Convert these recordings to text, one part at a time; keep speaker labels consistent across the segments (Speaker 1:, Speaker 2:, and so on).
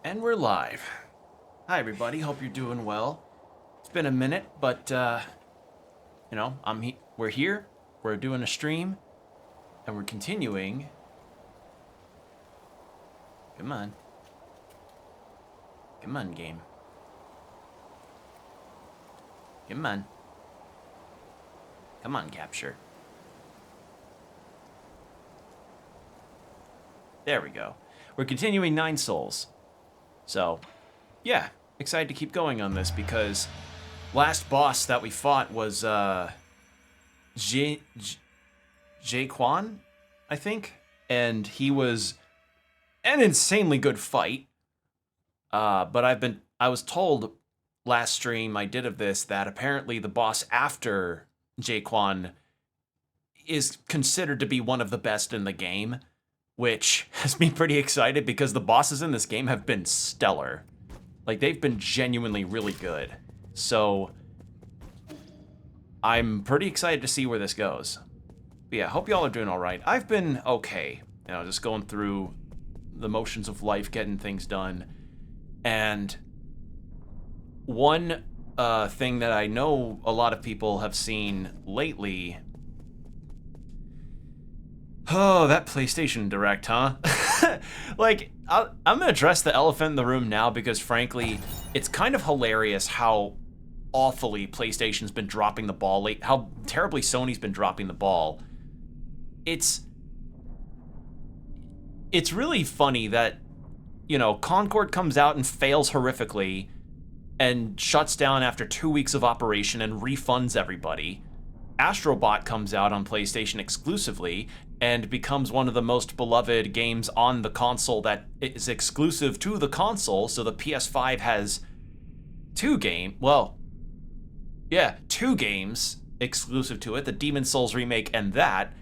Speaker 1: And we're live. Hi, everybody. Hope you're doing well. It's been a minute, but we're here. We're doing a stream, and we're continuing. Come on, game. Come on, capture. There we go. We're continuing Nine Souls. So, yeah, excited to keep going on this because last boss that we fought was Jaquan, I think, and he was an insanely good fight. But I was told last stream I did of this that apparently the boss after Jaquan is considered to be one of the best in the game, which has me pretty excited because the bosses in this game have been stellar. Like, they've been genuinely really good. So, I'm pretty excited to see where this goes. But yeah, hope y'all are doing all right. I've been okay. Just going through the motions of life, getting things done. And one thing that I know a lot of people have seen lately. Oh, that PlayStation Direct, huh? Like, I'm gonna address the elephant in the room now because, frankly, it's kind of hilarious how awfully PlayStation's been dropping the ball late, how terribly Sony's been dropping the ball. It's really funny that, Concord comes out and fails horrifically and shuts down after 2 weeks of operation and refunds everybody. Astrobot comes out on PlayStation exclusively and becomes one of the most beloved games on the console that is exclusive to the console, so the PS5 has two games exclusive to it, the Demon Souls remake and that,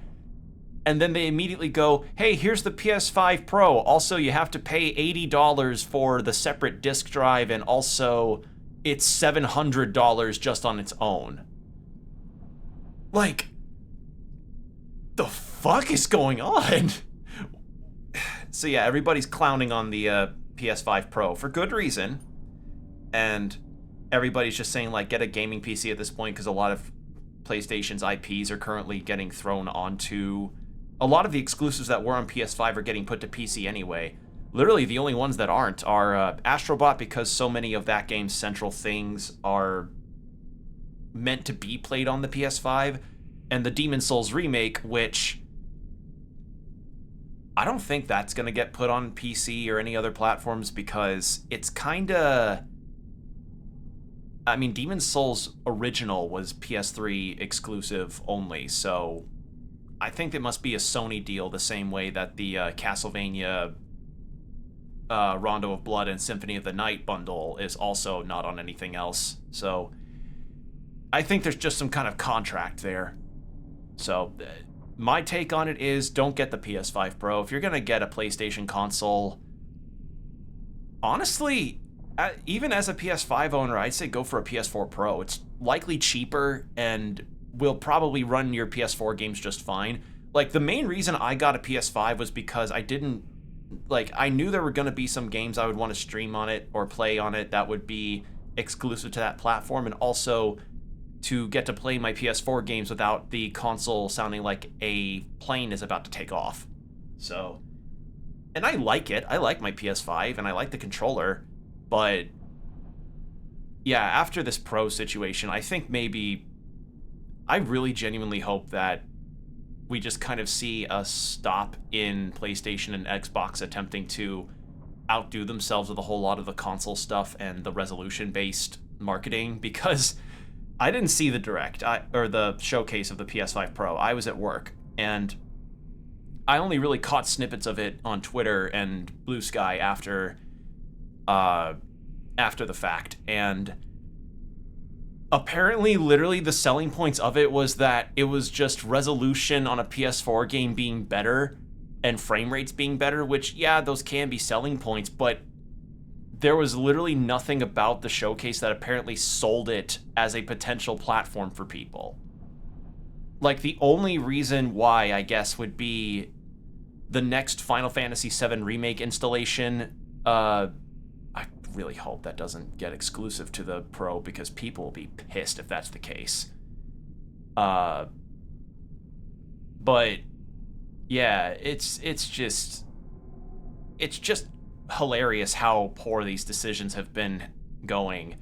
Speaker 1: and then they immediately go, hey, here's the PS5 Pro, also you have to pay $80 for the separate disc drive, and also it's $700 just on its own. Like, the fuck is going on? So yeah, everybody's clowning on the PS5 Pro for good reason, and everybody's just saying, like, get a gaming PC at this point because a lot of PlayStation's IPs are currently getting thrown onto... A lot of the exclusives that were on PS5 are getting put to PC anyway. Literally, the only ones that aren't are Astrobot, because so many of that game's central things are meant to be played on the PS5, and the Demon Souls remake, which I don't think that's going to get put on PC or any other platforms because it's kind of... I mean, Demon Souls original was PS3 exclusive only, so I think it must be a Sony deal the same way that the Castlevania Rondo of Blood and Symphony of the Night bundle is also not on anything else. So I think there's just some kind of contract there. So my take on it is, don't get the PS5 Pro. If you're going to get a PlayStation console, honestly, even as a PS5 owner, I'd say go for a PS4 Pro. It's likely cheaper and will probably run your PS4 games just fine. Like, the main reason I got a PS5 was because I knew there were going to be some games I would want to stream on it or play on it that would be exclusive to that platform, and also to get to play my PS4 games without the console sounding like a plane is about to take off. So, and I like it. I like my PS5, and I like the controller, but yeah, after this Pro situation, I think maybe... I really genuinely hope that we just kind of see a stop in PlayStation and Xbox attempting to outdo themselves with a whole lot of the console stuff and the resolution-based marketing, because I didn't see the Direct, or the showcase of the PS5 Pro. I was at work, and I only really caught snippets of it on Twitter and Blue Sky after the fact, and apparently, literally, the selling points of it was that it was just resolution on a PS4 game being better and frame rates being better, which, yeah, those can be selling points, but there was literally nothing about the showcase that apparently sold it as a potential platform for people. Like, the only reason why, I guess, would be the next Final Fantasy VII Remake installation really hope that doesn't get exclusive to the Pro, because people will be pissed if that's the case. But yeah, it's just hilarious how poor these decisions have been going.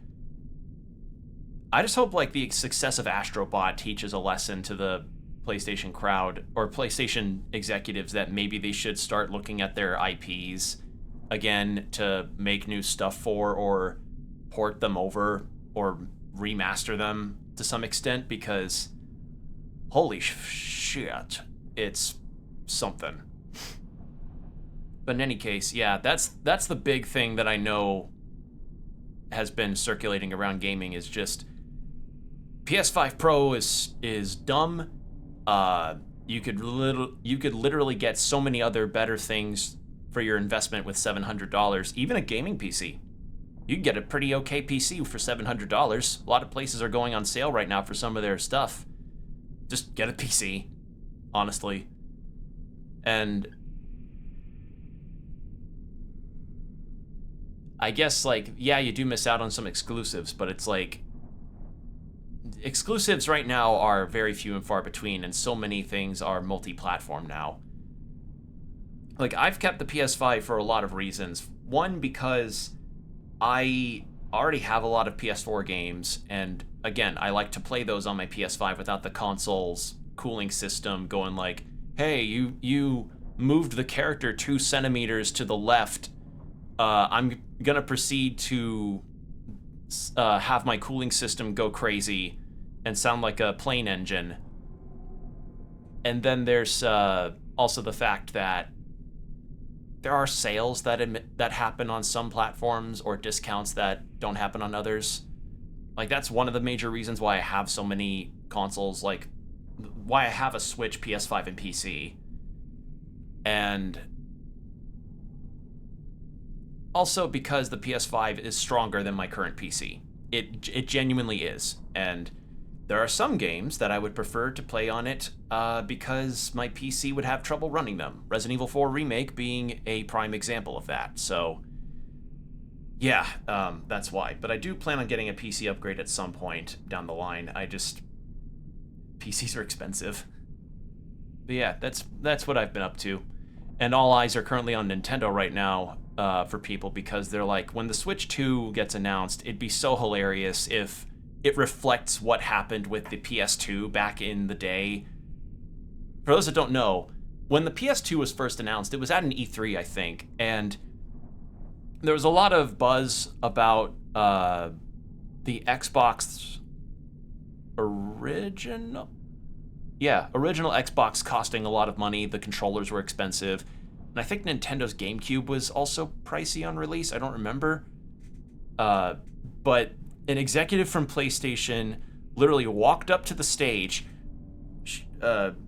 Speaker 1: I just hope like the success of Astrobot teaches a lesson to the PlayStation crowd or PlayStation executives that maybe they should start looking at their IPs again to make new stuff for, or port them over or remaster them to some extent, because holy shit, it's something. But in any case, yeah, that's the big thing that I know has been circulating around gaming, is just PS5 Pro is dumb. You could literally get so many other better things for your investment with $700. Even a gaming PC, you can get a pretty okay PC for $700. A lot of places are going on sale right now for some of their stuff. Just get a PC, honestly. And I guess, like, yeah, you do miss out on some exclusives, but it's like, exclusives right now are very few and far between, and so many things are multi-platform now. Like, I've kept the PS5 for a lot of reasons. One, because I already have a lot of PS4 games, and again, I like to play those on my PS5 without the console's cooling system going like, hey, you moved the character 2 centimeters to the left. I'm gonna proceed to have my cooling system go crazy and sound like a plane engine. And then there's also the fact that there are sales that happen on some platforms, or discounts that don't happen on others. Like, that's one of the major reasons why I have so many consoles, like why I have a Switch, PS5, and PC. And also because the PS5 is stronger than my current PC. It genuinely is. And there are some games that I would prefer to play on it because my PC would have trouble running them. Resident Evil 4 Remake being a prime example of that. So, yeah, that's why. But I do plan on getting a PC upgrade at some point down the line. PCs are expensive. But yeah, that's what I've been up to. And all eyes are currently on Nintendo right now for people, because they're like, when the Switch 2 gets announced, it'd be so hilarious if it reflects what happened with the PS2 back in the day. For those that don't know, when the PS2 was first announced, it was at an E3, I think, and there was a lot of buzz about the Xbox original Xbox costing a lot of money. The controllers were expensive. And I think Nintendo's GameCube was also pricey on release. I don't remember. But an executive from PlayStation literally walked up to the stage,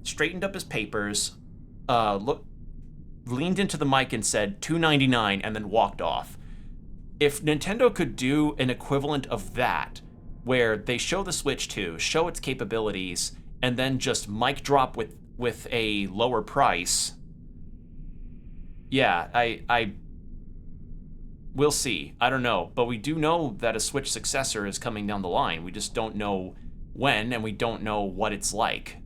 Speaker 1: straightened up his papers, leaned into the mic and said $299, and then walked off. If Nintendo could do an equivalent of that, where they show the Switch 2, show its capabilities, and then just mic drop with a lower price, yeah, I we'll see. I don't know. But we do know that a Switch successor is coming down the line. We just don't know when, and we don't know what it's like.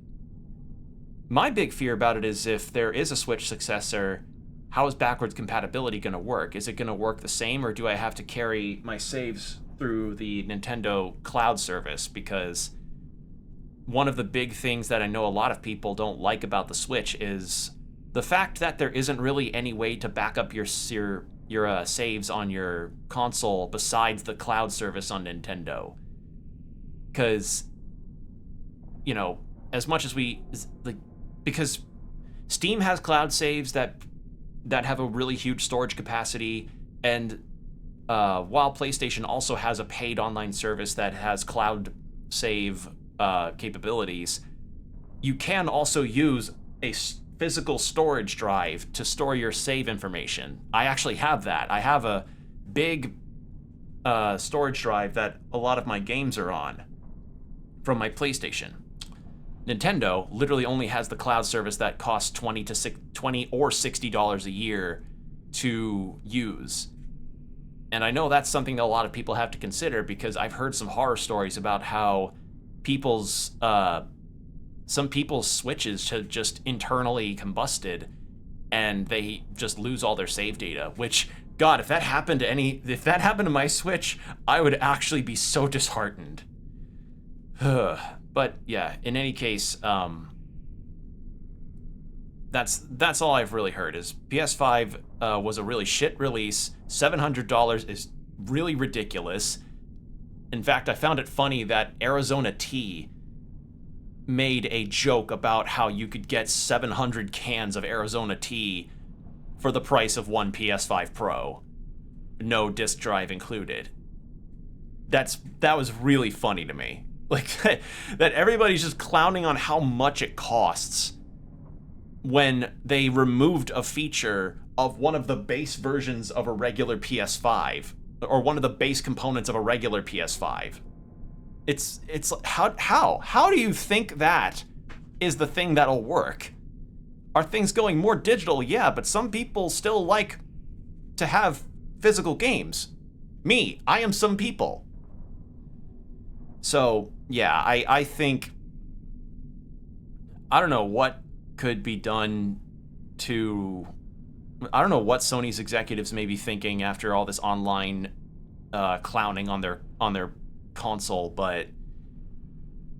Speaker 1: My big fear about it is, if there is a Switch successor, how is backwards compatibility going to work? Is it going to work the same, or do I have to carry my saves through the Nintendo cloud service? Because one of the big things that I know a lot of people don't like about the Switch is the fact that there isn't really any way to back up your saves on your console besides the cloud service on Nintendo. Because, you know, as much as because Steam has cloud saves that have a really huge storage capacity, and while PlayStation also has a paid online service that has cloud save capabilities, you can also use a physical storage drive to store your save information. I actually have that. I have a big storage drive that a lot of my games are on from my PlayStation. Nintendo literally only has the cloud service that costs $20 or $60 a year to use. And I know that's something that a lot of people have to consider, because I've heard some horror stories about how people's some people's switches have just internally combusted and they just lose all their save data, which, God, if that happened to my Switch, I would actually be so disheartened. But yeah, in any case, that's all I've really heard is PS5 was a really shit release. $700 is really ridiculous. In fact, I found it funny that Arizona T made a joke about how you could get 700 cans of Arizona Tea for the price of one PS5 Pro. No disc drive included. That was really funny to me. Like, that everybody's just clowning on how much it costs when they removed a feature of one of the base versions of a regular PS5, or one of the base components of a regular PS5. It's how do you think that is the thing that'll work? Are things going more digital? Yeah, but some people still like to have physical games. Me, I am some people. So, yeah, I think, I don't know what could be done to, I don't know what Sony's executives may be thinking after all this online clowning on their console, but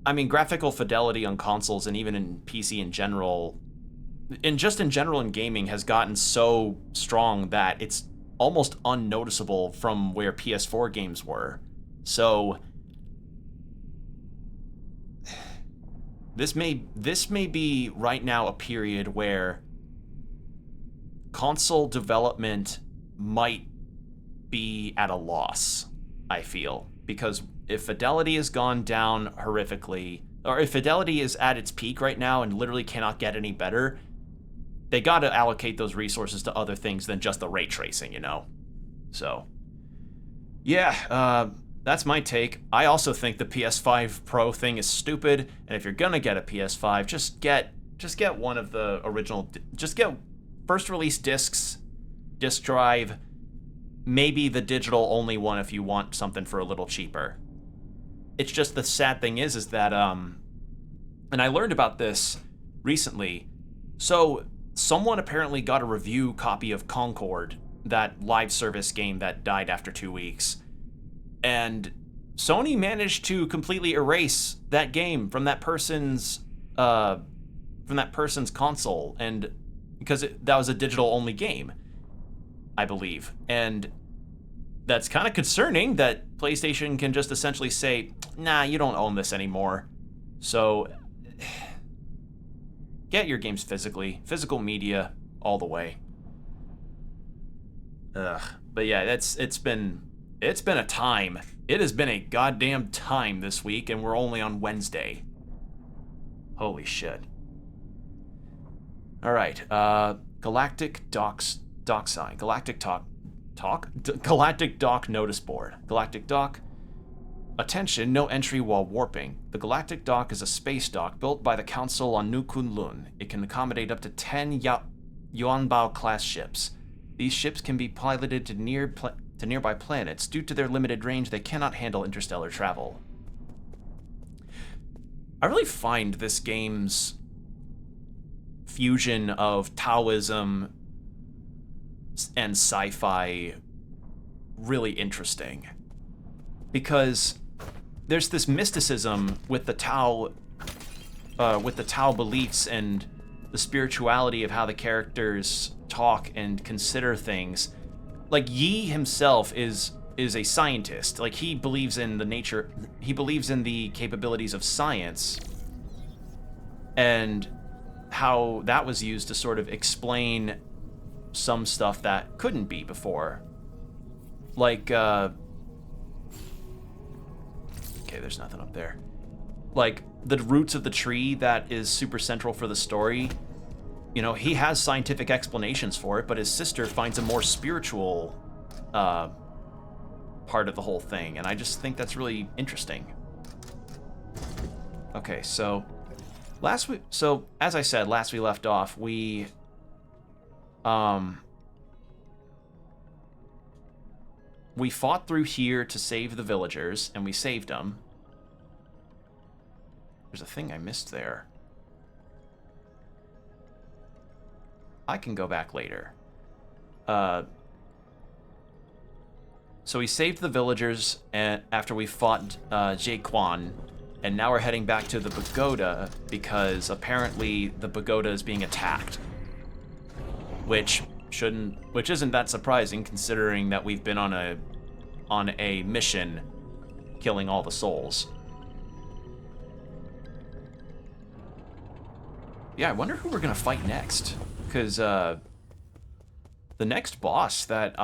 Speaker 1: I mean, graphical fidelity on consoles and even in PC in general, and just in general in gaming, has gotten so strong that it's almost unnoticeable from where PS4 games were. So this may be right now a period where console development might be at a loss, I feel, because if fidelity has gone down horrifically, or if fidelity is at its peak right now and literally cannot get any better, they got to allocate those resources to other things than just the ray tracing, you know? So, yeah, that's my take. I also think the PS5 Pro thing is stupid, and if you're gonna get a PS5, just get one of the original, just get first release discs, disc drive, maybe the digital only one if you want something for a little cheaper. It's just, the sad thing is that, and I learned about this recently, so someone apparently got a review copy of Concord, that live service game that died after 2 weeks, and Sony managed to completely erase that game from that person's console, and because that was a digital only game, I believe. And that's kind of concerning that PlayStation can just essentially say, nah, you don't own this anymore. So get your games physically, physical media all the way. But yeah, it's been a time. It has been a goddamn time this week, and we're only on Wednesday. Holy shit. All right, Galactic Dock sign. Galactic Dock notice board. Galactic Dock. Attention, no entry while warping. The Galactic Dock is a space dock built by the Council on Nu Kunlun. It can accommodate up to 10 Yuanbao class ships. These ships can be piloted to nearby planets. Due to their limited range, they cannot handle interstellar travel. I really find this game's fusion of Taoism and sci-fi really interesting, because there's this mysticism with the Tao beliefs and the spirituality of how the characters talk and consider things. Like, Yi himself is a scientist. Like, he believes in the capabilities of science, and how that was used to sort of explain some stuff that couldn't be before. Like, okay, there's nothing up there. Like, the roots of the tree that is super central for the story. You know, he has scientific explanations for it, but his sister finds a more spiritual part of the whole thing, and I just think that's really interesting. Okay, so as I said, last we left off, we we fought through here to save the villagers, and we saved them. There's a thing I missed there. I can go back later. So we saved the villagers and after we fought Jaquan, and now we're heading back to the pagoda because apparently the pagoda is being attacked. Which isn't that surprising considering that we've been on a mission killing all the souls. Yeah, I wonder who we're gonna fight next. Because the next boss that's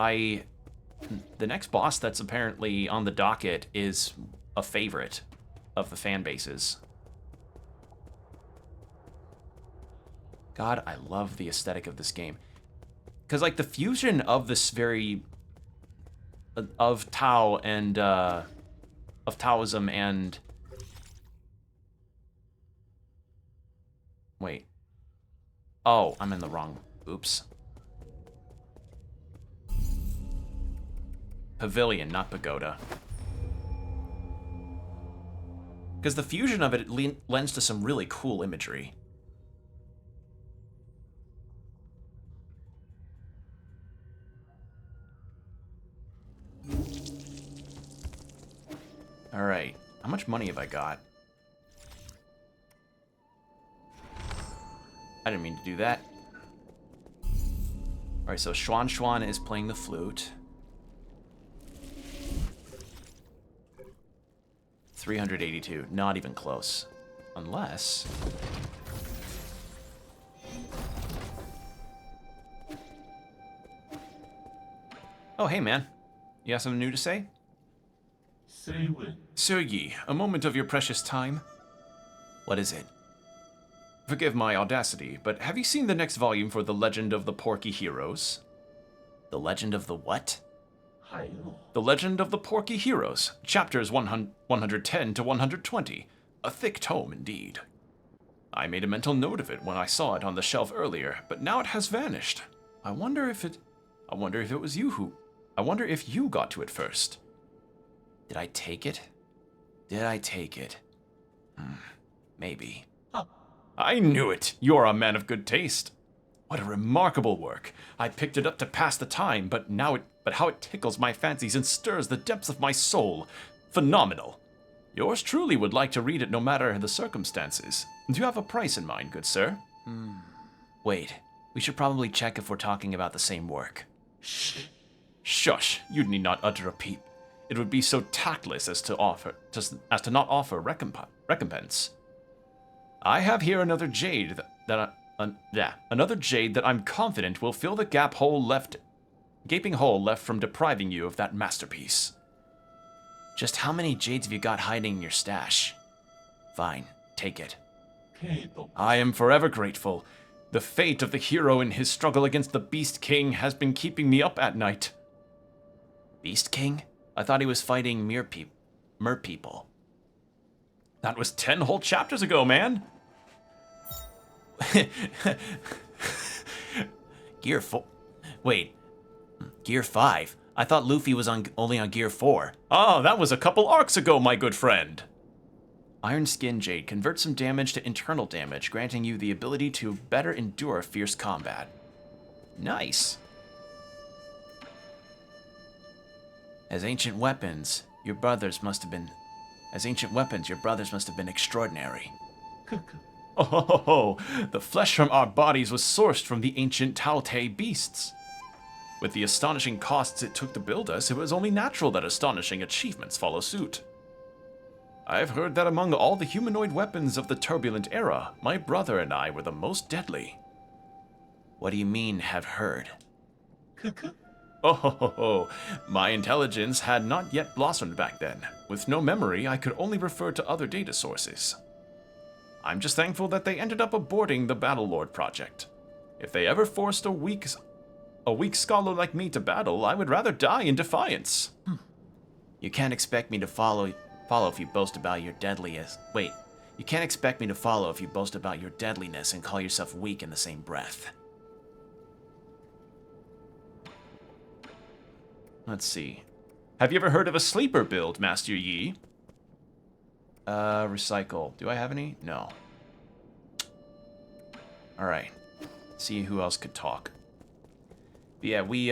Speaker 1: apparently on the docket is a favorite of the fan bases. God, I love the aesthetic of this game. Because, like, the fusion of this of Tao and, of Taoism and... Wait. Oh, I'm in the wrong... Oops. Pavilion, not pagoda. Because the fusion of it lends to some really cool imagery. Alright, how much money have I got? I didn't mean to do that. Alright, so Xuan Xuan is playing the flute. 382, not even close. Unless... Oh, hey man. You have something new to say? Sir Yi, a moment of your precious time. What is it? Forgive my audacity, but have you seen the next volume for The Legend of the Porky Heroes? The Legend of the what? The Legend of the Porky Heroes, chapters 110 to 120. A thick tome indeed. I made a mental note of it when I saw it on the shelf earlier, but now it has vanished. I wonder if it was you who... I wonder if you got to it first. Did I take it? Did I take it? Maybe. I knew it! You're a man of good taste. What a remarkable work. I picked it up to pass the time, but how it tickles my fancies and stirs the depths of my soul. Phenomenal. Yours truly would like to read it no matter the circumstances. Do you have a price in mind, good sir? Wait, we should probably check if we're talking about the same work. Shh. Shush, you need not utter a peep. It would be so tactless as to not offer recompense. I have here another jade another jade that I'm confident will fill the gaping hole left from depriving you of that masterpiece. Just how many jades have you got hiding in your stash? Fine, take it. I am forever grateful. The fate of the hero in his struggle against the Beast King has been keeping me up at night. Beast King? I thought he was fighting mer people. That was 10 whole chapters ago, man! Gear 4. Wait. Gear 5? I thought Luffy was only on Gear 4. Oh, that was a couple arcs ago, my good friend! Iron Skin Jade converts some damage to internal damage, granting you the ability to better endure fierce combat. Nice! As ancient weapons, your brothers must have been extraordinary. Oh, the flesh from our bodies was sourced from the ancient Taotei beasts. With the astonishing costs it took to build us, it was only natural that astonishing achievements follow suit. I've heard that among all the humanoid weapons of the turbulent era, my brother and I were the most deadly. What do you mean, have heard? Oh, my intelligence had not yet blossomed back then. With no memory, I could only refer to other data sources. I'm just thankful that they ended up aborting the Battlelord project. If they ever forced a weak scholar like me to battle, I would rather die in defiance. You can't expect me to follow if you boast about your deadliest. Wait, you can't expect me to follow if you boast about your deadliness and call yourself weak in the same breath. Let's see. Have you ever heard of a sleeper build, Master Yi? Recycle. Do I have any? No. Alright. See who else could talk. But yeah, we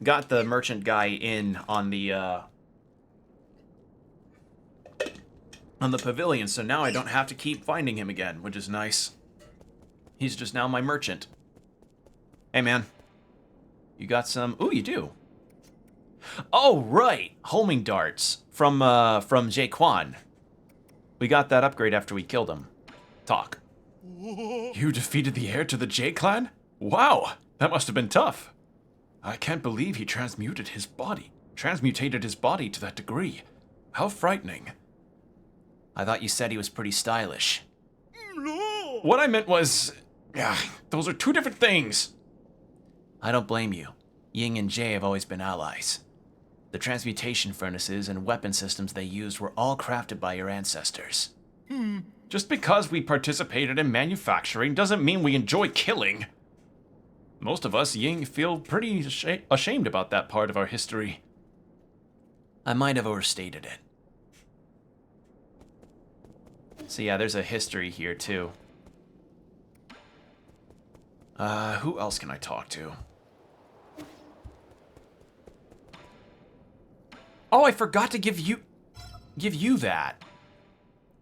Speaker 1: got the merchant guy in on the pavilion, so now I don't have to keep finding him again, which is nice. He's just now my merchant. Hey, man. You got some... Ooh, you do. Oh, right. Homing darts from Jaquan. We got that upgrade after we killed him. Talk. You defeated the heir to the J clan? Wow, that must have been tough. I can't believe he transmutated his body to that degree. How frightening. I thought you said he was pretty stylish. What I meant was... those are two different things. I don't blame you. Ying and Jay have always been allies. The transmutation furnaces and weapon systems they used were all crafted by your ancestors. Just because we participated in manufacturing doesn't mean we enjoy killing. Most of us, Ying, feel pretty ashamed about that part of our history. I might have overstated it. So yeah, there's a history here, too. Who else can I talk to? Oh, I forgot to give you that.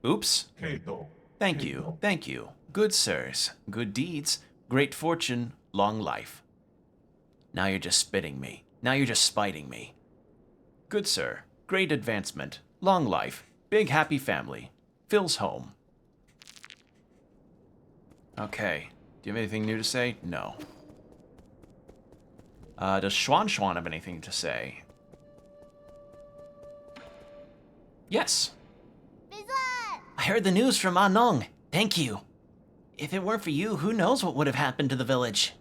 Speaker 1: Oops. Thank you. Good sirs, good deeds, great fortune, long life. Now you're just spiting me. Now you're just spiting me. Good sir, great advancement, long life, big happy family, Phil's home. Okay. Do you have anything new to say? No. Does Xuan have anything to say? Yes. I heard the news from Anong. Thank you. If it weren't for you, who knows what would have happened to the village?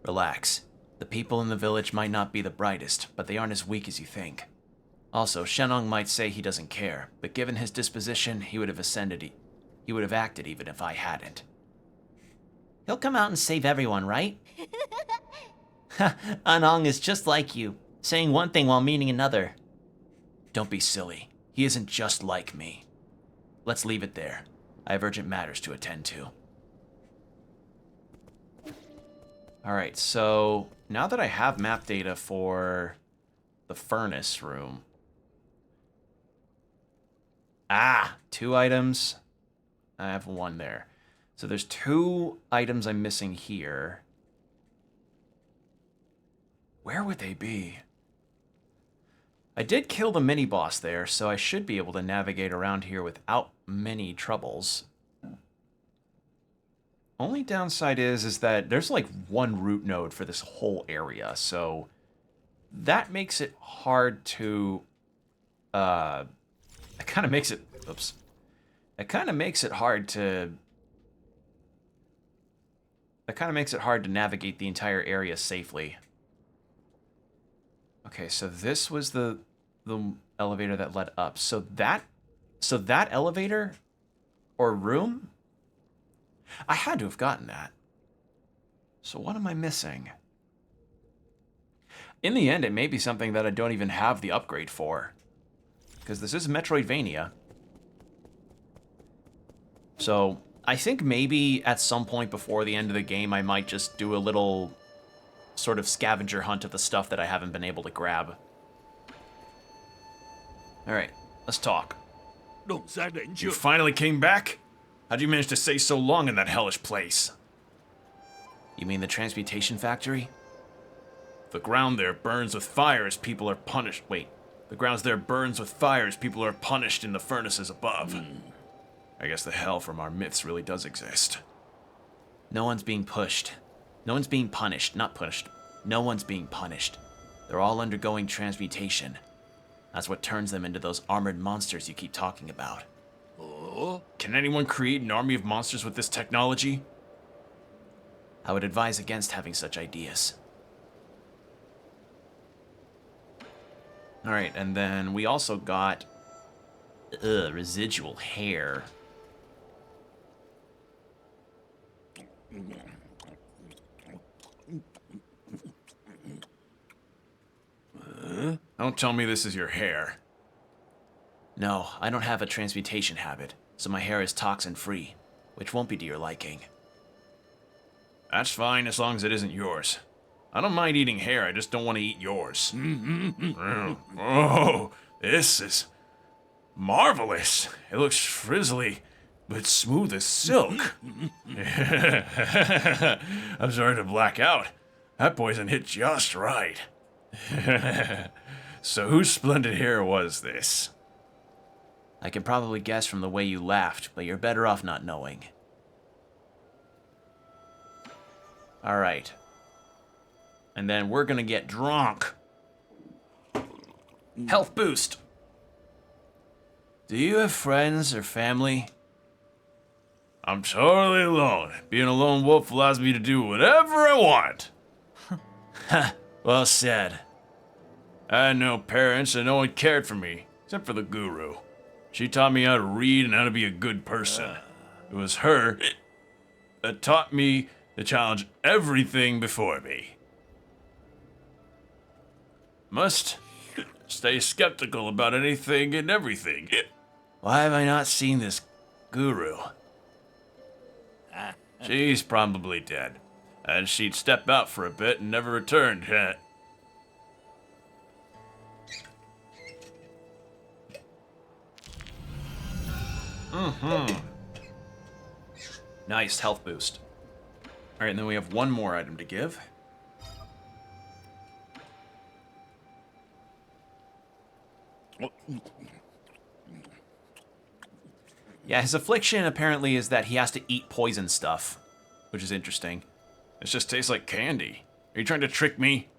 Speaker 1: Relax. The people in the village might not be the brightest, but they aren't as weak as you think. Also, Shenong might say he doesn't care, but given his disposition, he would have ascended. He would have acted even if I hadn't. He'll come out and save everyone, right? Anong is just like you, saying one thing while meaning another. Don't be silly. He isn't just like me. Let's leave it there. I have urgent matters to attend to. Alright, so now that I have map data for the furnace room... two items. I have one there. So there's two items I'm missing here. Where would they be? I did kill the mini-boss there, so I should be able to navigate around here without many troubles. Only downside is that there's like one root node for this whole area, so that makes it hard to... it kind of makes it... Oops. It kind of makes it hard to... That kind of makes it hard to navigate the entire area safely. Okay, so this was the elevator that led up. So that elevator or room, I had to have gotten that. So what am I missing? In the end, it may be something that I don't even have the upgrade for, because this is Metroidvania. So I think maybe at some point before the end of the game, I might just do a little sort of scavenger hunt of the stuff that I haven't been able to grab. Alright, let's talk. You finally came back? How'd you manage to stay so long in that hellish place? You mean the transmutation factory? The ground there burns with fire as people are punished. Wait, the ground there burns with fire as people are punished in the furnaces above. I guess the hell from our myths really does exist. No one's being pushed. No one's being punished. Not pushed. No one's being punished. They're all undergoing transmutation. That's what turns them into those armored monsters you keep talking about. Can anyone create an army of monsters with this technology? I would advise against having such ideas. Alright, and then we also got... residual hair.
Speaker 2: Don't tell me this is your hair.
Speaker 1: No, I don't have a transmutation habit, so my hair is toxin-free, which won't be to your liking.
Speaker 2: That's fine as long as it isn't yours. I don't mind eating hair, I just don't want to eat yours. Oh, this is marvelous. It looks frizzly, but smooth as silk. I'm sorry to black out. That poison hit just right. So whose splendid hair was this?
Speaker 1: I can probably guess from the way you laughed, but you're better off not knowing. Alright. And then we're gonna get drunk. Health boost! Do you have friends or family?
Speaker 2: I'm totally alone. Being a lone wolf allows me to do whatever I want.
Speaker 1: Ha, well said.
Speaker 2: I had no parents and no one cared for me, except for the guru. She taught me how to read and how to be a good person. It was her that taught me to challenge everything before me. Must stay skeptical about anything and everything.
Speaker 1: Why have I not seen this guru?
Speaker 2: She's probably dead. And she'd step out for a bit and never returned.
Speaker 1: Nice health boost. Alright, and then we have one more item to give. Yeah, his affliction apparently is that he has to eat poison stuff, which is interesting.
Speaker 2: It just tastes like candy. Are you trying to trick me?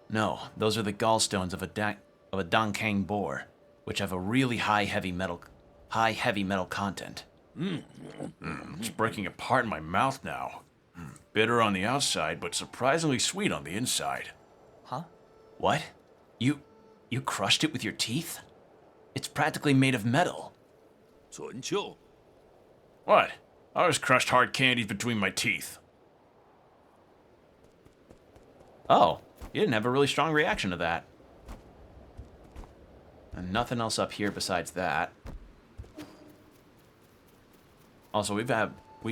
Speaker 1: No, those are the gallstones of a Donkang boar, which have a really high heavy metal content.
Speaker 2: It's breaking apart in my mouth now. Bitter on the outside, but surprisingly sweet on the inside.
Speaker 1: Huh? What? You crushed it with your teeth? It's practically made of metal.
Speaker 2: What? I always crushed hard candies between my teeth.
Speaker 1: Oh, you didn't have a really strong reaction to that. And nothing else up here besides that. Also, we've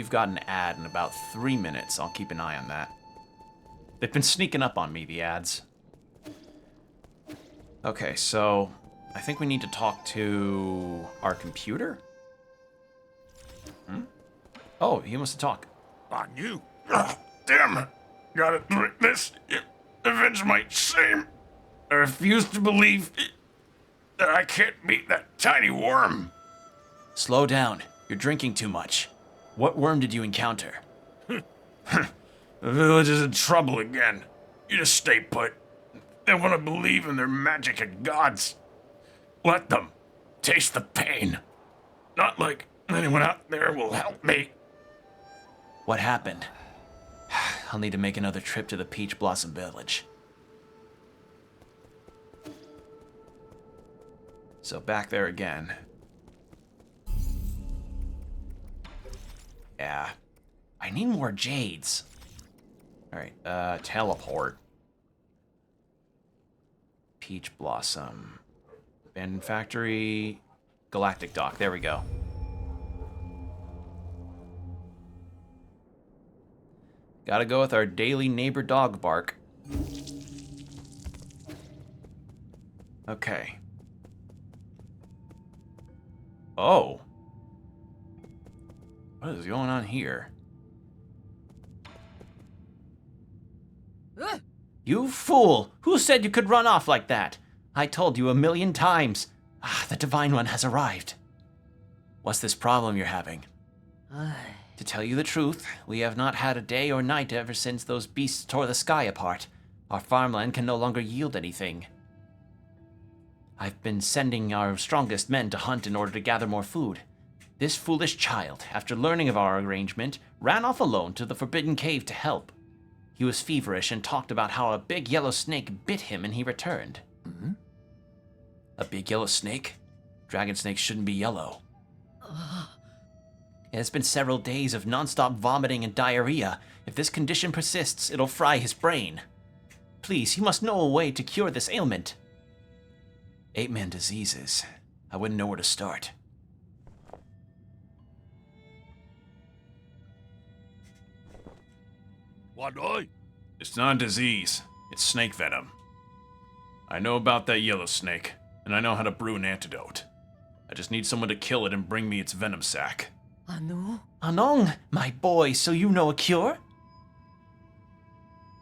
Speaker 1: got an ad in about 3 minutes. I'll keep an eye on that. They've been sneaking up on me, the ads. Okay, so I think we need to talk to our computer? Oh, he wants to talk.
Speaker 2: On you. Damn it. Gotta do this. Avenge my shame. I refuse to believe that I can't beat that tiny worm.
Speaker 1: Slow down. You're drinking too much. What worm did you encounter?
Speaker 2: The village is in trouble again. You just stay put. They want to believe in their magic and gods. Let them taste the pain. Not like anyone out there will help me.
Speaker 1: What happened? I'll need to make another trip to the Peach Blossom Village. So back there again. Yeah. I need more jades. Alright, teleport. Peach Blossom. Abandoned Factory. Galactic Dock. There we go. Gotta go with our daily neighbor dog bark. Okay. Oh. What is going on here? You fool! Who said you could run off like that? I told you 1,000,000 times. The Divine One has arrived. What's this problem you're having? To tell you the truth, we have not had a day or night ever since those beasts tore the sky apart. Our farmland can no longer yield anything. I've been sending our strongest men to hunt in order to gather more food. This foolish child, after learning of our arrangement, ran off alone to the Forbidden Cave to help. He was feverish and talked about how a big yellow snake bit him and he returned. A big yellow snake? Dragon snakes shouldn't be yellow. It has been several days of non-stop vomiting and diarrhea. If this condition persists, it'll fry his brain. Please, you must know a way to cure this ailment. 8-man diseases. I wouldn't know where to start.
Speaker 2: What, oi? It's not a disease. It's snake venom. I know about that yellow snake, and I know how to brew an antidote. I just need someone to kill it and bring me its venom sac.
Speaker 3: Anu?
Speaker 1: Anong, my boy, so you know a cure?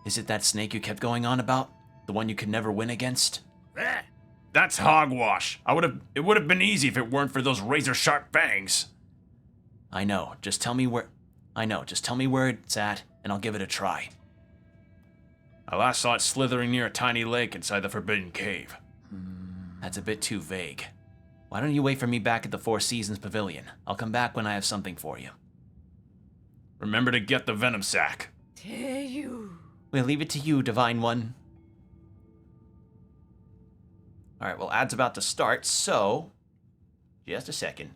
Speaker 1: Is it that snake you kept going on about? The one you could never win against?
Speaker 2: That's hogwash. It would have been easy if it weren't for those razor-sharp fangs.
Speaker 1: I know, just tell me where it's at, and I'll give it a try.
Speaker 2: I last saw it slithering near a tiny lake inside the Forbidden Cave.
Speaker 1: That's a bit too vague. Why don't you wait for me back at the Four Seasons Pavilion? I'll come back when I have something for you.
Speaker 2: Remember to get the venom sac.
Speaker 3: Teyu.
Speaker 1: We'll leave it to you, Divine One. Alright, well, ad's about to start, so... just a second.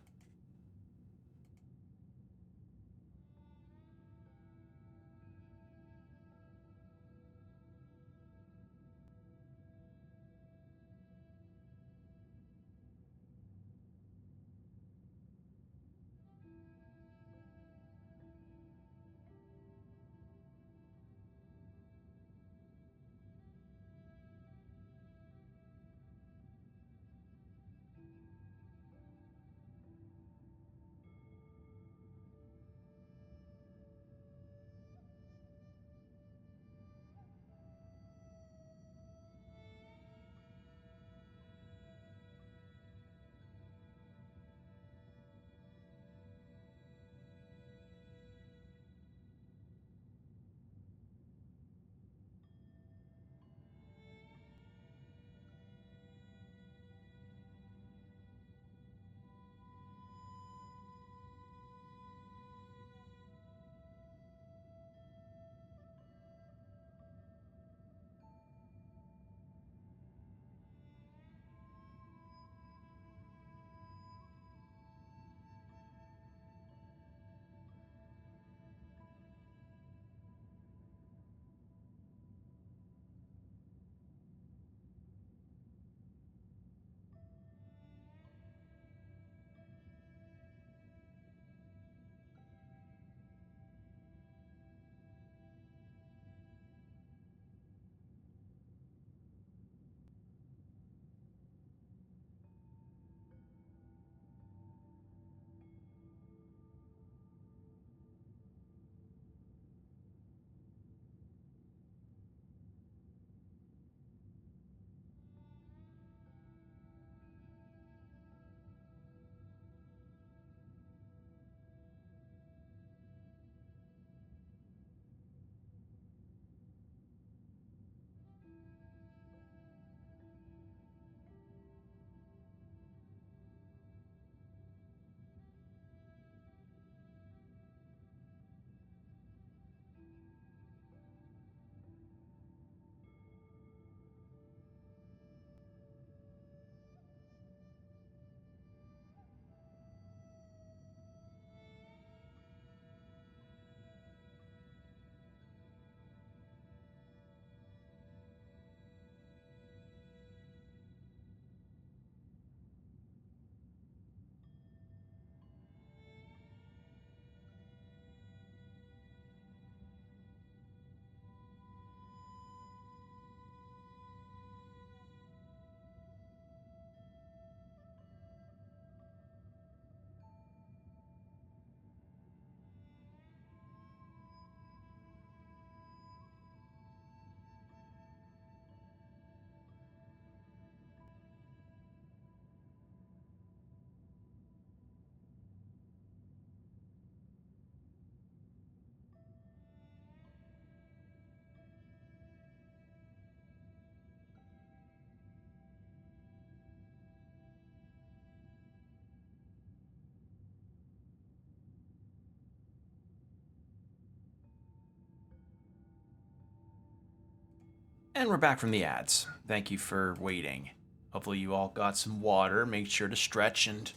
Speaker 1: And we're back from the ads. Thank you for waiting. Hopefully you all got some water. Make sure to stretch and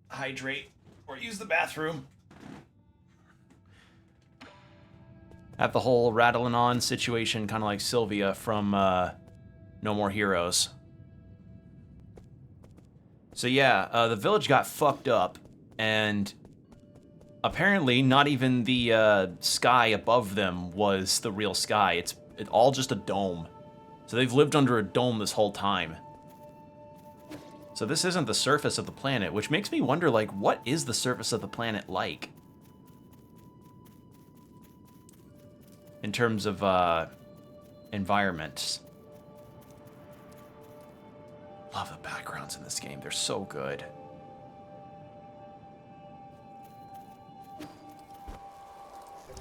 Speaker 1: hydrate or use the bathroom. Have the whole rattling on situation kind of like Sylvia from No More Heroes. So yeah, the village got fucked up, and apparently not even the sky above them was the real sky. It's all just a dome. So they've lived under a dome this whole time. So this isn't the surface of the planet, which makes me wonder, like, what is the surface of the planet like? In terms of environments. Love the backgrounds in this game. They're so good.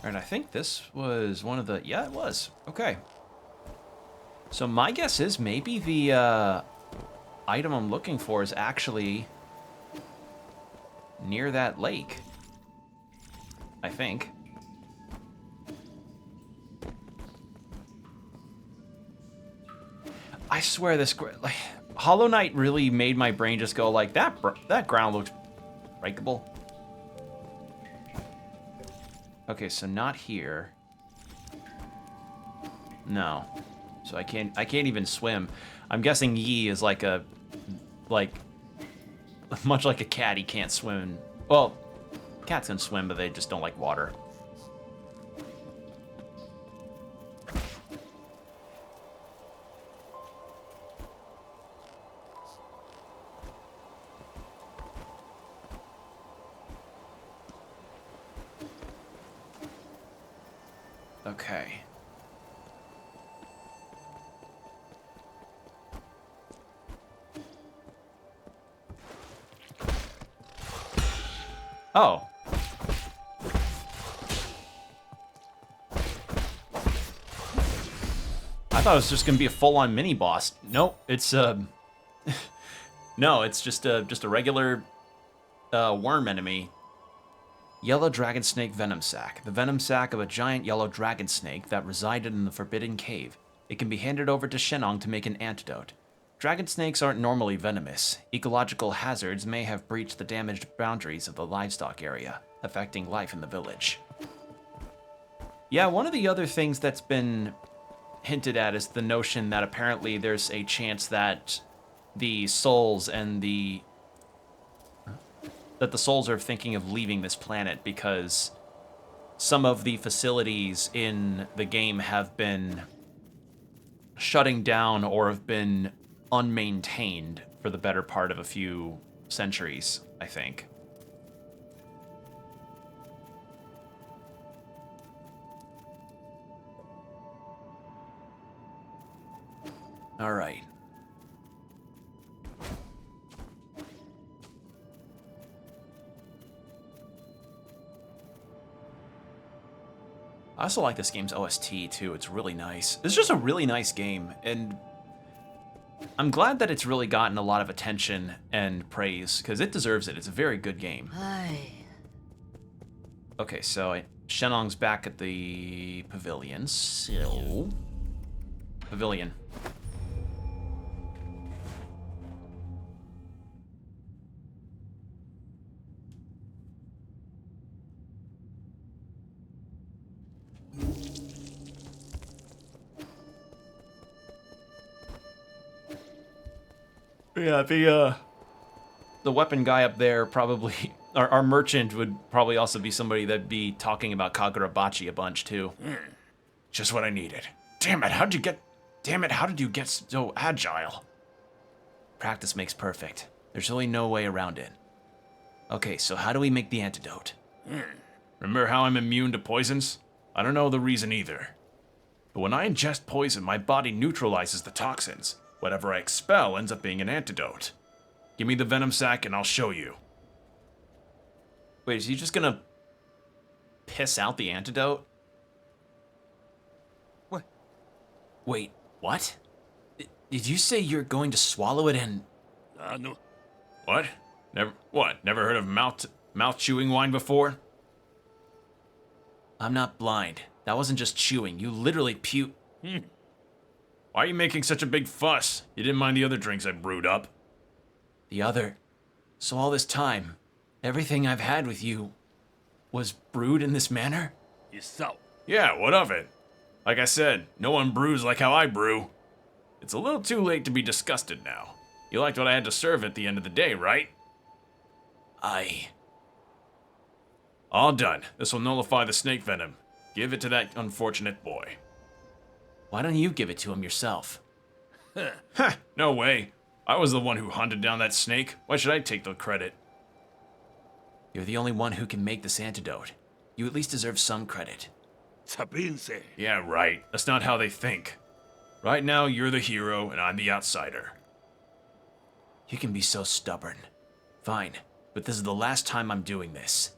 Speaker 1: And I think this was one of the... Yeah, it was. Okay. So my guess is maybe the item I'm looking for is actually near that lake. I think. I swear this... Like, Hollow Knight really made my brain just go like, that ground looks breakable. Okay, so not here. No. So I can't even swim. I'm guessing Yi is like a much like a cat, he can't swim. Well, cats can swim, but they just don't like water. Okay. Oh. I thought it was just gonna be a full-on mini boss. Nope, it's no, it's just a regular worm enemy. Yellow dragon snake venom sac. The venom sac of a giant yellow dragon snake that resided in the Forbidden Cave. It can be handed over to Shenong to make an antidote. Dragon snakes aren't normally venomous. Ecological hazards may have breached the damaged boundaries of the livestock area, affecting life in the village. Yeah, one of the other things that's been hinted at is the notion that apparently there's a chance that the souls and the souls are thinking of leaving this planet because some of the facilities in the game have been shutting down or have been unmaintained for the better part of a few centuries, I think. All right. I also like this game's OST, too. It's really nice. It's just a really nice game, and I'm glad that it's really gotten a lot of attention and praise, because it deserves it. It's a very good game.
Speaker 3: Aye.
Speaker 1: Okay, so Shenong's back at the pavilion, so... Pavilion. Yeah, the weapon guy up there probably, our merchant would probably also be somebody that'd be talking about Kagurabachi a bunch too.
Speaker 2: Just what I needed. Damn it, how did you get so agile?
Speaker 1: Practice makes perfect. There's really no way around it. Okay, so how do we make the antidote?
Speaker 2: Remember how I'm immune to poisons? I don't know the reason either. But when I ingest poison, my body neutralizes the toxins. Whatever I expel ends up being an antidote. Give me the venom sac and I'll show you.
Speaker 1: Wait, is he just gonna piss out the antidote?
Speaker 2: What?
Speaker 1: Wait, what? Did you say you're going to swallow it and...
Speaker 2: No. What? Never heard of mouth chewing wine before?
Speaker 1: I'm not blind. That wasn't just chewing. You literally
Speaker 2: Why are you making such a big fuss? You didn't mind the other drinks I brewed up.
Speaker 1: The other... So all this time, everything I've had with you was brewed in this manner?
Speaker 2: Yeah, what of it? Like I said, no one brews like how I brew. It's a little too late to be disgusted now. You liked what I had to serve at the end of the day, right?
Speaker 1: Aye.
Speaker 2: All done. This will nullify the snake venom. Give it to that unfortunate boy.
Speaker 1: Why don't you give it to him yourself?
Speaker 2: Huh, no way. I was the one who hunted down that snake. Why should I take the credit?
Speaker 1: You're the only one who can make this antidote. You at least deserve some credit.
Speaker 4: Sapinse.
Speaker 2: Yeah, right. That's not how they think. Right now, you're the hero and I'm the outsider.
Speaker 1: You can be so stubborn. Fine, but this is the last time I'm doing this.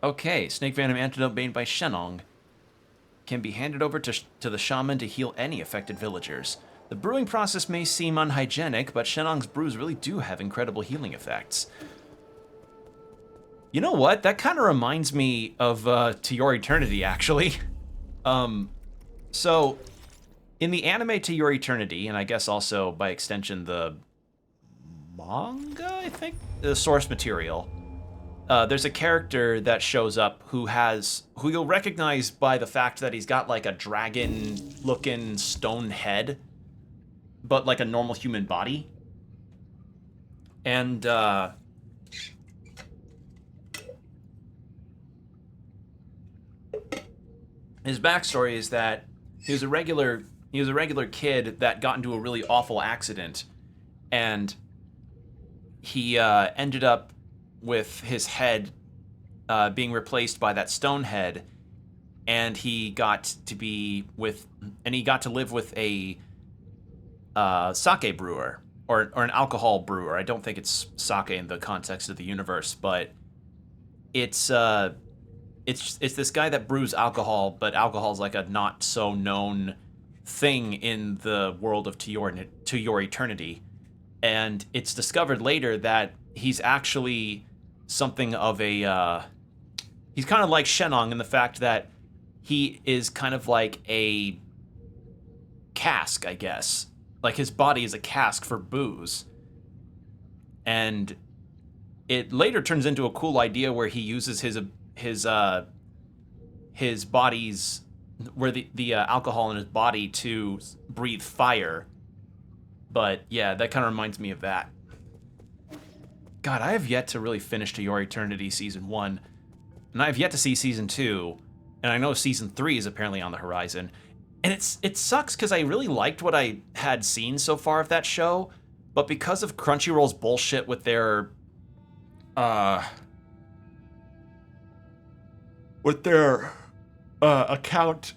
Speaker 1: Okay, snake venom antidote made by Shenong can be handed over to the shaman to heal any affected villagers. The brewing process may seem unhygienic, but Shenong's brews really do have incredible healing effects. You know what? That kind of reminds me of To Your Eternity, actually. So, in the anime To Your Eternity, and I guess also by extension the manga, I think? The source material. There's a character that shows up who you'll recognize by the fact that he's got like a dragon-looking stone head, but like a normal human body. And his backstory is that he was a regular kid that got into a really awful accident, and he ended up with his head being replaced by that stone head, and he got to live with a sake brewer or an alcohol brewer. I don't think it's sake in the context of the universe, but it's this guy that brews alcohol, but alcohol is like a not so known thing in the world of To Your Eternity, and it's discovered later that he's actually something of a he's kind of like Shenong in the fact that he is kind of like a cask, I guess. Like his body is a cask for booze. And it later turns into a cool idea where he uses his body's where the alcohol in his body to breathe fire. But yeah, that kind of reminds me of that. God, I have yet to really finish To Your Eternity Season 1, and I have yet to see Season 2, and I know Season 3 is apparently on the horizon. And it sucks because I really liked what I had seen so far of that show, but because of Crunchyroll's bullshit with their account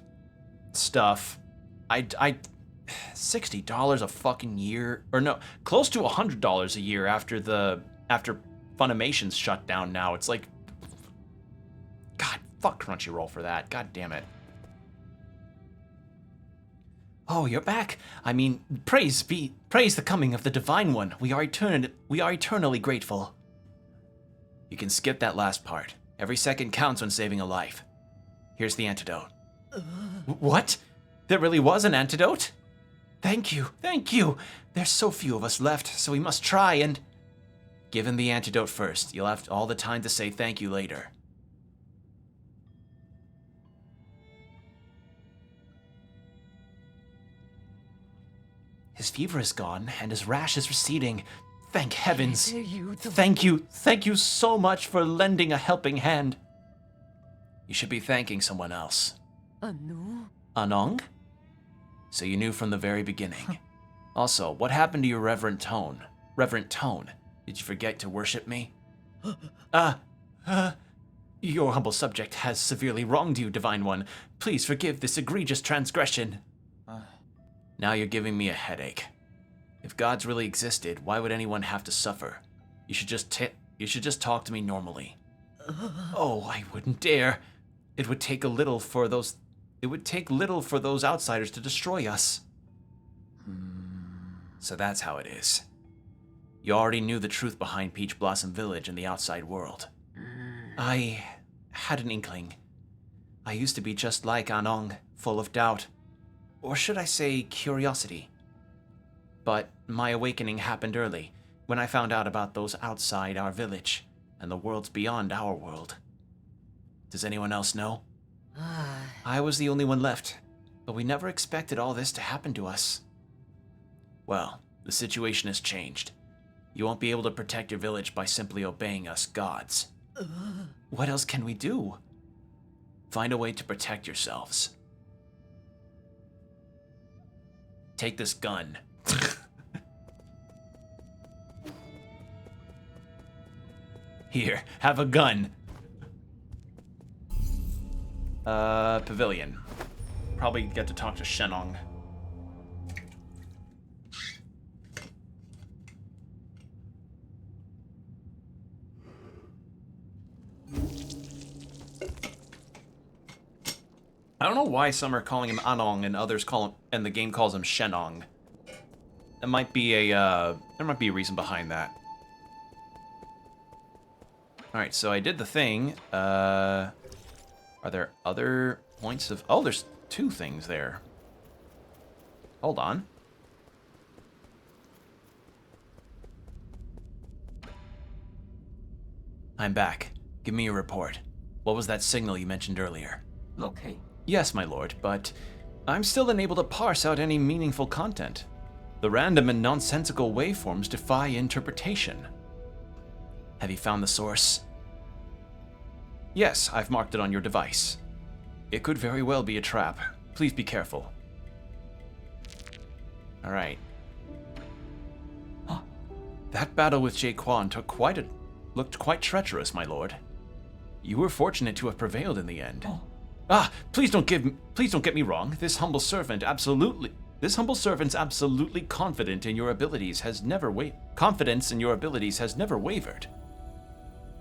Speaker 1: stuff, I $60 a fucking year, or no, close to $100 a year after Funimation's shut down now. It's like, God, fuck Crunchyroll for that. God damn it. Oh, you're back. I mean, praise the coming of the Divine One. We are eternally grateful. You can skip that last part. Every second counts when saving a life. Here's the antidote. What? There really was an antidote? Thank you. There's so few of us left, so we must try and... Give him the antidote first. You'll have all the time to say thank you later. His fever is gone, and his rash is receding. Thank heavens. Thank you so much for lending a helping hand. You should be thanking someone else.
Speaker 3: Anu?
Speaker 1: Anong? So you knew from the very beginning. Also, what happened to your reverent tone? Did you forget to worship me? Your humble subject has severely wronged you, Divine One. Please forgive this egregious transgression. Now you're giving me a headache. If gods really existed, why would anyone have to suffer? You should just talk to me normally. Oh, I wouldn't dare. It would take little for those outsiders to destroy us. So that's how it is. You already knew the truth behind Peach Blossom Village and the outside world. I had an inkling. I used to be just like Anong, full of doubt. Or should I say curiosity? But my awakening happened early, when I found out about those outside our village, and the worlds beyond our world. Does anyone else know? I was the only one left, but we never expected all this to happen to us. Well, the situation has changed. You won't be able to protect your village by simply obeying us gods. What else can we do? Find a way to protect yourselves. Take this gun. Here, have a gun. Pavilion. Probably get to talk to Shenong. I don't know why some are calling him Anong and others call him, and the game calls him Shenong. There might be a reason behind that. Alright, so I did the thing. Are there other points of... Oh, there's 2 things there. Hold on. I'm back. Give me a report. What was that signal you mentioned earlier?
Speaker 3: Okay.
Speaker 1: Yes, my lord, but I'm still unable to parse out any meaningful content. The random and nonsensical waveforms defy interpretation. Have you found the source? Yes, I've marked it on your device. It could very well be a trap. Please be careful. Alright. That battle with Jaquan looked quite treacherous, my lord. You were fortunate to have prevailed in the end. Please don't get me wrong. This humble servant's absolutely confidence in your abilities has never wavered.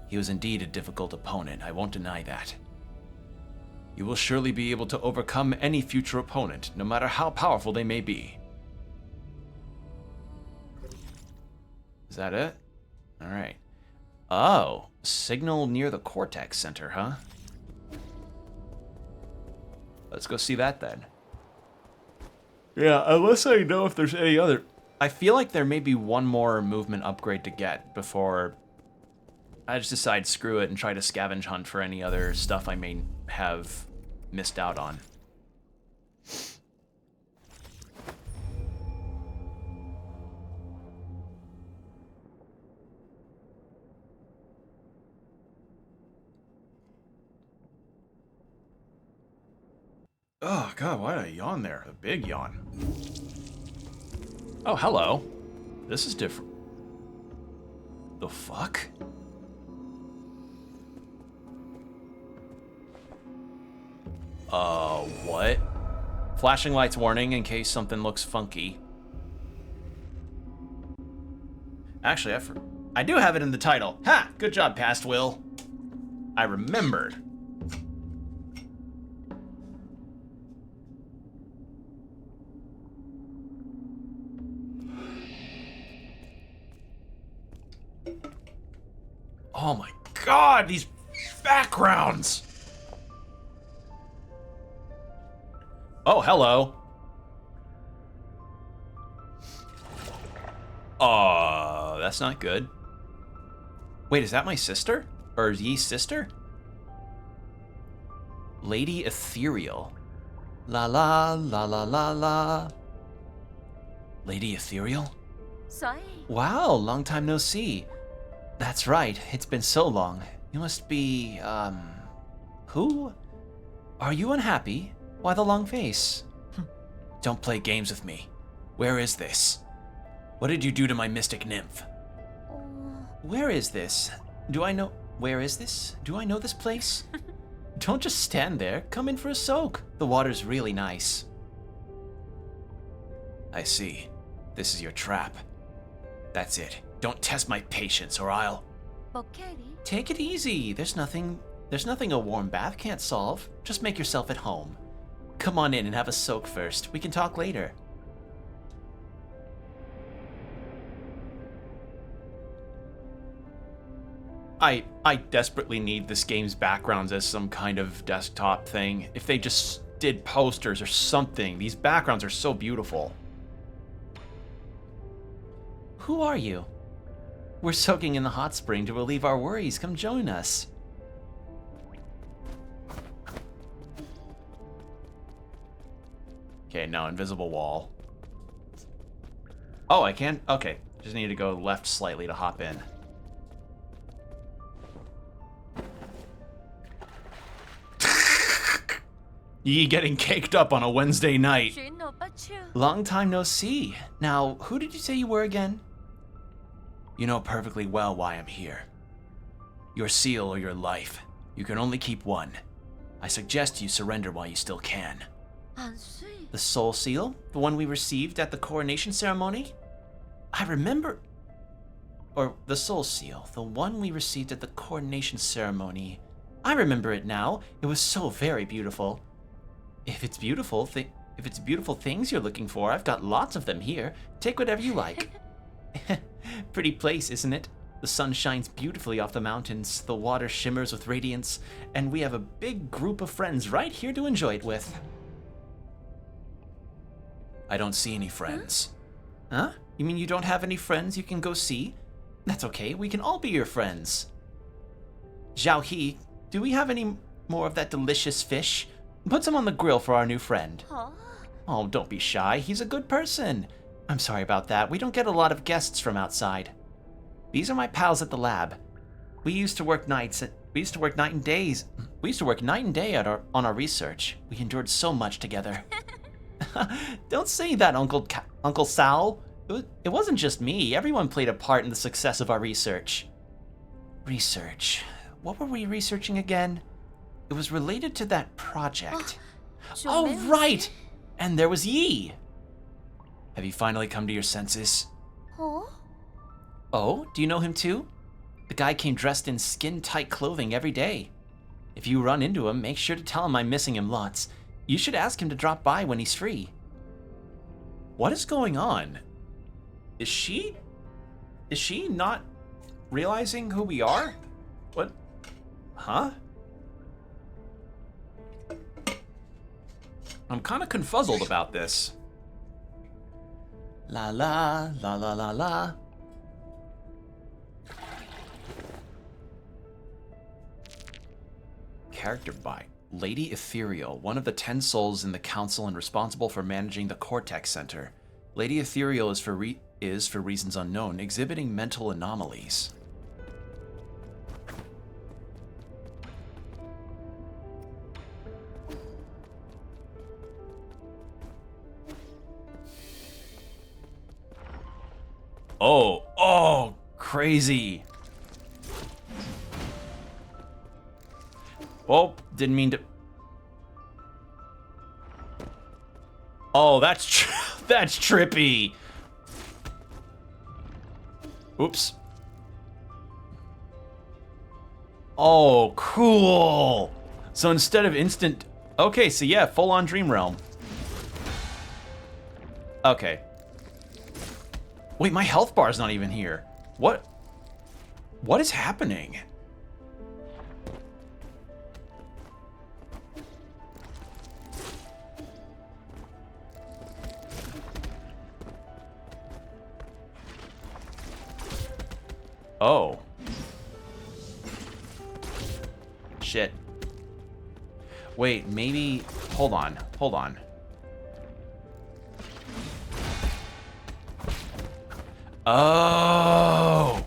Speaker 1: He was indeed a difficult opponent, I won't deny that. You will surely be able to overcome any future opponent, no matter how powerful they may be. Is that it? Alright. Oh, signal near the Cortex Center, huh? Let's go see that then. Yeah, unless I know if there's any other... I feel like there may be one more movement upgrade to get before I just decide screw it and try to scavenge hunt for any other stuff I may have missed out on. Oh god, why did I yawn there? A big yawn. Oh, hello. This is different. The fuck? What? Flashing lights warning in case something looks funky. Actually, I do have it in the title. Ha! Good job, Past Will. I remembered. Oh my god, these backgrounds! Oh, hello. That's not good. Wait, is that my sister? Or Ye's sister? Lady Ethereal. La la la la la la. Lady Ethereal?
Speaker 4: Sorry.
Speaker 1: Wow, long time no see. That's right, it's been so long. You must be, who? Are you unhappy? Why the long face? Don't play games with me. Where is this? What did you do to my mystic nymph? Where is this? Where is this? Do I know this place? Don't just stand there. Come in for a soak. The water's really nice. I see. This is your trap. That's it. Don't test my patience or I'll... Take it easy. There's nothing a warm bath can't solve. Just make yourself at home. Come on in and have a soak first. We can talk later. I desperately need this game's backgrounds as some kind of desktop thing. If they just did posters or something. These backgrounds are so beautiful. Who are you? We're soaking in the hot spring to relieve our worries. Come join us. Okay, now invisible wall. Oh, I can? Okay. Just need to go left slightly to hop in. Ye getting caked up on a Wednesday night.
Speaker 3: Chuyện opa chưa?
Speaker 1: Long time no see. Now, who did you say you were again? You know perfectly well why I'm here. Your seal or your life. You can only keep one. I suggest you surrender while you still can.
Speaker 3: Anh suy.
Speaker 1: The soul seal? The one we received at the coronation ceremony? I remember... Or the soul seal, the one we received at the coronation ceremony. I remember it now. It was so very beautiful. If it's beautiful things you're looking for, I've got lots of them here. Take whatever you like. Pretty place, isn't it? The sun shines beautifully off the mountains, the water shimmers with radiance, and we have a big group of friends right here to enjoy it with. I don't see any friends. Huh? You mean you don't have any friends you can go see? That's okay, we can all be your friends. Zhao He, do we have any more of that delicious fish? Put some on the grill for our new friend.
Speaker 3: Hả?
Speaker 1: Oh, don't be shy, he's a good person. I'm sorry about that, we don't get a lot of guests from outside. These are my pals at the lab. We used to work night and days. We used to work night and day on our research. We endured so much together. Don't say that, Uncle Sal. It wasn't just me. Everyone played a part in the success of our research. Research. What were we researching again? It was related to that project. Oh, right! And there was Yi. Have you finally come to your senses?
Speaker 3: Hả?
Speaker 1: Oh, do you know him too? The guy came dressed in skin-tight clothing every day. If you run into him, make sure to tell him I'm missing him lots. You should ask him to drop by when he's free. What is going on? Is she not realizing who we are? What? Huh? I'm kind of confuzzled about this. La la, la la la la. Character by Lady Ethereal, one of the 10 souls in the council and responsible for managing the Cortex Center. Lady Ethereal is for reasons unknown, exhibiting mental anomalies. Oh, crazy. Oh, didn't mean to. Oh, that's trippy. Oops. Oh, cool. So instead of instant... Okay, so yeah, full-on Dream Realm. Okay. Wait, my health bar's not even here. What is happening? Oh. Shit. Wait, maybe... Hold on. Oh!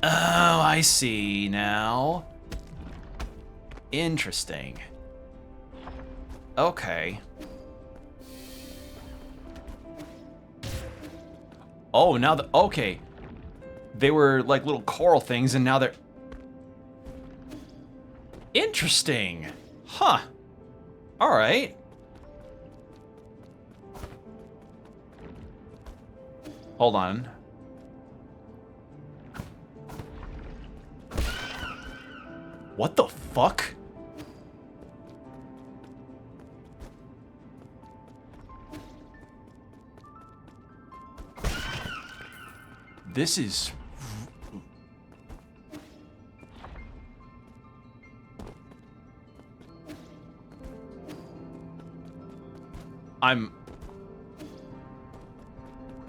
Speaker 1: Oh, I see now. Interesting. Okay. Oh, now okay. They were like little coral things and now they're... Interesting. Huh. Alright. Hold on. What the fuck? This is...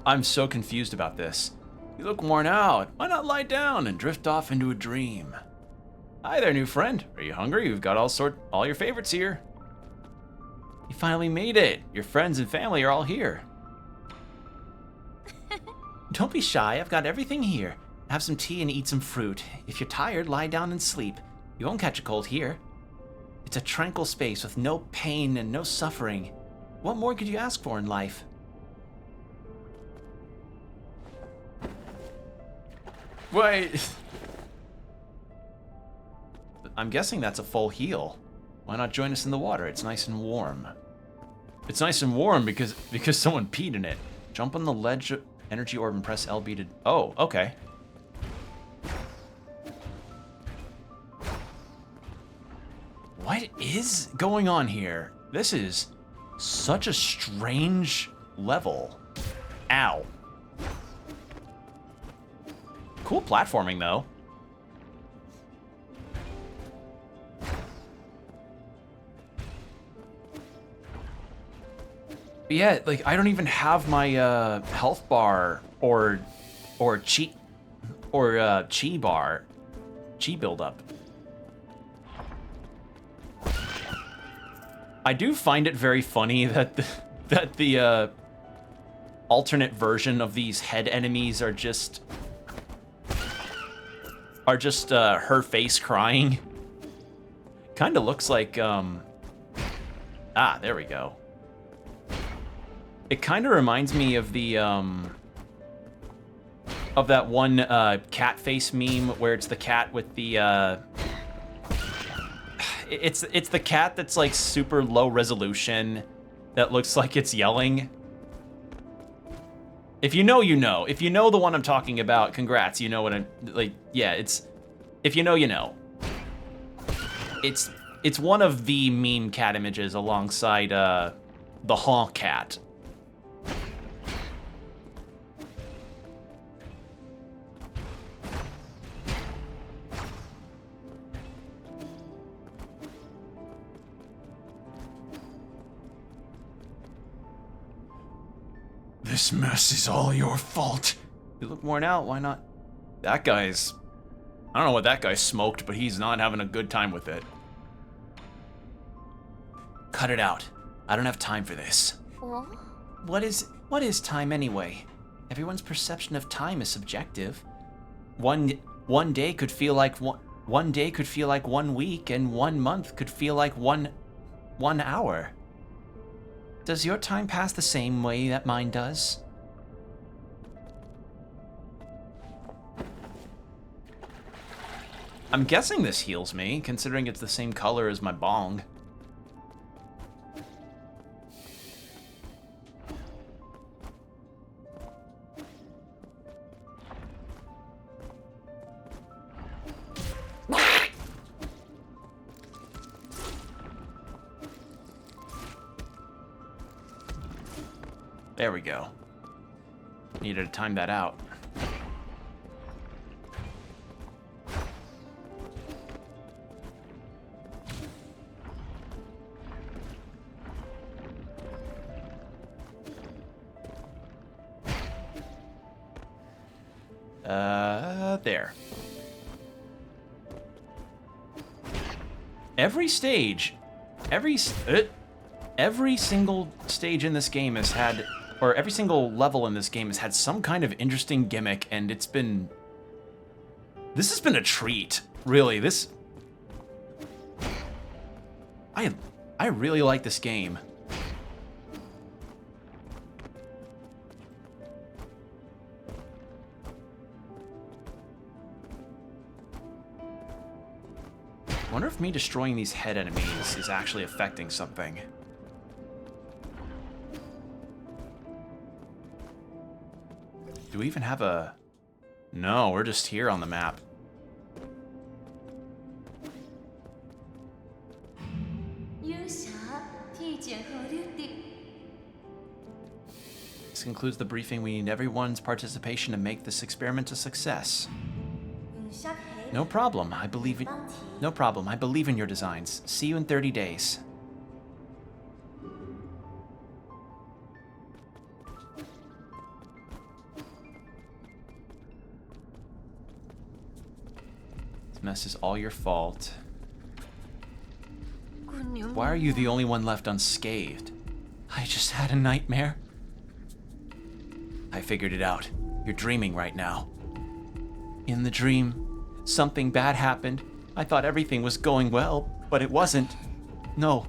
Speaker 1: I'm so confused about this. You look worn out. Why not lie down and drift off into a dream? Hi there, new friend. Are you hungry? We've got all your favorites here. You finally made it. Your friends and family are all here. Don't be shy, I've got everything here. Have some tea and eat some fruit. If you're tired, lie down and sleep. You won't catch a cold here. It's a tranquil space with no pain and no suffering. What more could you ask for in life? Wait. I'm guessing that's a full heal. Why not join us in the water? It's nice and warm. It's nice and warm because someone peed in it. Jump on the ledge energy orb and press LB to... Oh, okay. What is going on here? This is such a strange level. Ow. Cool platforming, though. But yeah, like, I don't even have my health bar or chi bar, chi buildup. I do find it very funny that the alternate version of these head enemies are just her face crying. Kind of looks like there we go. It kind of reminds me of the of that one cat face meme where it's the cat with the it's the cat that's like super low resolution that looks like it's yelling. If you know, you know. If you know the one I'm talking about, congrats. You know what I'm like. Yeah, it's if you know, you know. It's one of the meme cat images alongside the honk cat.
Speaker 2: This mess is all your fault.
Speaker 1: You look worn out, why not? That guy's... I don't know what that guy smoked, but he's not having a good time with it. Cut it out. I don't have time for this.
Speaker 3: Oh?
Speaker 1: What is time anyway? Everyone's perception of time is subjective. One day could feel like one day could feel like 1 week, and 1 month could feel like one hour. Does your time pass the same way that mine does? I'm guessing this heals me, considering it's the same color as my bong. There we go. Needed to time that out. There. Every stage, every single stage in this game has had, or every single level in this game has had some kind of interesting gimmick, and this has been a treat, really. I really like this game. I wonder if me destroying these head enemies is actually affecting something. Do we even have a... No, we're just here on the map. This concludes the briefing. We need everyone's participation to make this experiment a success. No problem. I believe in... No problem. I believe in your designs. See you in 30 days. This mess is all your fault. Why are you the only one left unscathed? I just had a nightmare. I figured it out. You're dreaming right now. In the dream, something bad happened. I thought everything was going well, but it wasn't. No,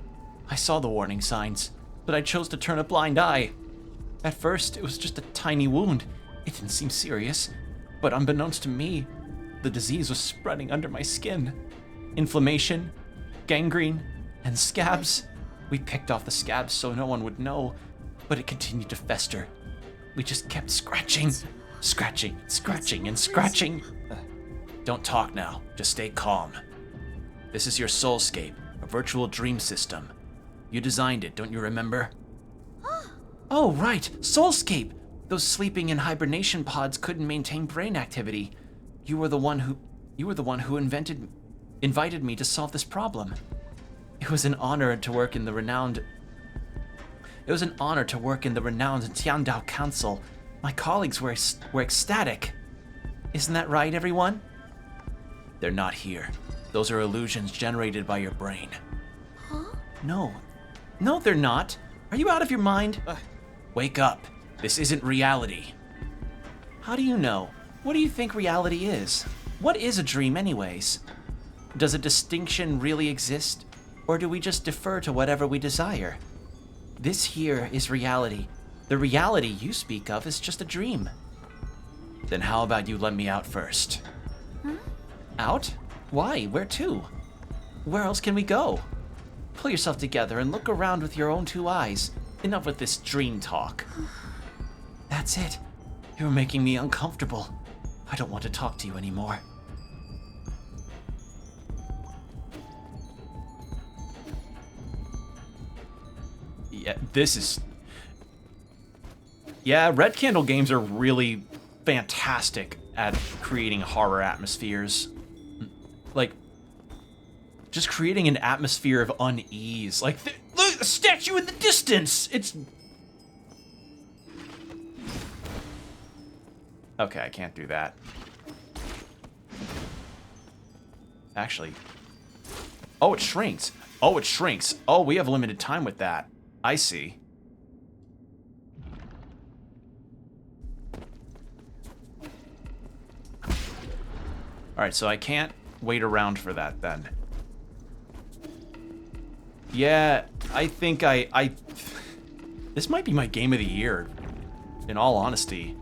Speaker 1: I saw the warning signs, but I chose to turn a blind eye. At first, it was just a tiny wound. It didn't seem serious, but unbeknownst to me, the disease was spreading under my skin. Inflammation, gangrene, and scabs. We picked off the scabs so no one would know, but it continued to fester. We just kept scratching, and scratching. Don't talk now, just stay calm. This is your soulscape, a virtual dream system. You designed it, don't you remember? Oh, right, soulscape! Those sleeping in hibernation pods couldn't maintain brain activity. You were the one who invited me to solve this problem. It was an honor to work in the renowned Tiandao Council. My colleagues were ecstatic. Isn't that right, everyone? They're not here. Those are illusions generated by your brain.
Speaker 3: Huh?
Speaker 1: No, they're not. Are you out of your mind? Wake up. This isn't reality. How do you know? What do you think reality is? What is a dream anyways? Does a distinction really exist? Or do we just defer to whatever we desire? This here is reality. The reality you speak of is just a dream. Then how about you let me out first? Out? Why? Where to? Where else can we go? Pull yourself together and look around with your own two eyes. Enough with this dream talk. That's it. You're making me uncomfortable. I don't want to talk to you anymore. Yeah, Red Candle games are really fantastic at creating horror atmospheres. Like, just creating an atmosphere of unease. Like, look, a statue in the distance! It's... Okay, I can't do that. Actually... Oh, it shrinks. Oh, it shrinks. Oh, we have limited time with that. I see. Alright, so I can't wait around for that then. Yeah, I think I this might be my game of the year, in all honesty.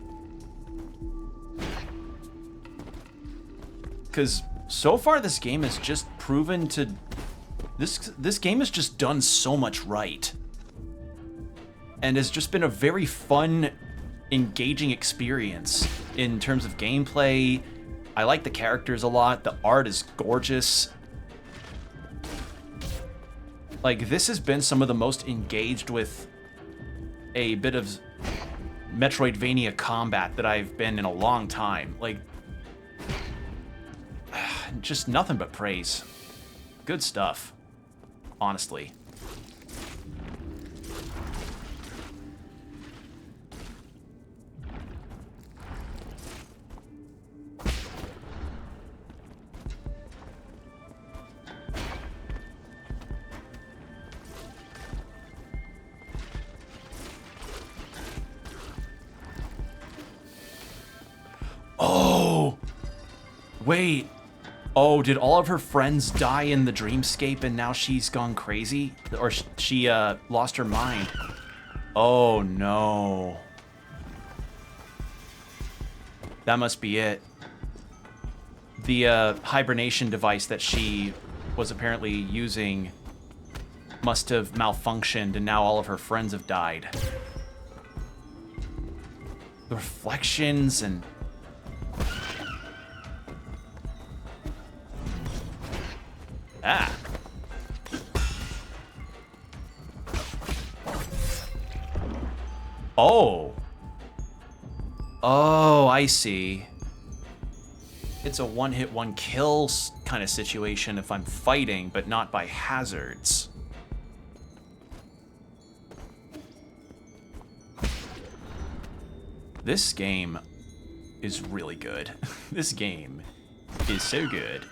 Speaker 1: Because so far this game has just proven to... This game has just done so much right. And has just been a very fun, engaging experience in terms of gameplay. I like the characters a lot. The art is gorgeous. Like, this has been some of the most engaged with a bit of Metroidvania combat that I've been in a long time. Like, just nothing but praise. Good stuff, honestly. Oh! Wait. Oh, did all of her friends die in the dreamscape and now she's gone crazy? Or she lost her mind? Oh, no. That must be it. The hibernation device that she was apparently using must have malfunctioned and now all of her friends have died. The reflections and... Ah. Oh. Oh, I see. It's a one-hit, one-kill kind of situation if I'm fighting, but not by hazards. This game is really good. This game is so good.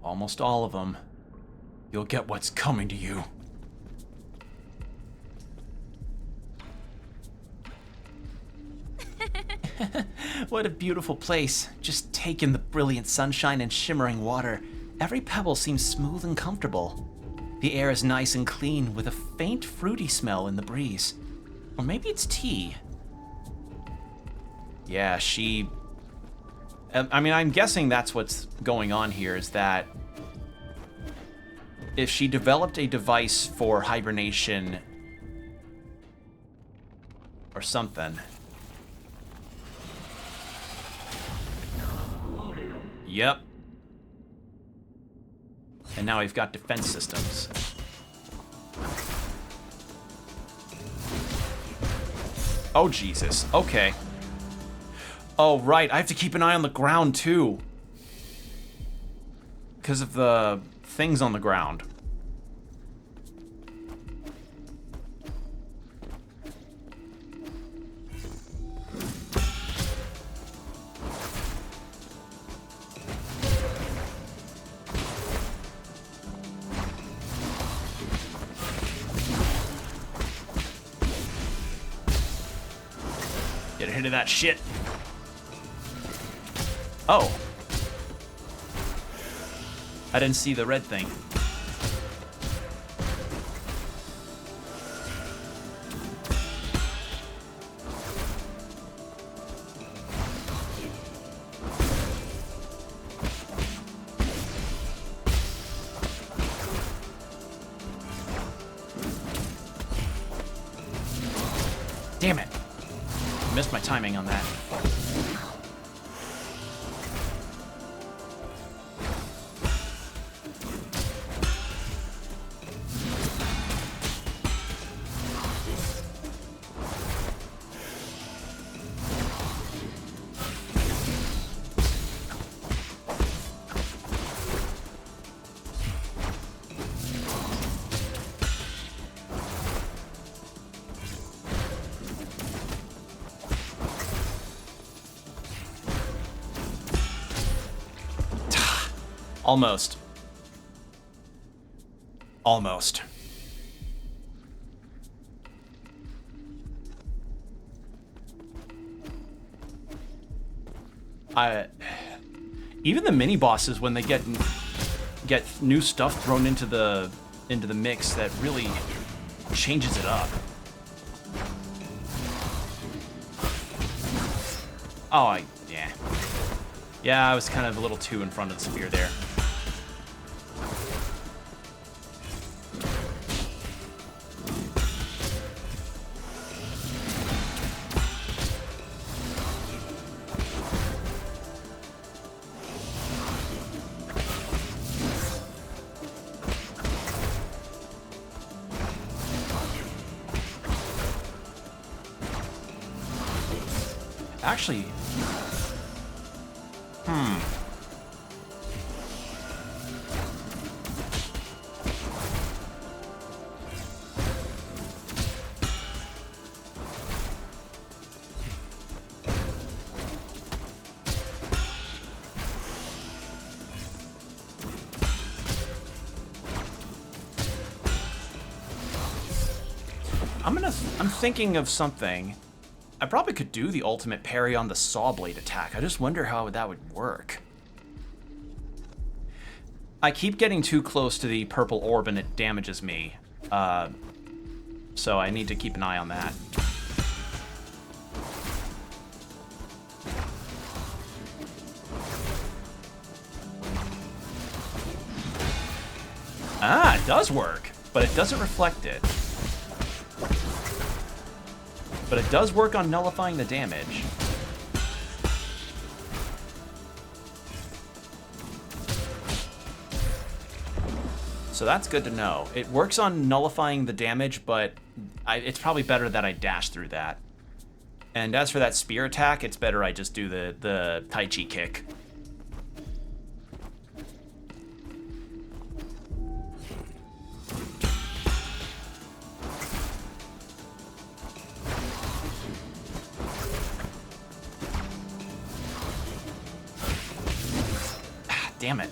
Speaker 1: Almost all of them. You'll get what's coming to you. What a beautiful place. Just take in the brilliant sunshine and shimmering water. Every pebble seems smooth and comfortable. The air is nice and clean with a faint fruity smell in the breeze. Or maybe it's tea. Yeah, she... I mean, I'm guessing that's what's going on here, is that if she developed a device for hibernation or something. Yep. And now we've got defense systems. Oh, Jesus. Okay. Oh, right. I have to keep an eye on the ground, too. Because of the things on the ground. Get a hit of that shit. Oh. I didn't see the red thing. Damn it. Missed my timing on that. Almost. Almost. Even the mini bosses, when they get new stuff thrown into the mix, that really changes it up. Oh, yeah, I was kind of a little too in front of the spear there. Actually, I'm thinking of something. I probably could do the ultimate parry on the saw blade attack. I just wonder how that would work. I keep getting too close to the purple orb and it damages me. So I need to keep an eye on that. Ah, it does work, but it doesn't reflect it. But it does work on nullifying the damage. So that's good to know. It works on nullifying the damage, but it's probably better that I dash through that. And as for that spear attack, it's better I just do the Tai Chi kick. Damn it.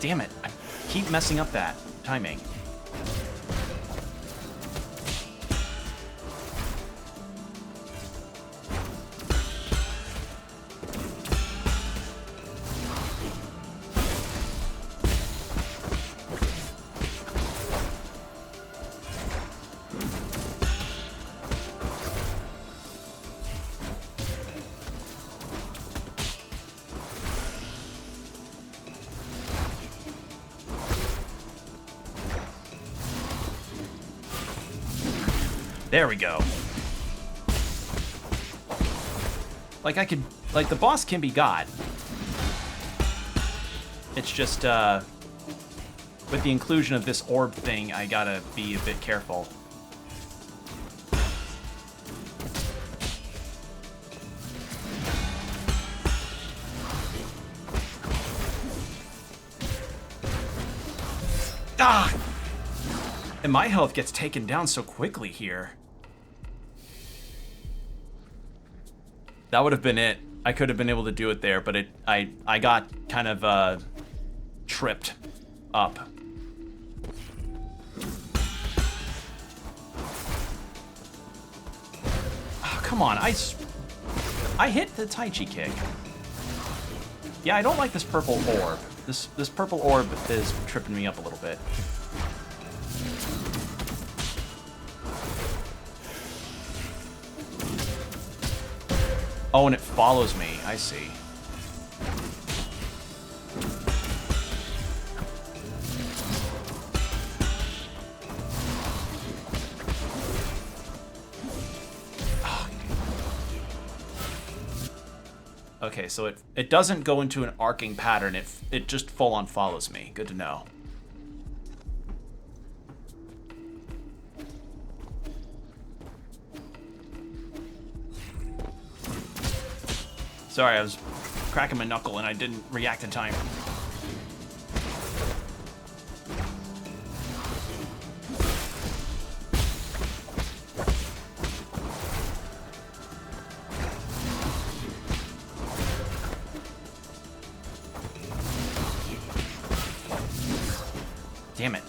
Speaker 1: damn it. I keep messing up that timing. There we go. Like the boss can be got. It's just, with the inclusion of this orb thing, I gotta be a bit careful. Ah! And my health gets taken down so quickly here. That would have been it. I could have been able to do it there, but I got kind of tripped up. Oh, come on, I hit the Tai Chi kick. Yeah, I don't like this purple orb. This purple orb is tripping me up a little bit. Oh, and it follows me. I see. Okay, so it doesn't go into an arcing pattern. It just full on follows me. Good to know. Sorry, I was cracking my knuckle and I didn't react in time. Damn it.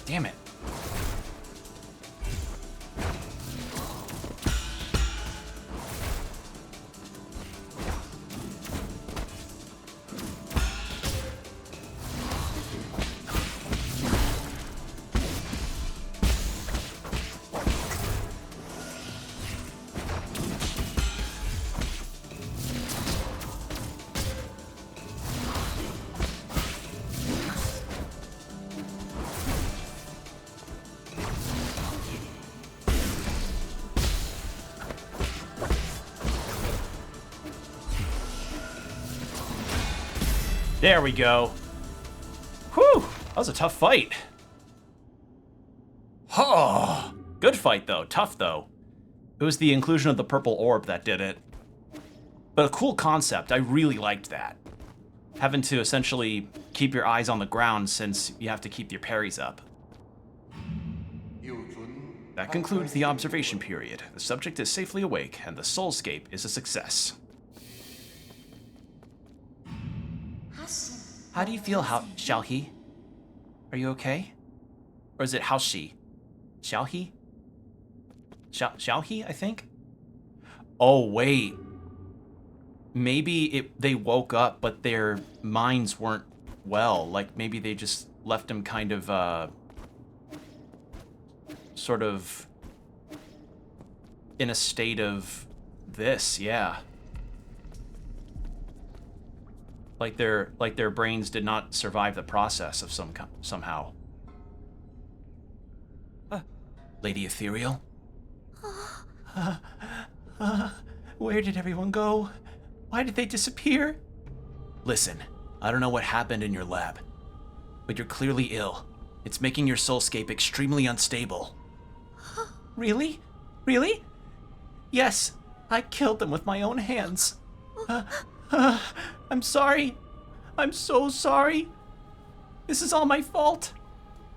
Speaker 1: Damn it. There we go. Whew, that was a tough fight. Oh, good fight though, tough though. It was the inclusion of the purple orb that did it. But a cool concept, I really liked that. Having to essentially keep your eyes on the ground since you have to keep your parries up. That concludes the observation period. The subject is safely awake and the soulscape is a success. How do you feel, Xiaohe? Are you okay? Or is it Haoshi? Xiaohe? Xiaohe, I think? Oh, wait. Maybe they woke up, but their minds weren't well. Like, maybe they just left them kind of, sort of in a state of this, yeah. Like their brains did not survive the process of somehow. Lady Ethereal? Where did everyone go? Why did they disappear? Listen, I don't know what happened in your lab, but you're clearly ill. It's making your soulscape extremely unstable. Really? Really? Yes, I killed them with my own hands. I'm sorry. I'm so sorry. This is all my fault.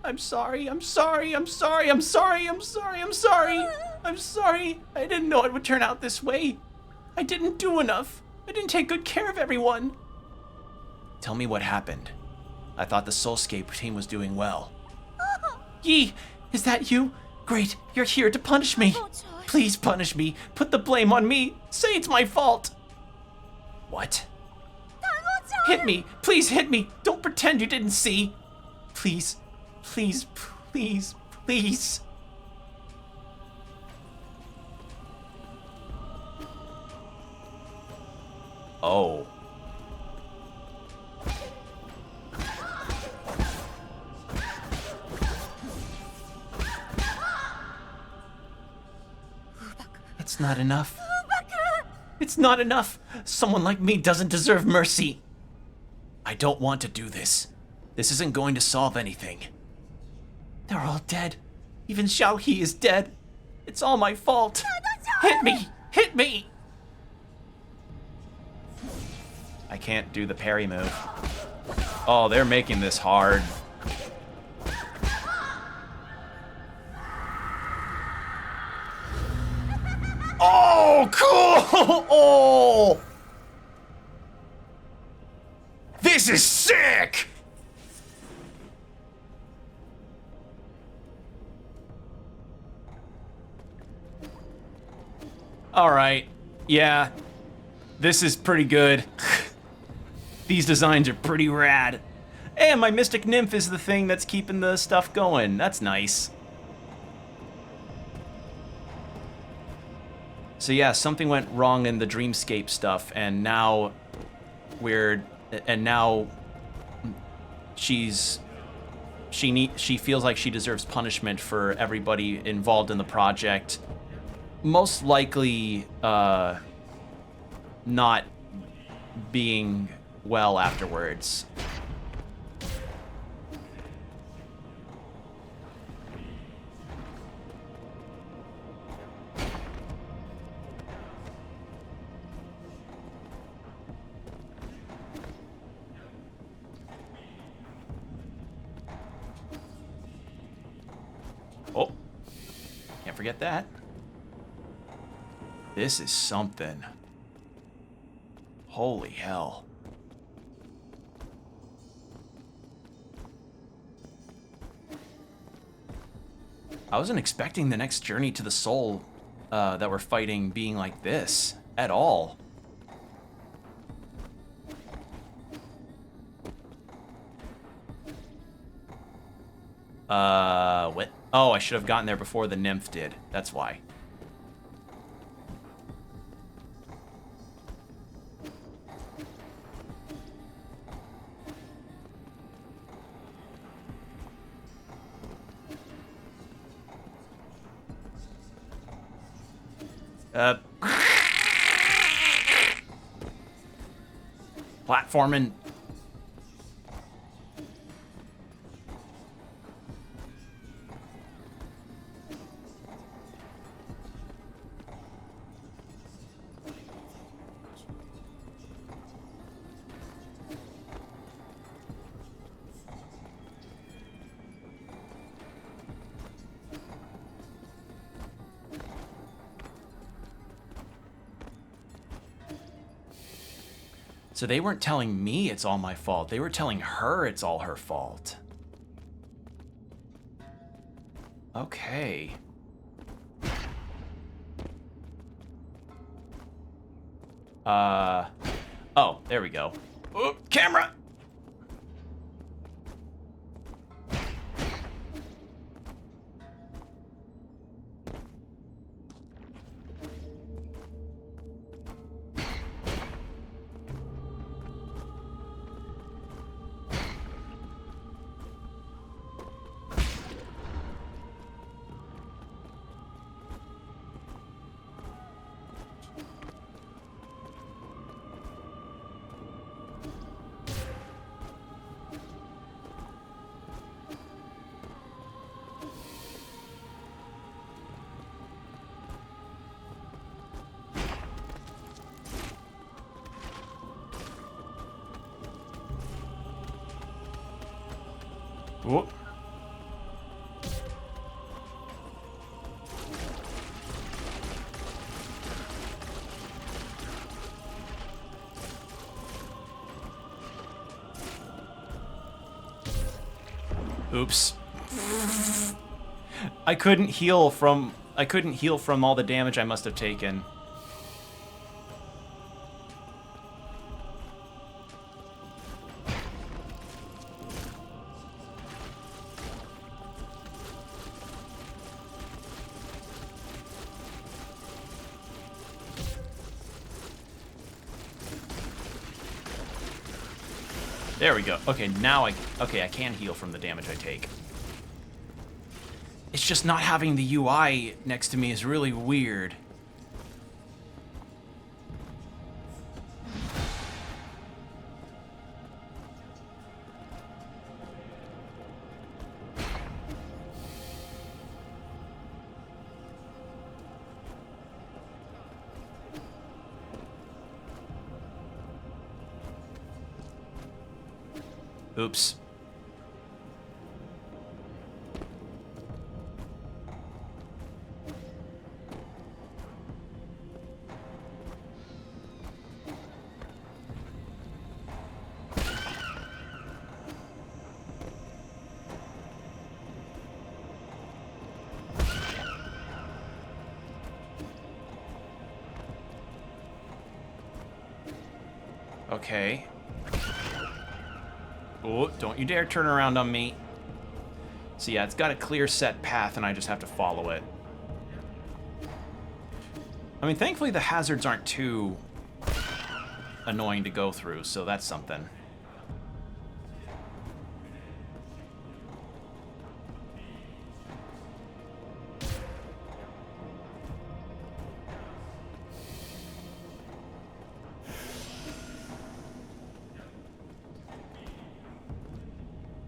Speaker 1: I'm sorry. I'm sorry. I'm sorry. I'm sorry. I'm sorry. I'm sorry. I'm sorry. I didn't know it would turn out this way. I didn't do enough. I didn't take good care of everyone. Tell me what happened. I thought the Soulscape team was doing well. Yi, is that you? Great, you're here to punish me. Please punish me. Put the blame on me. Say it's my fault. What? Hit me. Please hit me. Don't pretend you didn't see. Please, please, please, please. Oh. It's not enough. It's not enough. Someone like me doesn't deserve mercy. I don't want to do this. This isn't going to solve anything. They're all dead. Even Xiaohe is dead. It's all my fault. Hit me! Hit me! I can't do the parry move. Oh, they're making this hard. Oh, cool! Oh!
Speaker 2: This is sick!
Speaker 1: Alright. Yeah. This is pretty good. These designs are pretty rad. And my Mystic Nymph is the thing that's keeping the stuff going. That's nice. So yeah, something went wrong in the Dreamscape stuff, and now she feels like she deserves punishment for everybody involved in the project. Most likely, not being well afterwards. Oh, can't forget that. This is something. Holy hell. I wasn't expecting the next journey to the soul that we're fighting being like this at all. What? Oh, I should have gotten there before the nymph did. That's why. Platforming. So they weren't telling me it's all my fault. They were telling her it's all her fault. Okay. Oh, there we go. Oh, camera! Whoop. Oops. I couldn't heal from all the damage I must have taken. There we go. Okay, now I can heal from the damage I take. It's just not having the UI next to me is really weird. Oops. Okay. Oh, don't you dare turn around on me. So yeah, it's got a clear set path and I just have to follow it. I mean, thankfully the hazards aren't too annoying to go through, so that's something.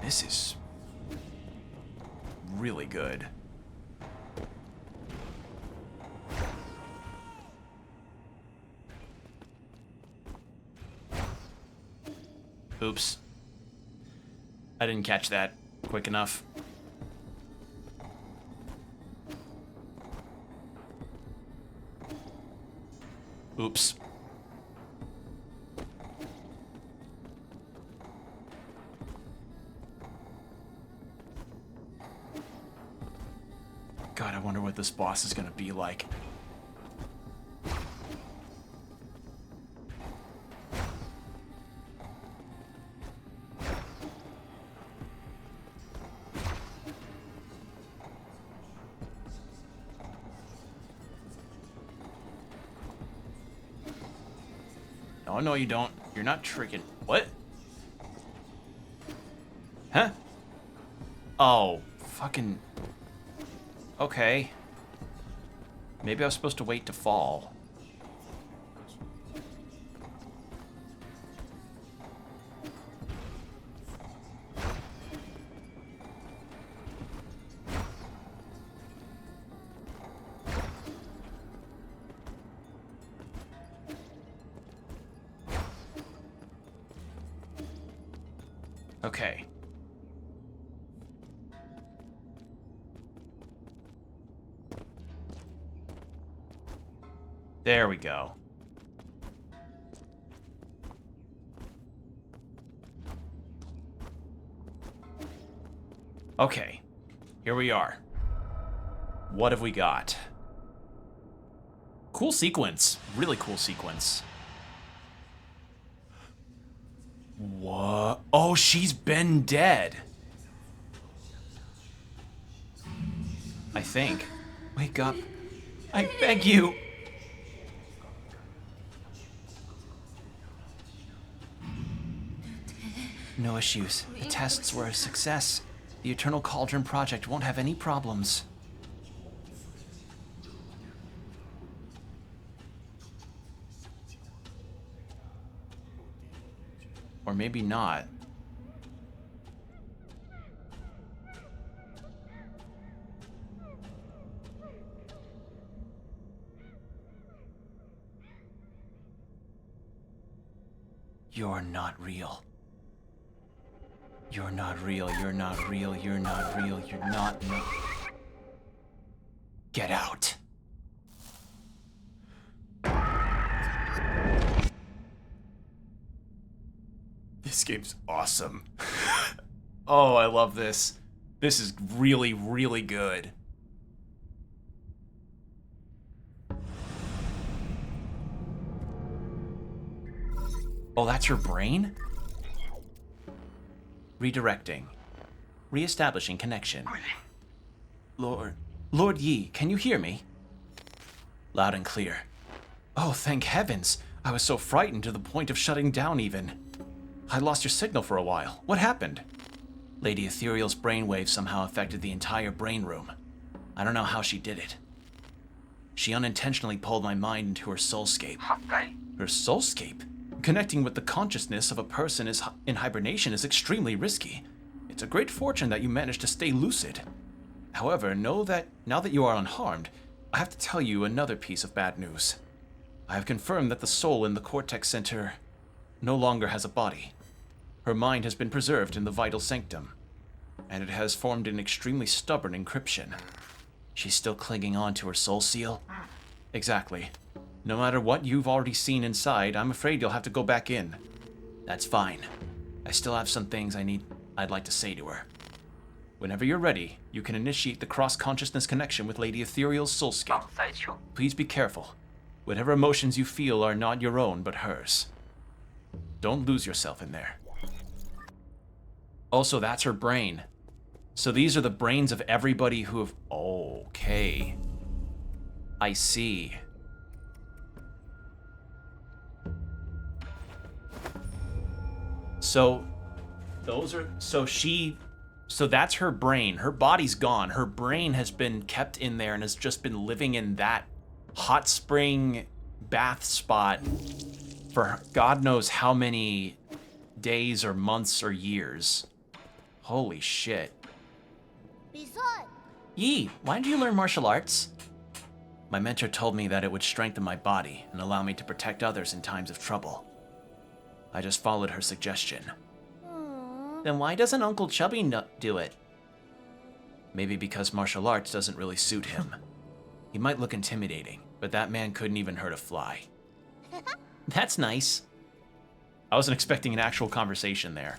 Speaker 1: This is really good. Oops. I didn't catch that quick enough. Oops. God, I wonder what this boss is gonna be like. Oh, no, you don't. You're not tricking. What? Huh? Oh, fucking... Okay. Maybe I was supposed to wait to fall. Okay. There we go. Okay. Here we are. What have we got? Cool sequence. Really cool sequence. What? Oh, she's been dead. I think. Wake up. I beg you. No issues. The tests were a success. The Eternal Cauldron project won't have any problems. Or maybe not. You're not real. You're not real, you're not real, you're not real, you're not. Get out. This game's awesome. Oh, I love this. This is really, really good. Oh, that's her brain? Redirecting. Reestablishing connection. Lord Yi, can you hear me? Loud and clear. Oh, thank heavens. I was so frightened to the point of shutting down even. I lost your signal for a while. What happened? Lady Ethereal's brainwave somehow affected the entire brain room. I don't know how she did it. She unintentionally pulled my mind into her soulscape. Her soulscape? Connecting with the consciousness of a person in hibernation is extremely risky. It's a great fortune that you managed to stay lucid. However, know that now that you are unharmed, I have to tell you another piece of bad news. I have confirmed that the soul in the Cortex Center no longer has a body. Her mind has been preserved in the Vital Sanctum, and it has formed an extremely stubborn encryption. She's still clinging on to her soul seal? Exactly. No matter what you've already seen inside, I'm afraid you'll have to go back in. That's fine. I still have some things I'd like to say to her. Whenever you're ready, you can initiate the cross-consciousness connection with Lady Ethereal's soulscape. Please be careful. Whatever emotions you feel are not your own, but hers. Don't lose yourself in there. Also, that's her brain. So these are the brains of everybody who have... Okay. I see. So, those are... So that's her brain. Her body's gone. Her brain has been kept in there and has just been living in that hot spring bath spot for God knows how many days or months or years. Holy shit. Yi, why did you learn martial arts? My mentor told me that it would strengthen my body and allow me to protect others in times of trouble. I just followed her suggestion. Then why doesn't Uncle Chubby do it? Maybe because martial arts doesn't really suit him. He might look intimidating, but that man couldn't even hurt a fly. That's nice. I wasn't expecting an actual conversation there.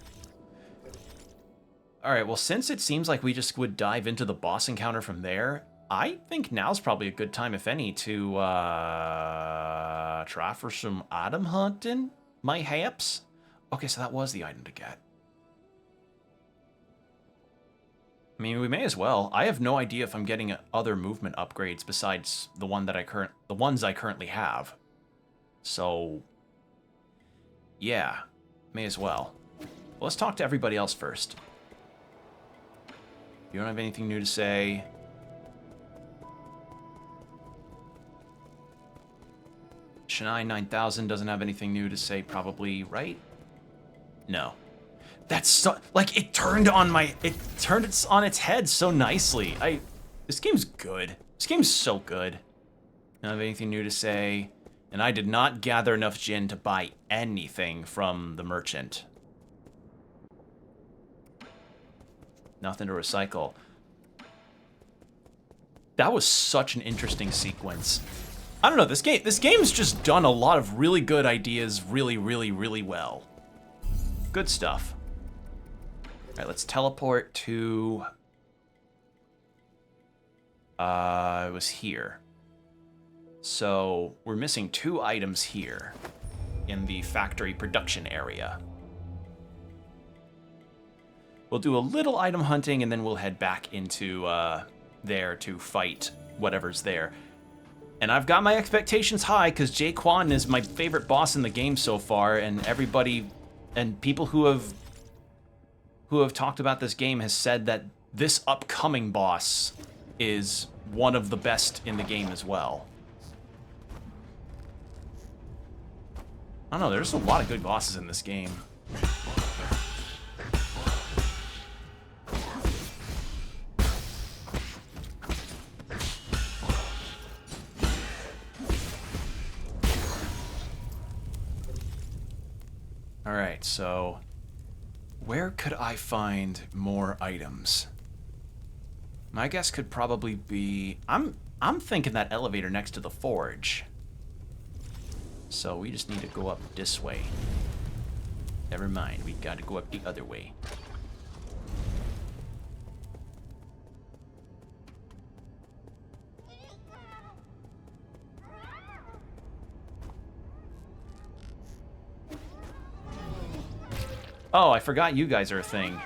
Speaker 1: Alright, well, since it seems like we just would dive into the boss encounter from there, I think now's probably a good time, if any, to try for some item hunting, mayhaps? Okay, so that was the item to get. I mean, we may as well. I have no idea if I'm getting other movement upgrades besides the ones I currently have. So, yeah, may as well. Let's talk to everybody else first. You don't have anything new to say. Shania 9000 doesn't have anything new to say, probably, right? No. That's so, like, it turned on its head so nicely. This game's good. This game's so good. Don't have anything new to say. And I did not gather enough gin to buy anything from the merchant. Nothing to recycle. That was such an interesting sequence. I don't know, this game's just done a lot of really good ideas really, really, really well. Good stuff. Alright, let's teleport to... it was here. So, we're missing 2 items here in the factory production area. We'll do a little item hunting and then we'll head back into there to fight whatever's there. And I've got my expectations high because Jay Quan is my favorite boss in the game so far, and everybody and people who have talked about this game has said that this upcoming boss is one of the best in the game as well. I don't know, there's a lot of good bosses in this game. Alright, so Where could I find more items? My guess could probably be... I'm thinking that elevator next to the forge. So we just need to go up this way. Never mind, we gotta go up the other way. Oh, I forgot you guys are a thing.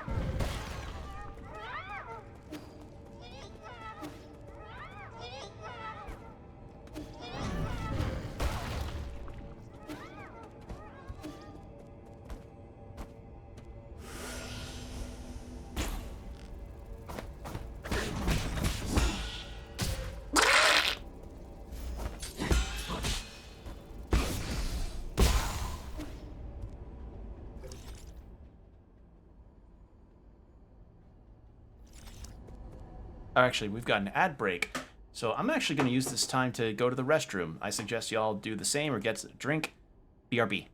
Speaker 1: Actually, we've got an ad break, so I'm actually going to use this time to go to the restroom. I suggest y'all do the same or get a drink. BRB.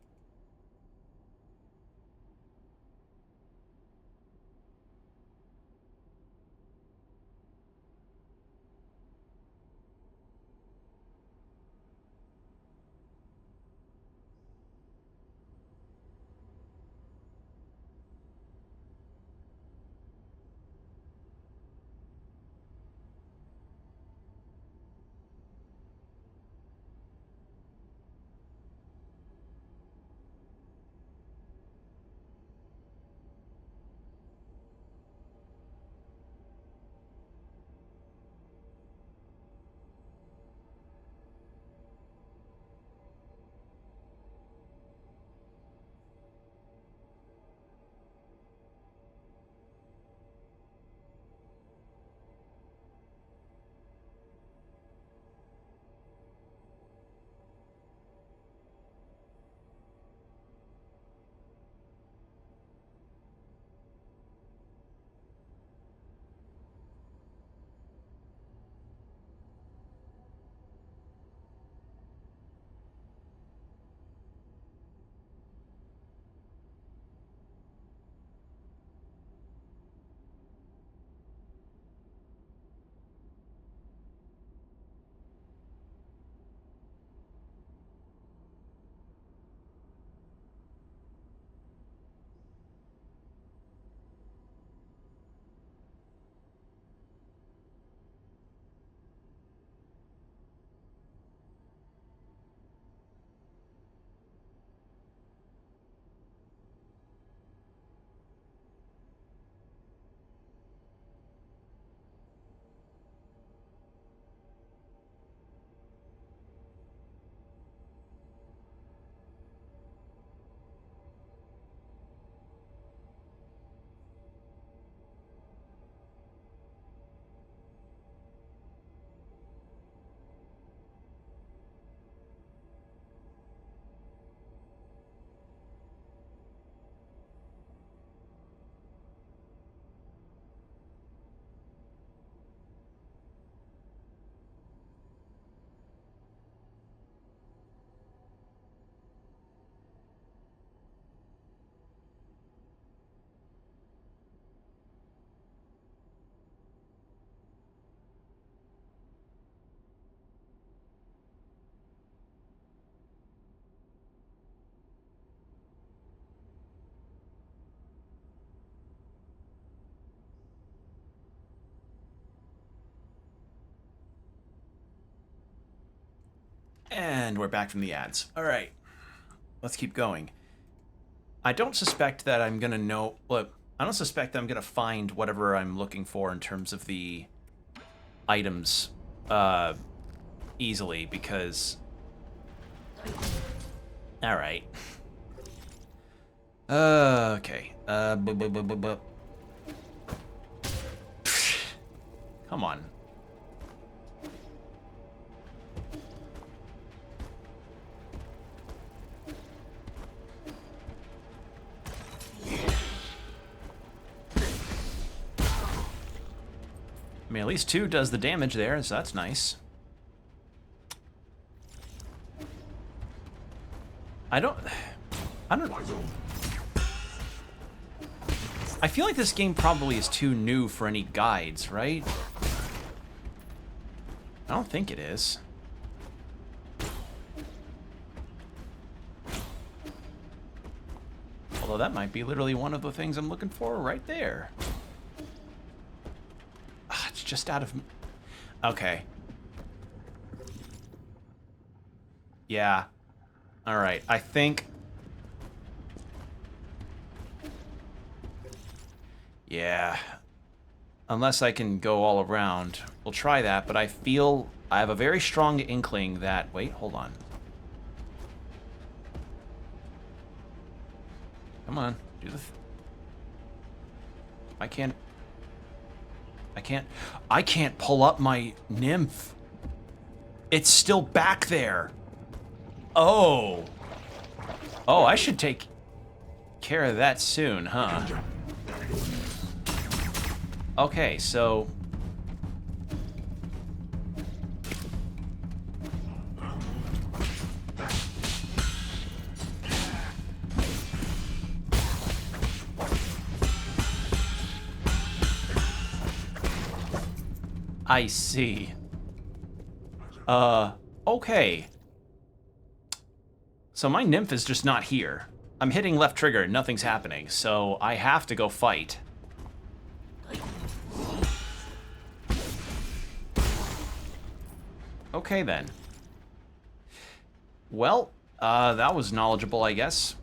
Speaker 1: And we're back from the ads. All right, let's keep going. I don't suspect that I'm gonna know. Look, I don't suspect that I'm gonna find whatever I'm looking for in terms of the items easily because. All right. Okay. Come on. I mean, at least 2 does the damage there, so that's nice. I don't... I feel like this game probably is too new for any guides, right? I don't think it is. Although that might be literally one of the things I'm looking for right there. Ah, it's just out of... Okay. Yeah. Alright, I think... Yeah. Unless I can go all around. We'll try that, but I feel... I have a very strong inkling that... Wait, hold on. Come on, do the... I can't pull up my nymph. It's still back there. Oh. Oh, I should take care of that soon, huh? Okay, so... I see. Okay. So my nymph is just not here. I'm hitting left trigger and nothing's happening, so I have to go fight. Okay then. Well, that was knowledgeable, I guess.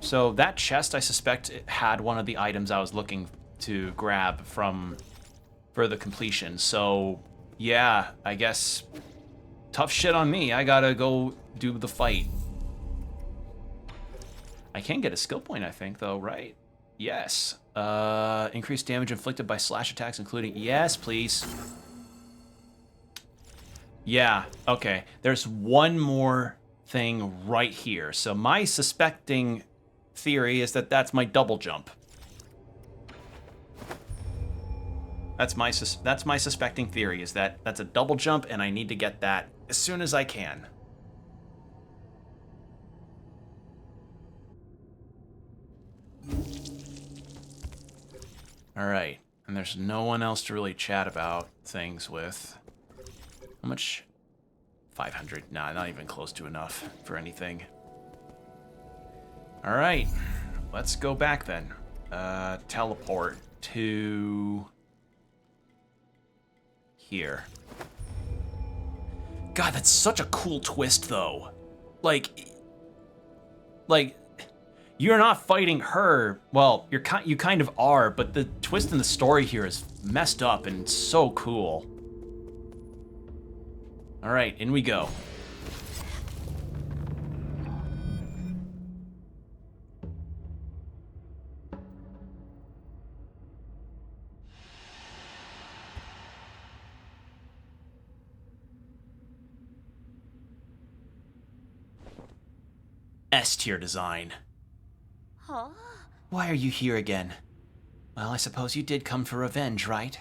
Speaker 1: So that chest, I suspect, it had one of the items I was looking to grab from... for the completion. So, yeah, I guess tough shit on me. I gotta go do the fight. I can get a skill point, I think, though, right? Yes. Increased damage inflicted by slash attacks, including... Yes, please. Yeah, okay. There's one more thing right here. So my suspecting theory is that that's my double jump. That's my suspecting theory, is that that's a double jump, and I need to get that as soon as I can. Alright, and there's no one else to really chat about things with. How much? 500. Nah, not even close to enough for anything. Alright, let's go back then. Teleport to... here. God, that's such a cool twist, though. Like, you're not fighting her. Well, you kind of are, but the twist in the story here is messed up and so cool. All right, in we go. S-tier design.
Speaker 3: Huh?
Speaker 1: Why are you here again? Well, I suppose you did come for revenge, right?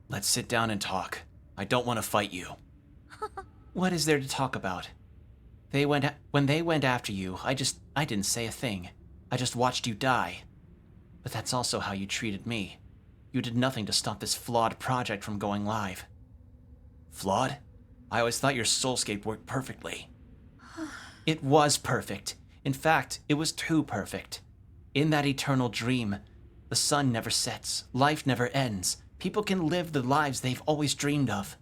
Speaker 1: Let's sit down and talk. I don't want to fight you. What is there to talk about? When they went after you, I didn't say a thing. I just watched you die. But that's also how you treated me. You did nothing to stop this flawed project from going live. Flawed? I always thought your soulscape worked perfectly. It was perfect. In fact, it was too perfect. In that eternal dream, the sun never sets, life never ends. People can live the lives they've always dreamed of.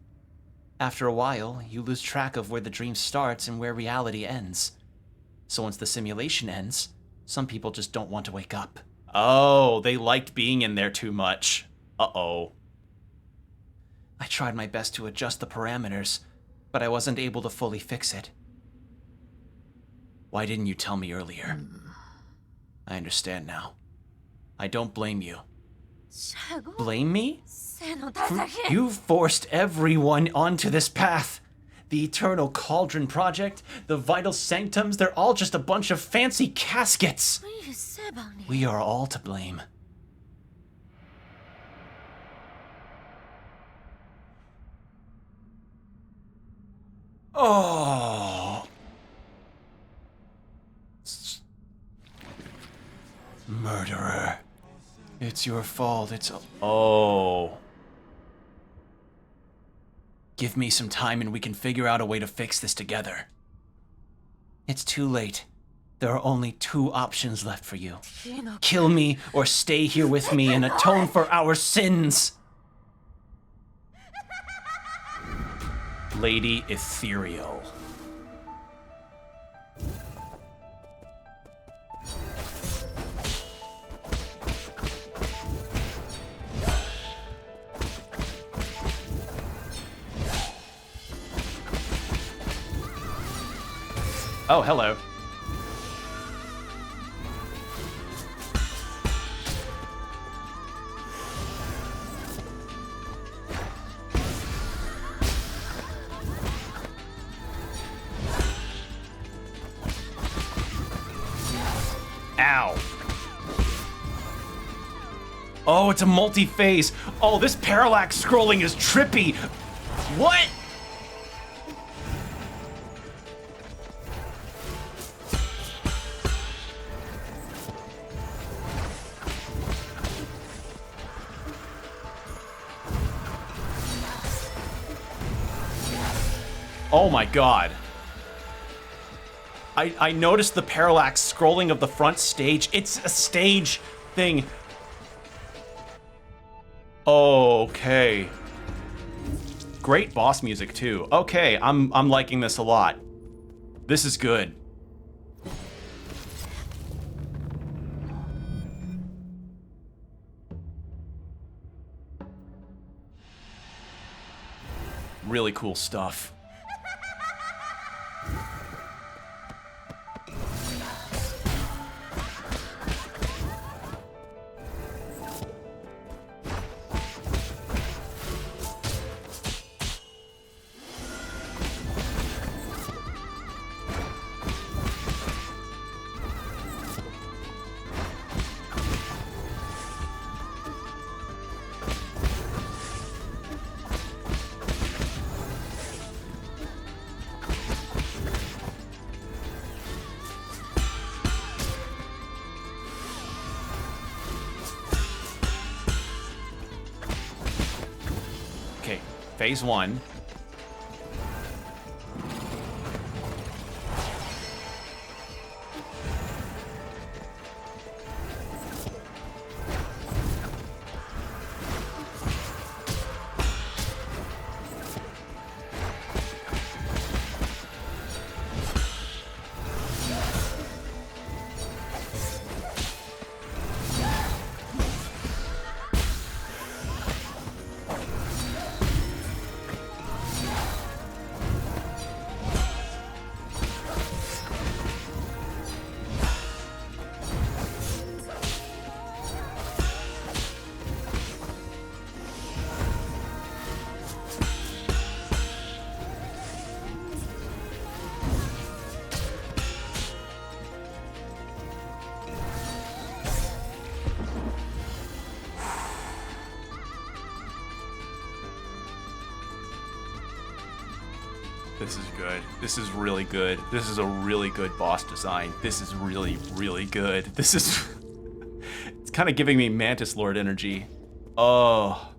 Speaker 1: After a while, you lose track of where the dream starts and where reality ends. So once the simulation ends, some people just don't want to wake up. Oh, they liked being in there too much. Uh-oh. I tried my best to adjust the parameters, but I wasn't able to fully fix it. Why didn't you tell me earlier? I understand now. I don't blame you. Blame me? You forced everyone onto this path. The Eternal Cauldron Project, the Vital Sanctums, they're all just a bunch of fancy caskets. We are all to blame. Oh. Murderer. It's your fault. Oh. Give me some time and we can figure out a way to fix this together. It's too late. There are only two options left for you. Kill me or stay here with me and atone for our sins. Lady Ethereal. Oh, hello. Ow. Oh, it's a multi-phase. Oh, this parallax scrolling is trippy. What? Oh my god. I noticed the parallax scrolling of the front stage. It's a stage thing. Okay. Great boss music too. Okay, I'm liking this a lot. This is good. Really cool stuff. Okay, phase one. This is good. This is really good. This is a really good boss design. This is really, really good. This is... It's kind of giving me Mantis Lord energy. Oh.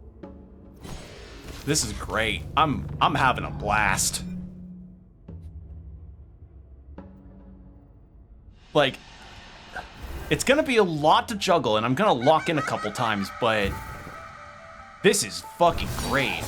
Speaker 1: This is great. I'm having a blast. Like, it's gonna be a lot to juggle, and I'm gonna lock in a couple times, but this is fucking great.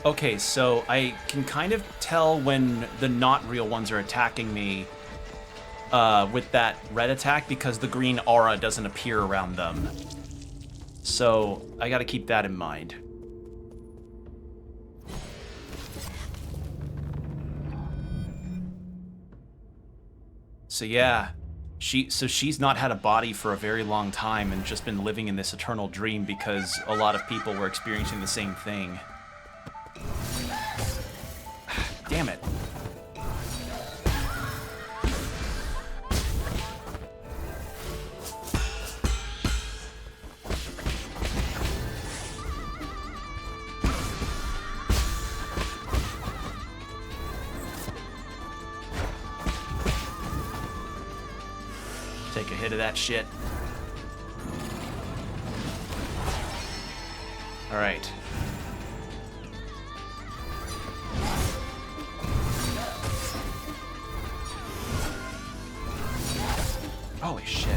Speaker 1: Okay, so I can kind of tell when the not real ones are attacking me with that red attack because the green aura doesn't appear around them. So I gotta keep that in mind. So yeah, she's not had a body for a very long time and just been living in this eternal dream because a lot of people were experiencing the same thing. Damn it. Take a hit of that shit. All right. Holy shit.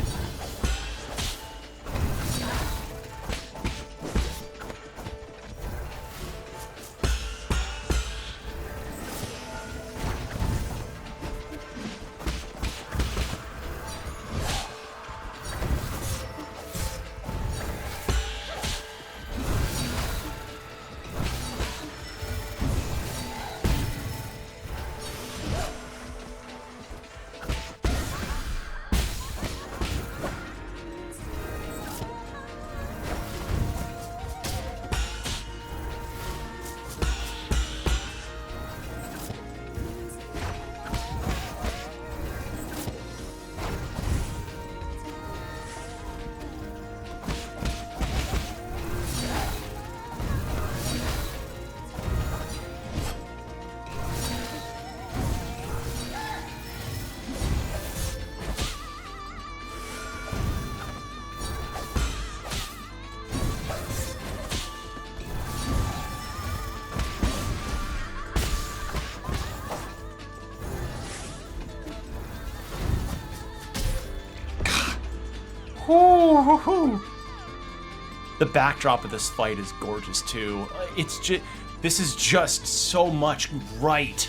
Speaker 1: The backdrop of this fight is gorgeous too. It's just, this is just so much right.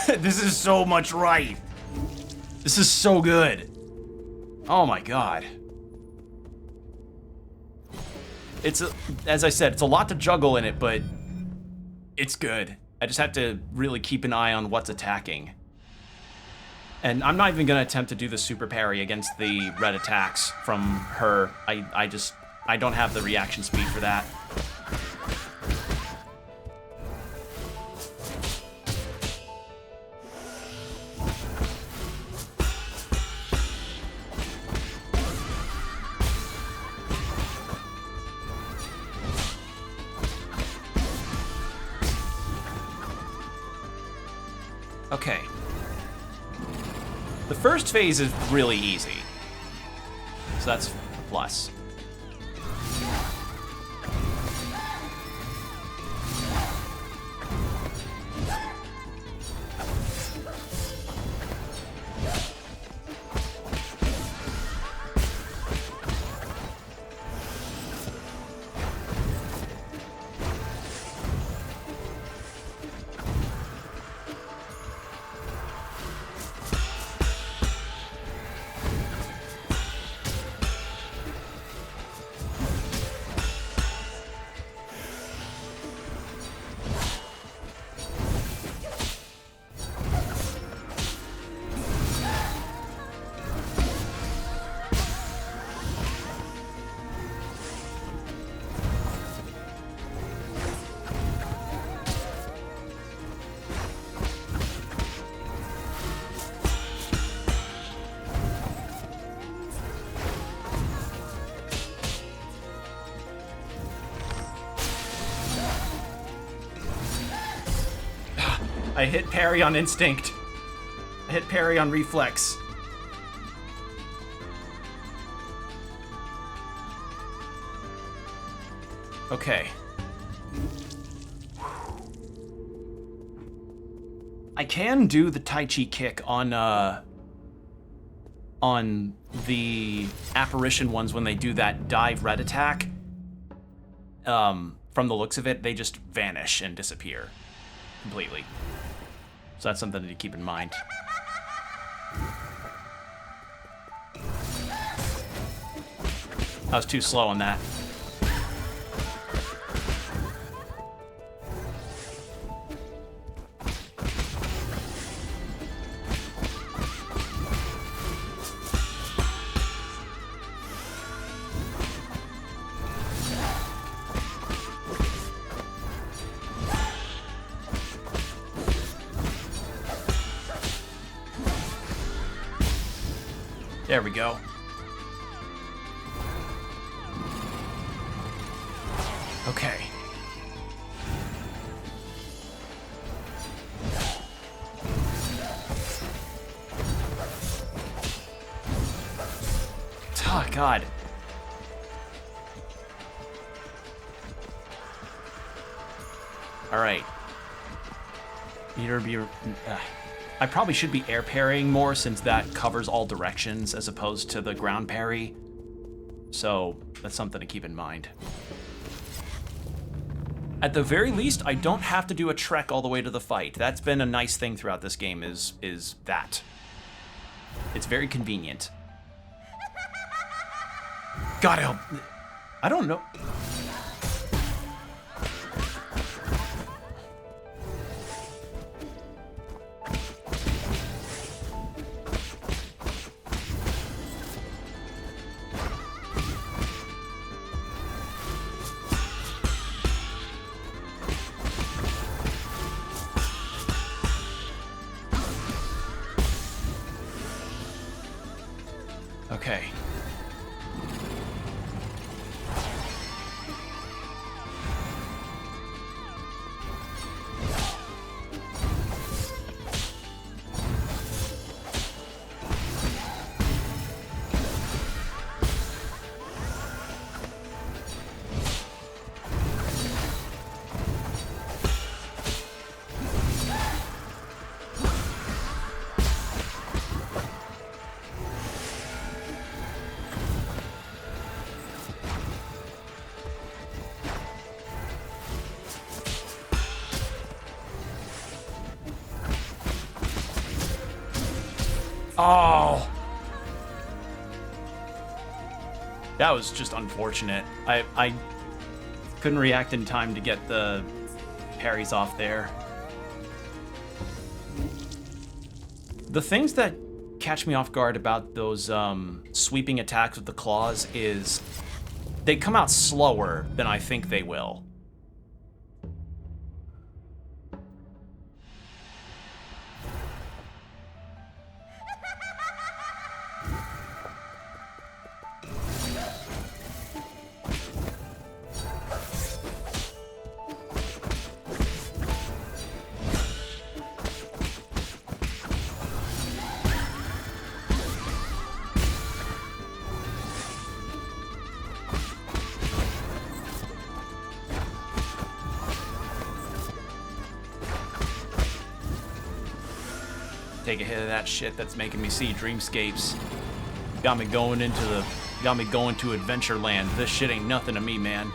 Speaker 1: This is so much right. This is so good. Oh my god. It's, as I said, it's a lot to juggle in it, but it's good. I just have to really keep an eye on what's attacking. And I'm not even gonna attempt to do the super parry against the red attacks from her. I don't have the reaction speed for that. Okay. The first phase is really easy. So that's a plus. I hit parry on instinct. I hit parry on reflex. Okay. I can do the Tai Chi kick on the apparition ones when they do that dive red attack from from the looks of it, they just vanish and disappear completely. So that's something to keep in mind. I was too slow on that. There we go. Okay. Oh, God. All right. Need to be... I probably should be air parrying more since that covers all directions as opposed to the ground parry. So that's something to keep in mind. At the very least, I don't have to do a trek all the way to the fight. That's been a nice thing throughout this game is that. It's very convenient. God help. I don't know. Okay. Oh! That was just unfortunate. I couldn't react in time to get the parries off there. The things that catch me off guard about those sweeping attacks with the claws is they come out slower than I think they will. Take a hit of that shit that's making me see dreamscapes. Got me going to Adventureland. This shit ain't nothing to me, man.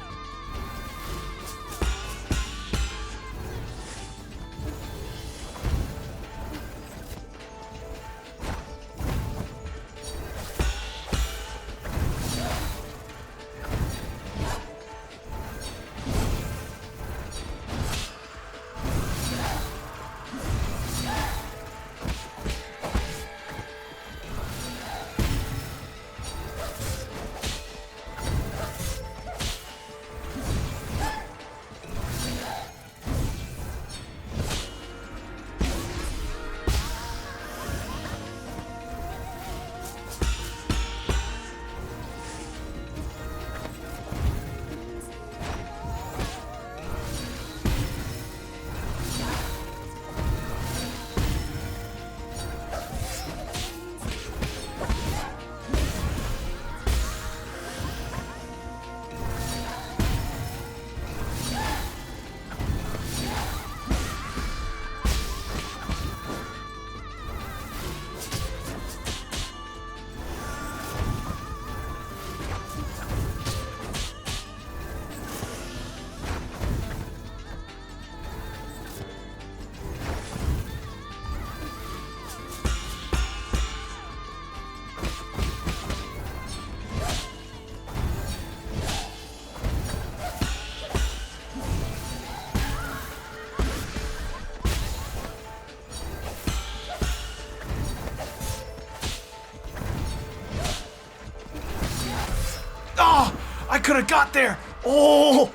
Speaker 1: could have got there. Oh,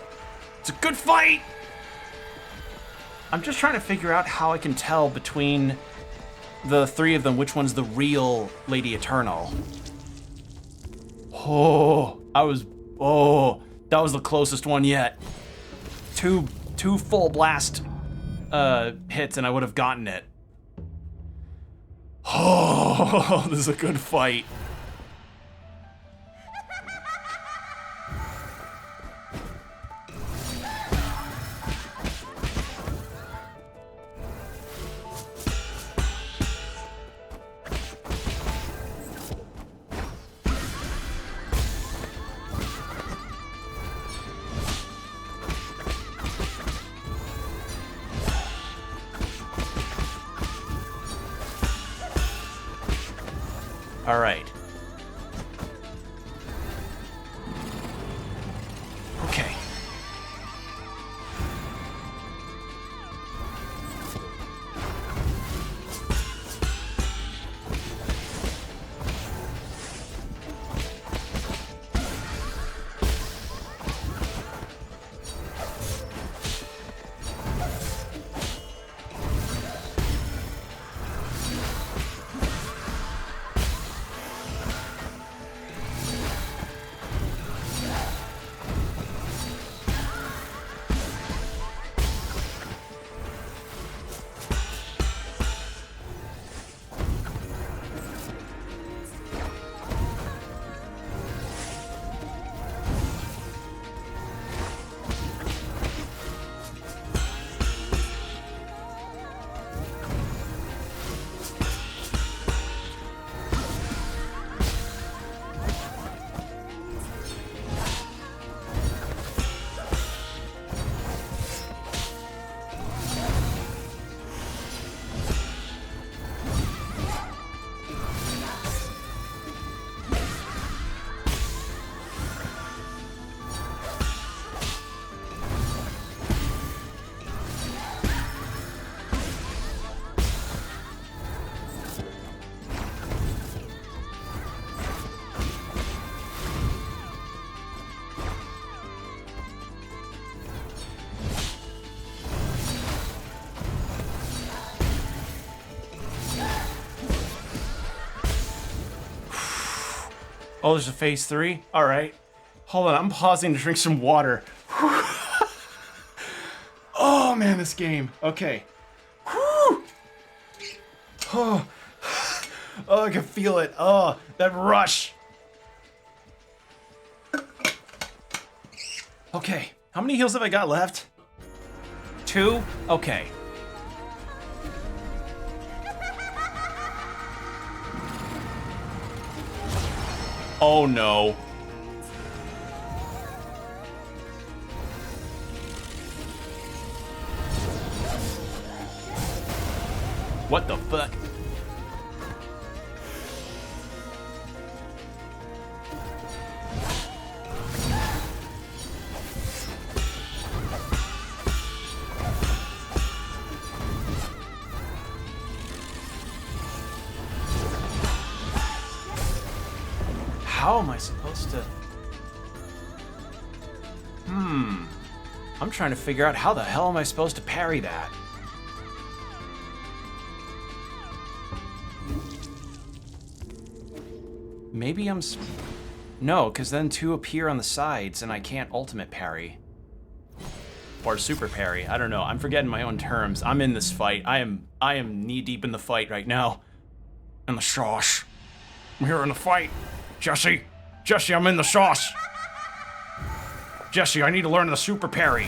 Speaker 1: it's a good fight. I'm just trying to figure out how I can tell between the three of them which one's the real Lady Eternal. Oh, that was the closest one yet. Two full blast hits and I would have gotten it. Oh, this is a good fight. All right. Okay. Oh, there's a phase 3? All right. Hold on, I'm pausing to drink some water. Oh, man, this game. Okay. Oh. Oh, I can feel it. Oh, that rush. Okay, how many heals have I got left? 2? Okay. Oh no. What the fuck? How am I supposed to... I'm trying to figure out how the hell am I supposed to parry that? Maybe I'm... No, because then 2 appear on the sides and I can't ultimate parry. Or super parry. I don't know. I'm forgetting my own terms. I'm in this fight. I am knee deep in the fight right now.
Speaker 2: In the sauce. I'm here in the fight. Jesse, I'm in the sauce. Jesse, I need to learn the super parry.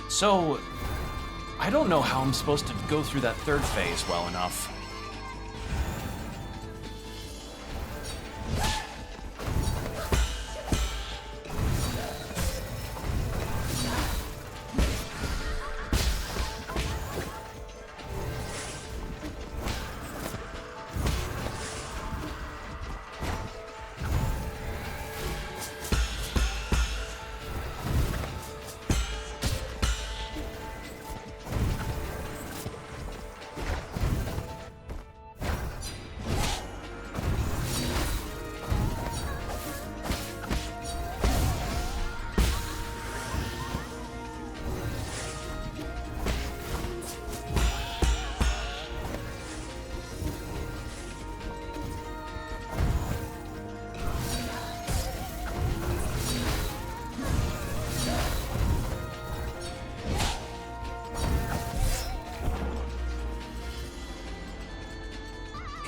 Speaker 1: So, I don't know how I'm supposed to go through that third phase well enough.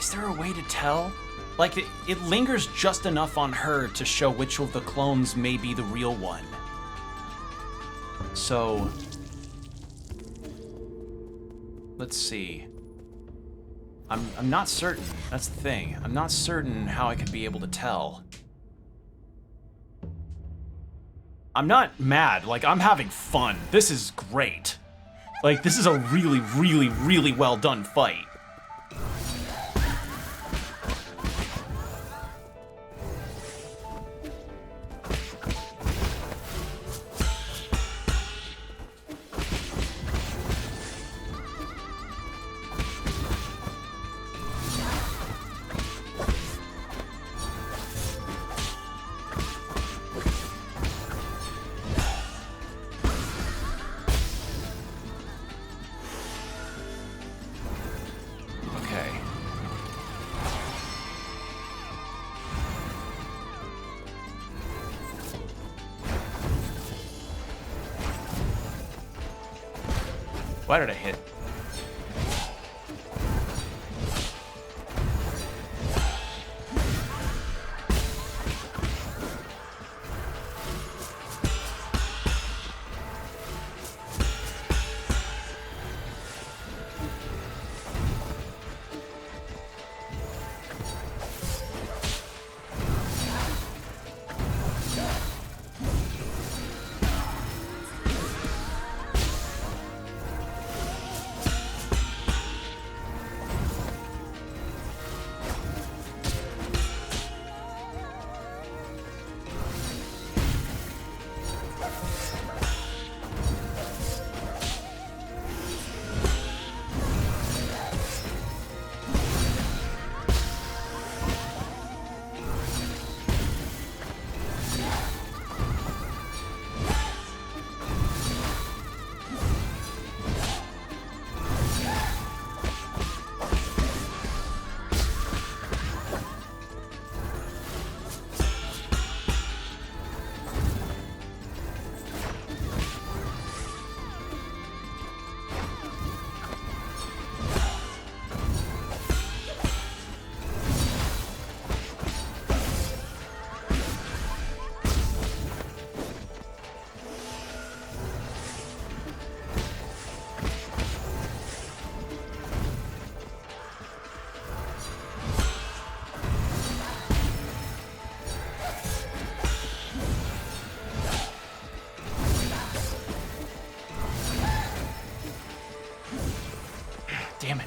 Speaker 1: Is there a way to tell? Like, it lingers just enough on her to show which of the clones may be the real one. So, let's see. I'm not certain. That's the thing. I'm not certain how I could be able to tell. I'm not mad. Like, I'm having fun. This is great. Like, this is a really, really, really well done fight. Why did I hit? Damn it.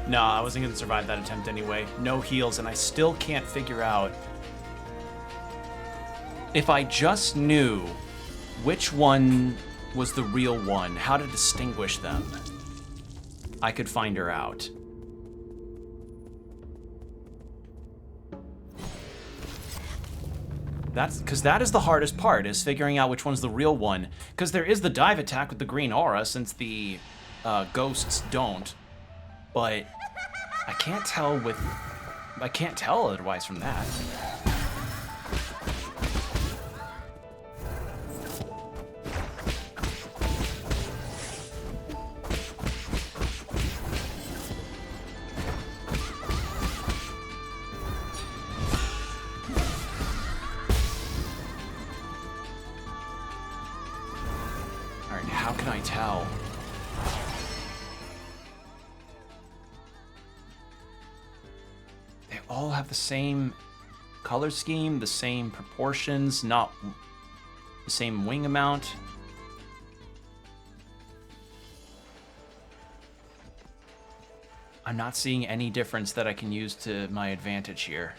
Speaker 1: No, I wasn't going to survive that attempt anyway. No heals, and I still can't figure out if I just knew which one was the real one, how to distinguish them, I could find her out. Because that is the hardest part, is figuring out which one's the real one. Because there is the dive attack with the green aura, since the ghosts don't. But I can't tell otherwise from that. Alright, how can I tell? They all have the same color scheme, the same proportions, not the same wing amount. I'm not seeing any difference that I can use to my advantage here.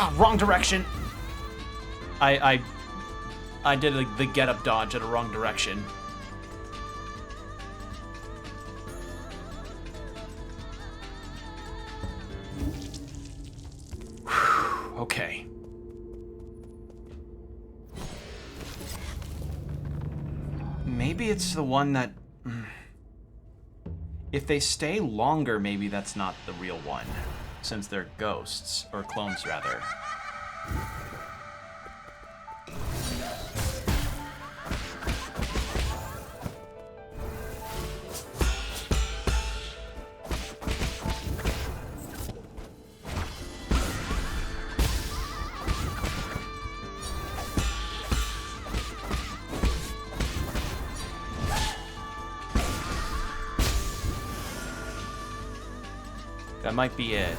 Speaker 1: Ah, wrong direction. I did the get up dodge at a wrong direction. Whew, okay. Maybe it's the one that... If they stay longer, maybe that's not the real one, since they're ghosts, or clones, rather. That might be it.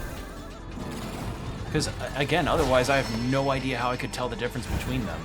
Speaker 1: Because, again, otherwise I have no idea how I could tell the difference between them.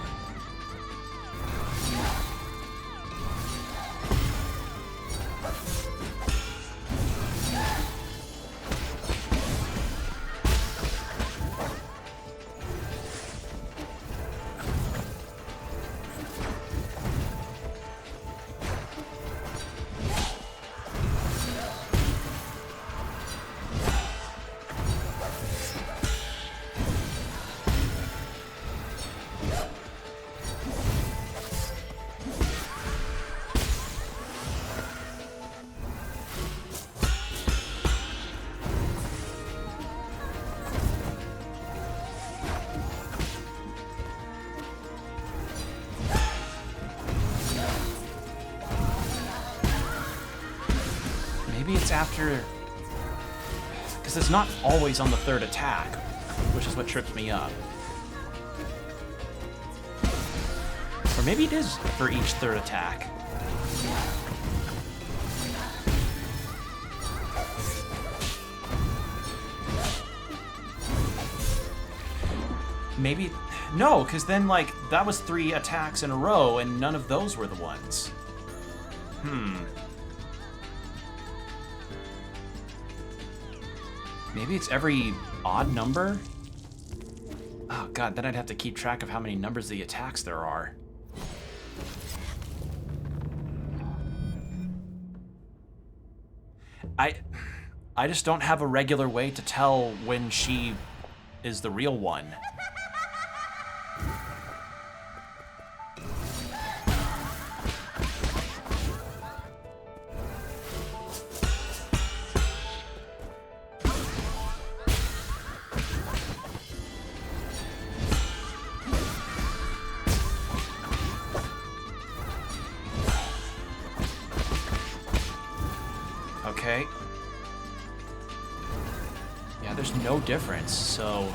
Speaker 1: Maybe it's after... Because it's not always on the third attack, which is what trips me up. Or maybe it is for each third attack. Maybe... No, because then, like, that was 3 attacks in a row, and none of those were the ones. Maybe it's every odd number? Oh god, then I'd have to keep track of how many numbers of the attacks there are. I just don't have a regular way to tell when she is the real one. Okay. Yeah, there's no difference, so...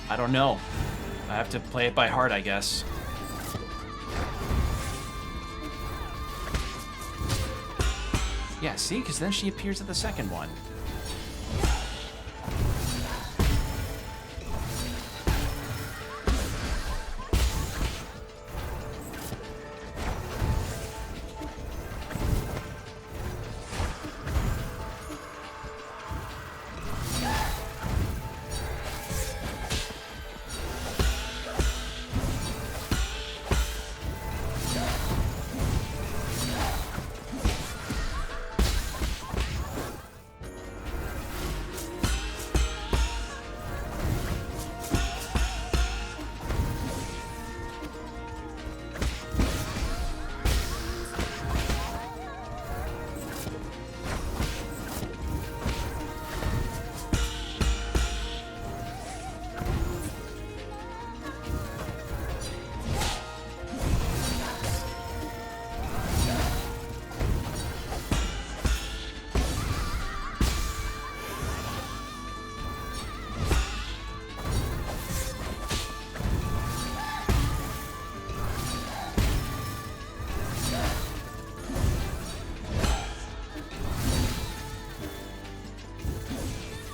Speaker 1: I don't know. I have to play it by heart, I guess. Yeah, see? Because then she appears at the second one.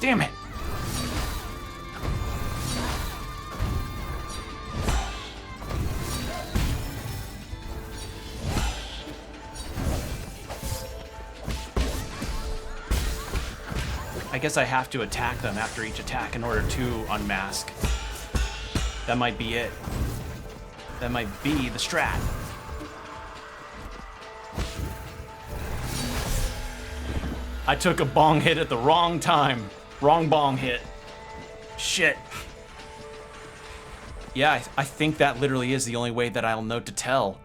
Speaker 1: Damn it! I guess I have to attack them after each attack in order to unmask. That might be it. That might be the strat. I took a bong hit at the wrong time. Wrong bong hit. Shit. Yeah, I think that literally is the only way that I'll know to tell.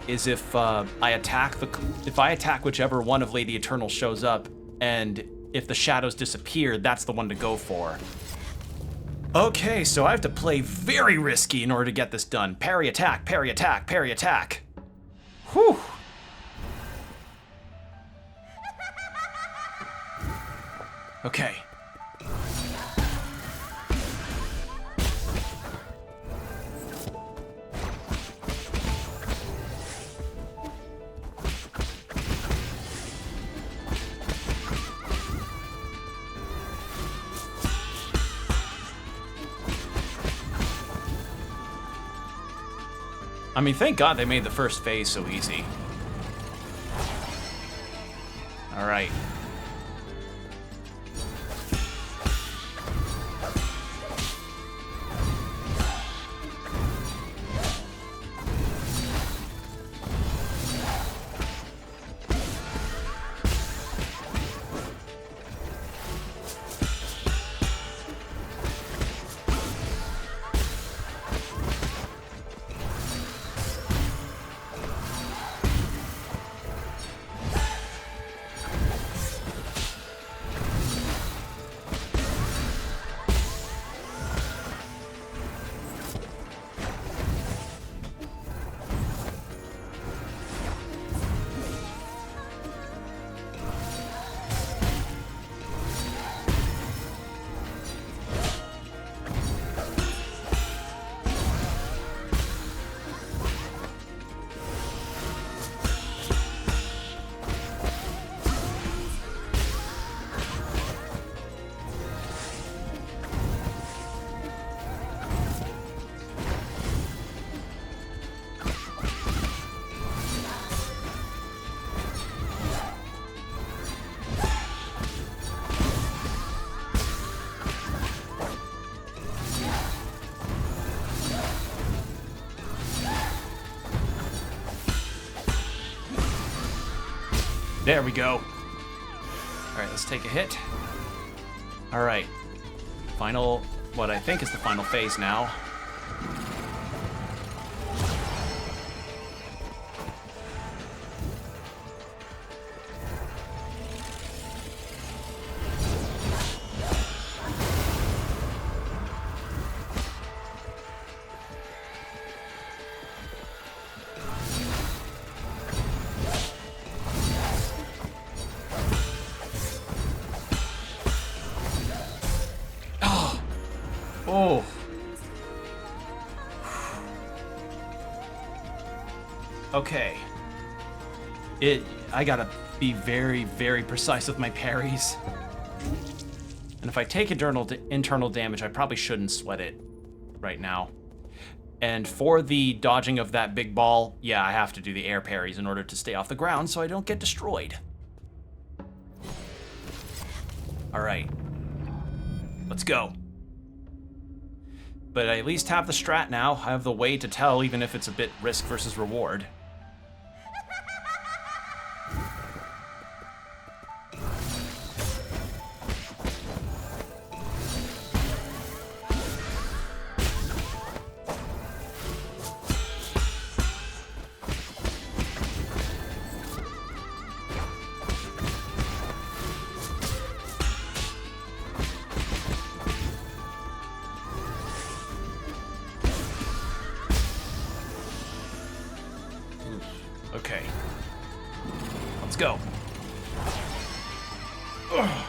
Speaker 1: Is if I attack whichever one of Lady Eternal shows up, and if the shadows disappear, that's the one to go for. Okay, so I have to play very risky in order to get this done. Parry attack, parry attack, parry attack. Whew. Okay. I mean, thank God they made the first phase so easy. All right. There we go. All right, let's take a hit. All right. Final, what I think is the final phase now. Oh. Okay. I gotta be very, very precise with my parries. And if I take internal damage, I probably shouldn't sweat it right now. And for the dodging of that big ball, yeah, I have to do the air parries in order to stay off the ground so I don't get destroyed. All right. Let's go. But I at least have the strat now. I have the way to tell, even if it's a bit risk versus reward. Okay. Let's go. Ugh.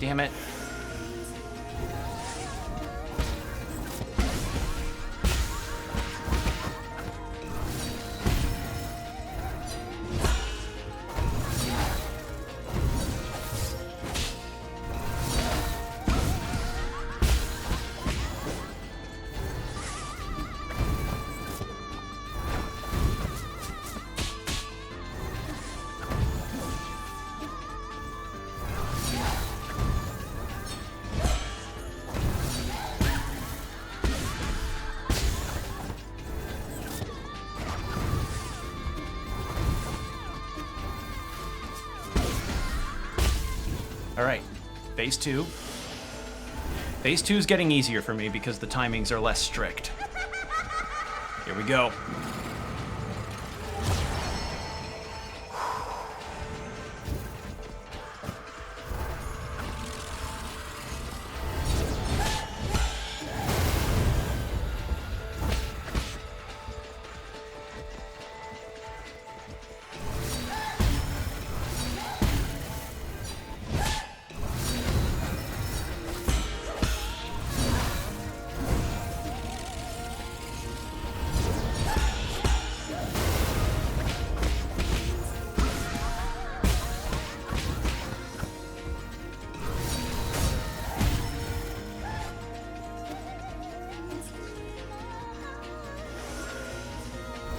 Speaker 1: Damn it. All right, phase 2. Phase 2 is getting easier for me because the timings are less strict. Here we go.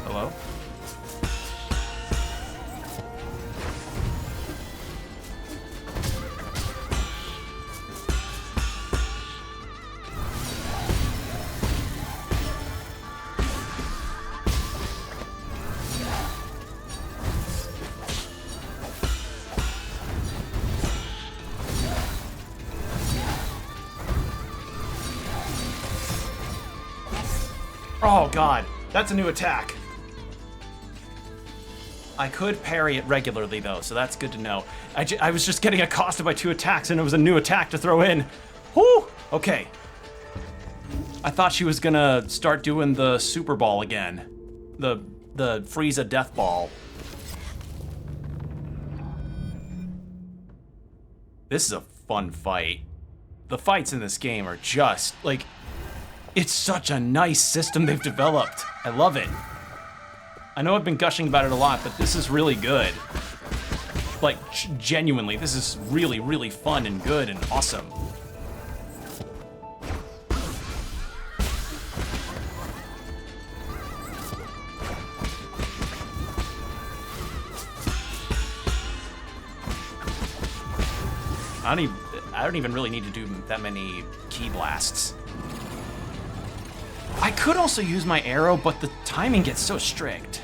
Speaker 1: Hello? Oh god, that's a new attack. I could parry it regularly though, so that's good to know. I was just getting accosted by 2 attacks and it was a new attack to throw in. Whew! Okay. I thought she was gonna start doing the super ball again. The Frieza death ball. This is a fun fight. The fights in this game are just, like, it's such a nice system they've developed. I love it. I know I've been gushing about it a lot, but this is really good. Like, genuinely, this is really, really fun and good and awesome. I don't even really need to do that many ki blasts. I could also use my arrow, but the timing gets so strict.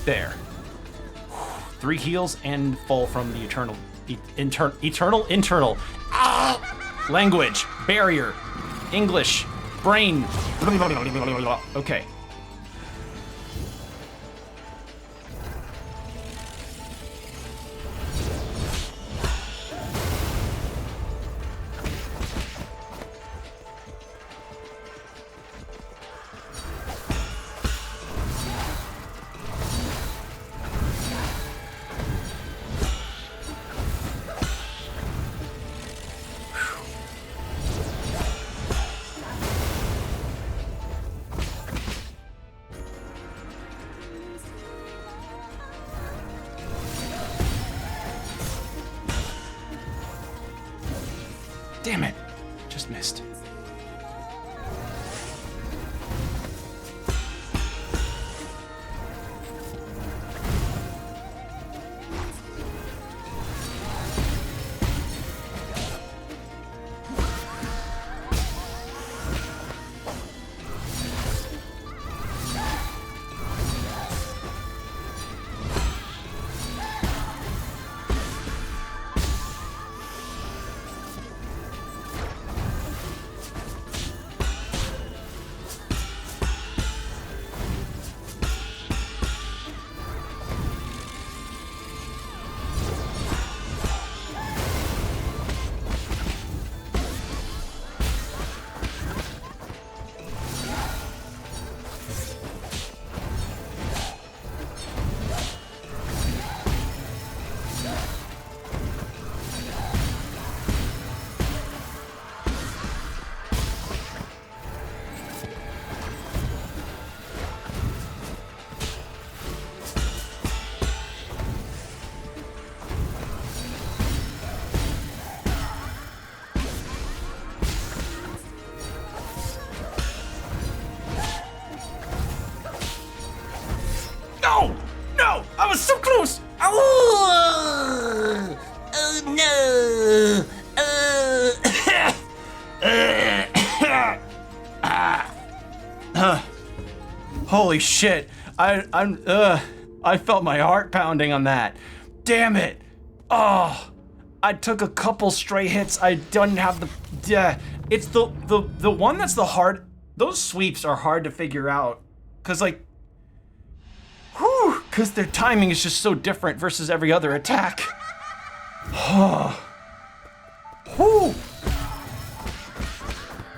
Speaker 1: There. 3 heals and full from the eternal language, barrier, English, brain. Okay. Damn it. Just missed. No! No! I was so close!
Speaker 4: Oh, no.
Speaker 1: Holy shit. I felt my heart pounding on that. Damn it. Oh, I took a couple stray hits. I didn't have the, it's the one that's the hard, those sweeps are hard to figure out. Cause like, cause their timing is just so different versus every other attack. Whew.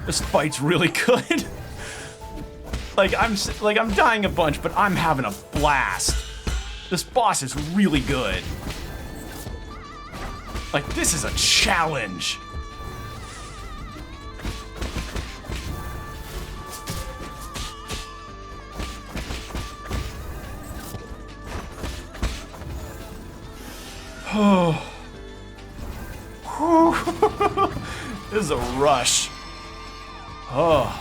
Speaker 1: This fight's really good. I'm dying a bunch, but I'm having a blast. This boss is really good. Like, this is a challenge. Oh. This is a rush. Oh.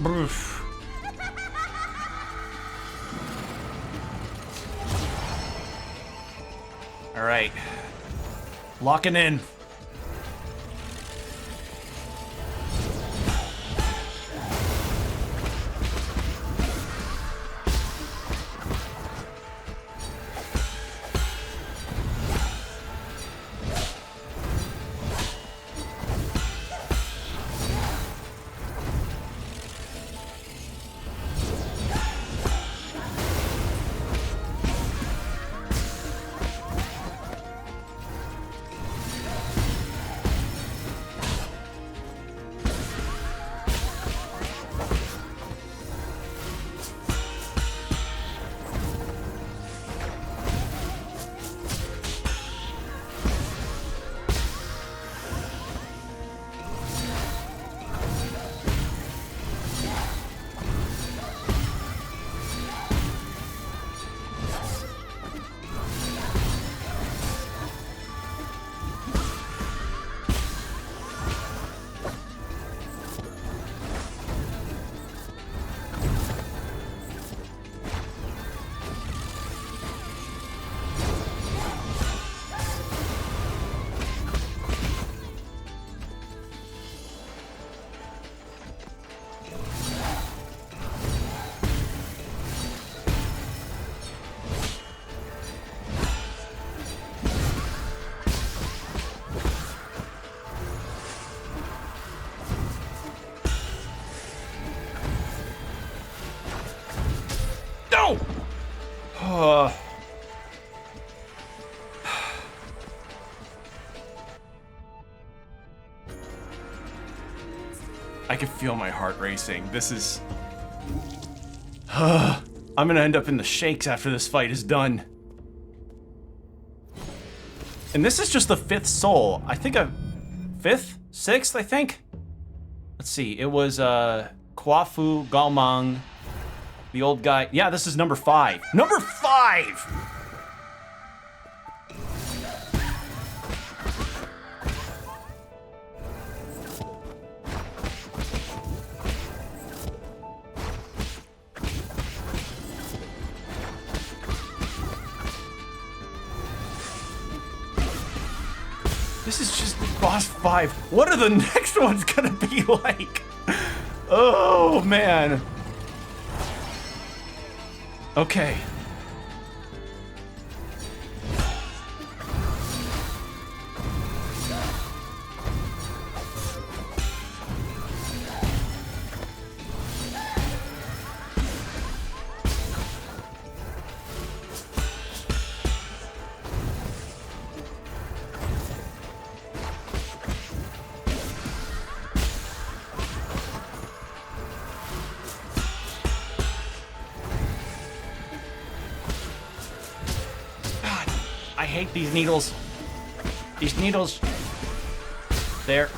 Speaker 1: Broof. All right, locking in. I can feel my heart racing. This is... I'm gonna end up in the shakes after this fight is done. And this is just the 5th soul. I think I've... 5th? 6th, I think? Let's see, it was, Kwafu, Galmang, the old guy. Yeah, this is number 5. Number 5! This is just boss 5. What are the next ones gonna be like? Oh, man. Okay. I hate these needles. These needles. There.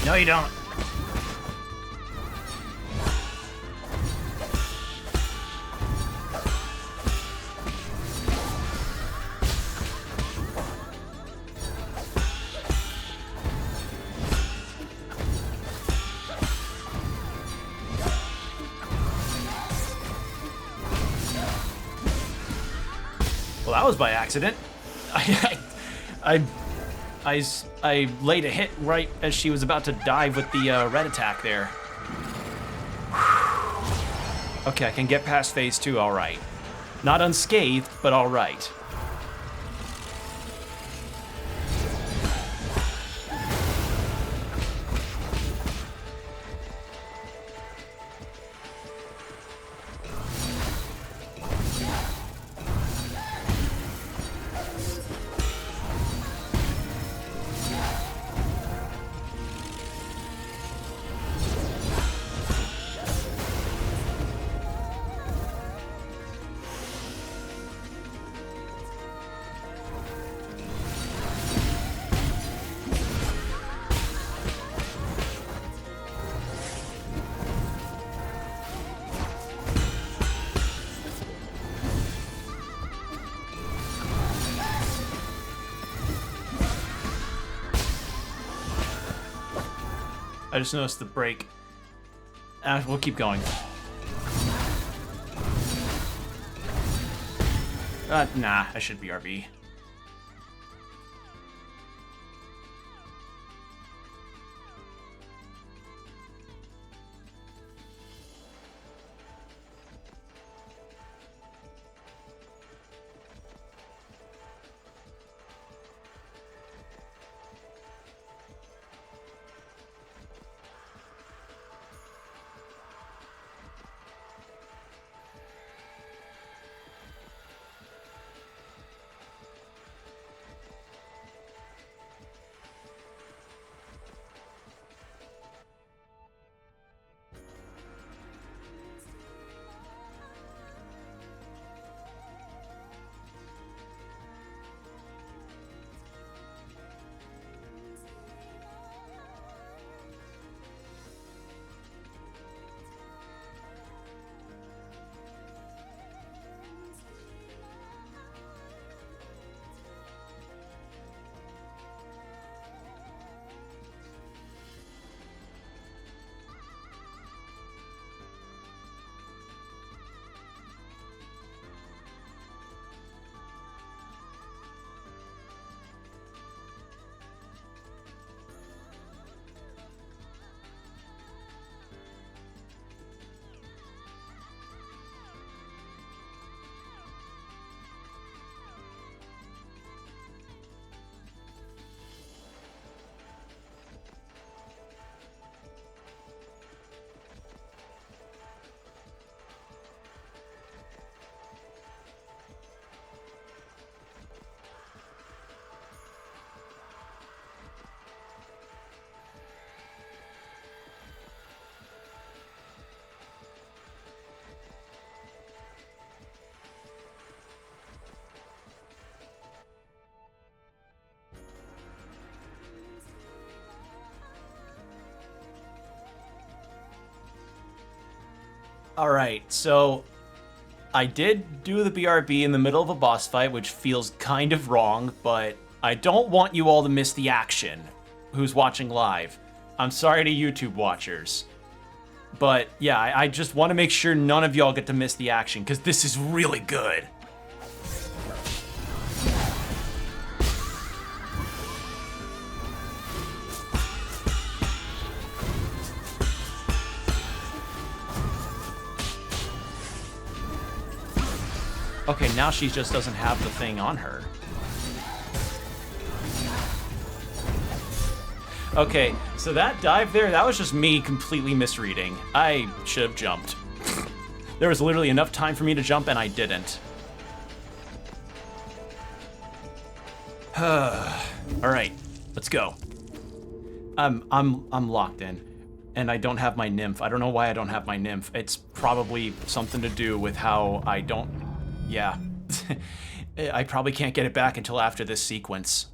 Speaker 1: No, you don't. Well, that was by accident. I laid a hit right as she was about to dive with the red attack there. Okay, I can get past phase 2, all right. Not unscathed, but all right. I just noticed the break. We'll keep going. Nah, I should be RB. Alright, so I did do the BRB in the middle of a boss fight, which feels kind of wrong, but I don't want you all to miss the action who's watching live. I'm sorry to YouTube watchers. But yeah, I just want to make sure none of y'all get to miss the action, because this is really good. Okay, now she just doesn't have the thing on her. Okay, so that dive there, that was just me completely misreading. I should have jumped. There was literally enough time for me to jump, and I didn't. Alright, let's go. I'm locked in. And I don't have my nymph. I don't know why I don't have my nymph. It's probably something to do with how I don't... Yeah. I probably can't get it back until after this sequence.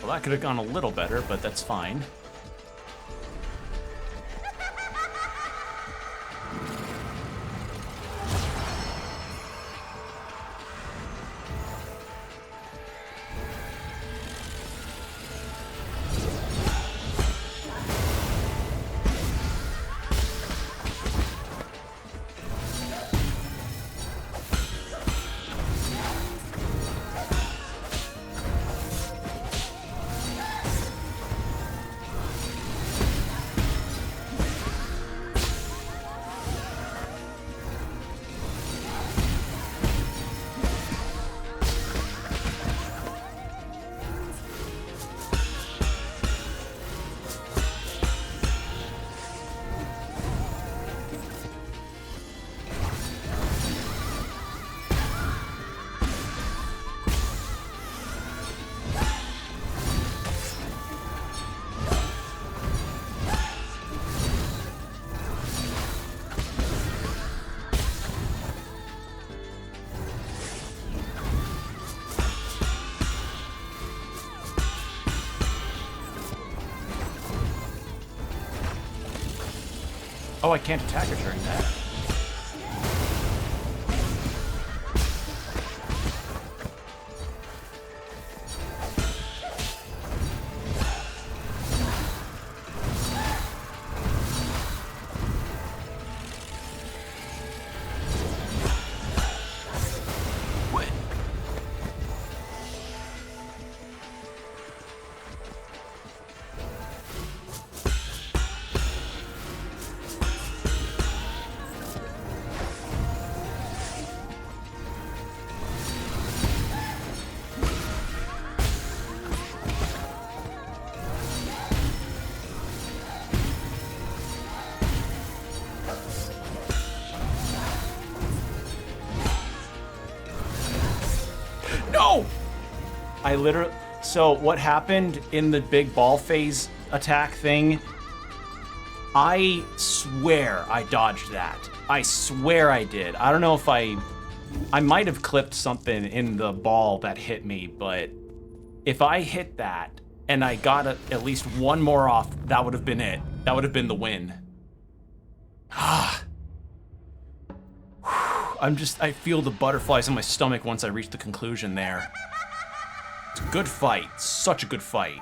Speaker 1: Well, that could have gone a little better, but that's fine. Oh, I can't attack her during that. I literally... So what happened in the big ball phase attack thing, I swear I dodged that. I swear I did. I don't know if I might have clipped something in the ball that hit me, but if I hit that and I got at least one more off, that would have been it. That would have been the win. Ah. I feel the butterflies in my stomach once I reach the conclusion there. It's a good fight. Such a good fight.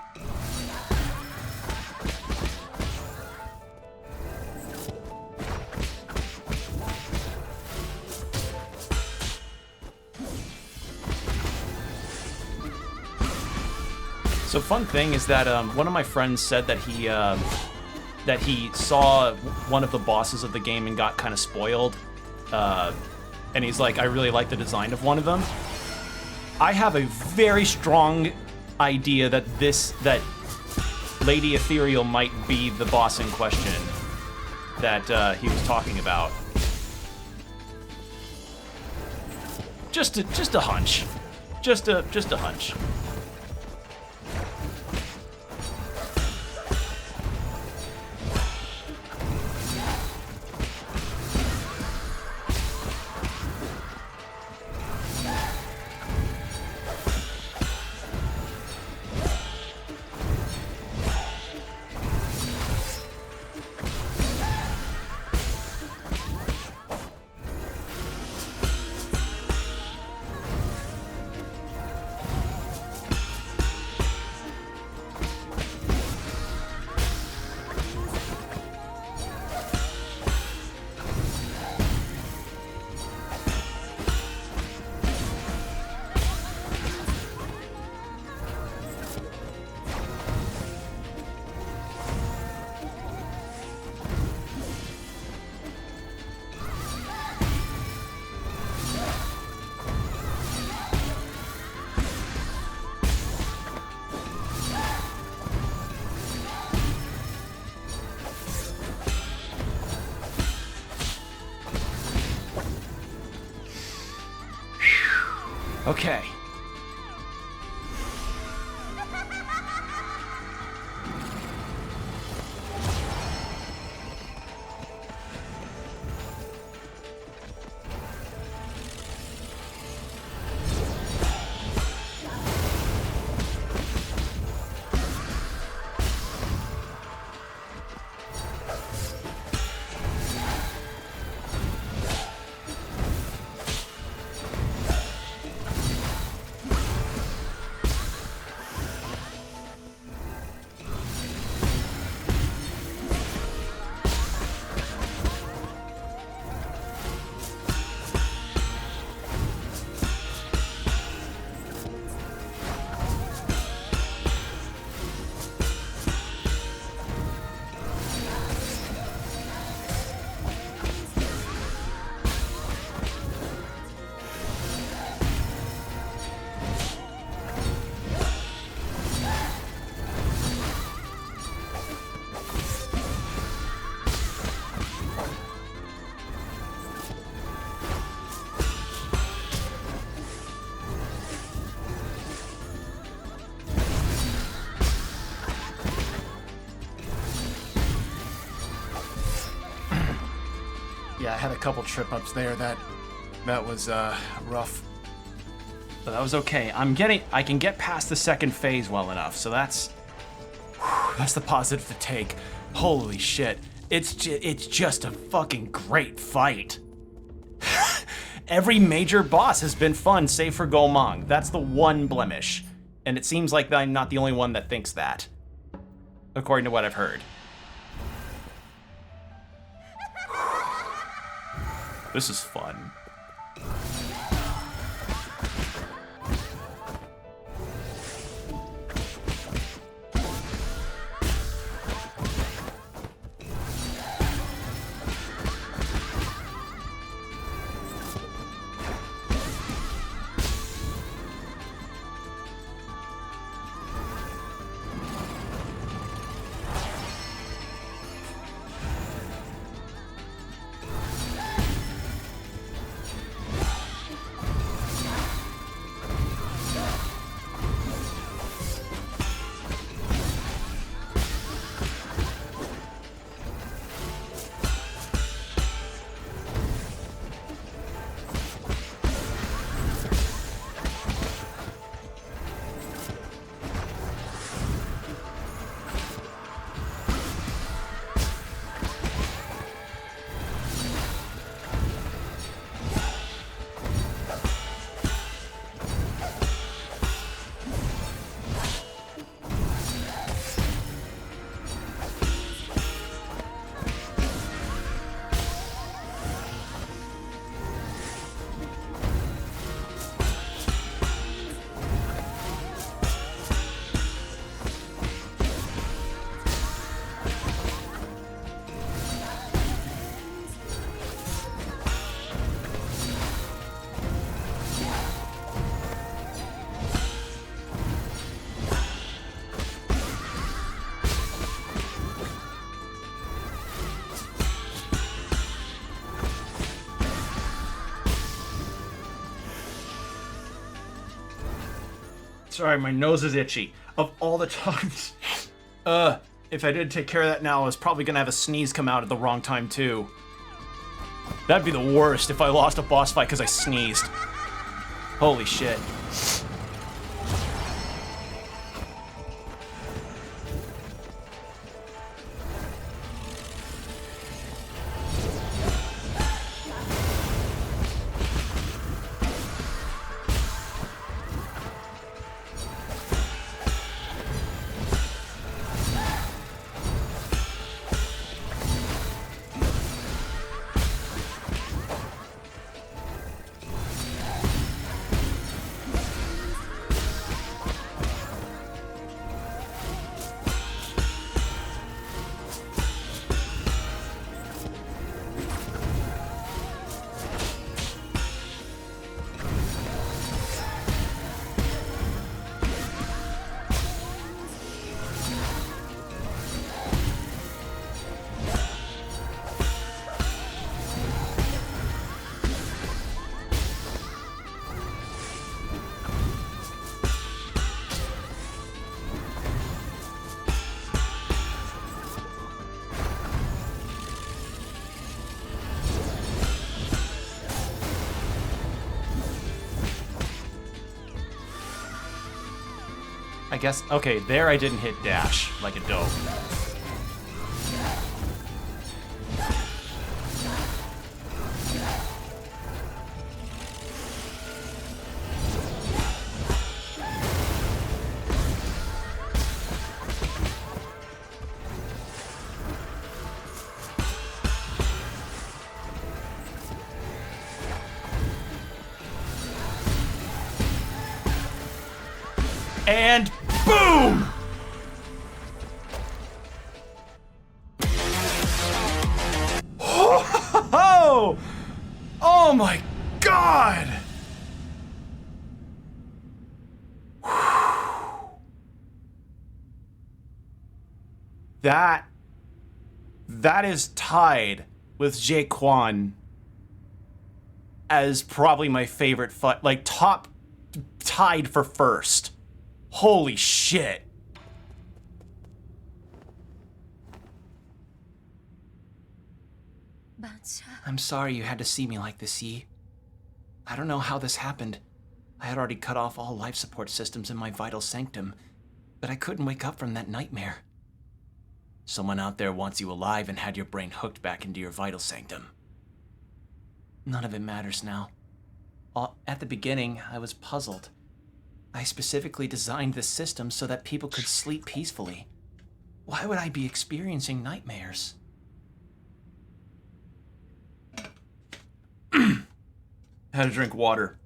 Speaker 1: So fun thing is that one of my friends said that he saw one of the bosses of the game and got kind of spoiled. And he's like, I really like the design of one of them. I have a very strong idea that Lady Ethereal might be the boss in question that he was talking about. Just a hunch. Just a hunch. Okay. Yeah, I had a couple trip-ups there. That was rough. But that was okay. I can get past the second phase well enough, so that's the positive to take. Holy shit. It's just a fucking great fight. Every major boss has been fun, save for Gomang. That's the one blemish. And it seems like I'm not the only one that thinks that, according to what I've heard. This is fun. Sorry, my nose is itchy. Of all the times. If I didn't take care of that now, I was probably gonna have a sneeze come out at the wrong time, too. That'd be the worst if I lost a boss fight because I sneezed. Holy shit. I guess, okay, there I didn't hit dash like a dope. And boom! Oh, oh my God! That is tied with Jaquan as probably my favorite fight, like top tied for first. Holy shit. I'm sorry you had to see me like this, Yi. I don't know how this happened. I had already cut off all life support systems in my vital sanctum, but I couldn't wake up from that nightmare. Someone out there wants you alive and had your brain hooked back into your vital sanctum. None of it matters now. At the beginning, I was puzzled. I specifically designed this system so that people could sleep peacefully. Why would I be experiencing nightmares? Had to drink water.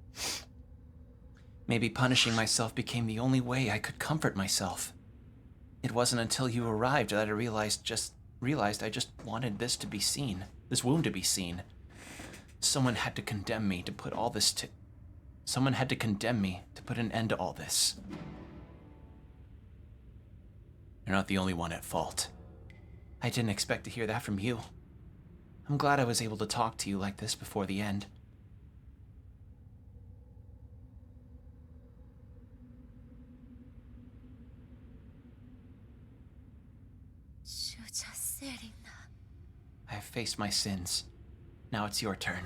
Speaker 1: Maybe punishing myself became the only way I could comfort myself. It wasn't until you arrived that I realized I just wanted this to be seen, this wound to be seen. Someone had to condemn me to put an end to all this. You're not the only one at fault. I didn't expect to hear that from you. I'm glad I was able to talk to you like this before the end. I have faced my sins. Now it's your turn.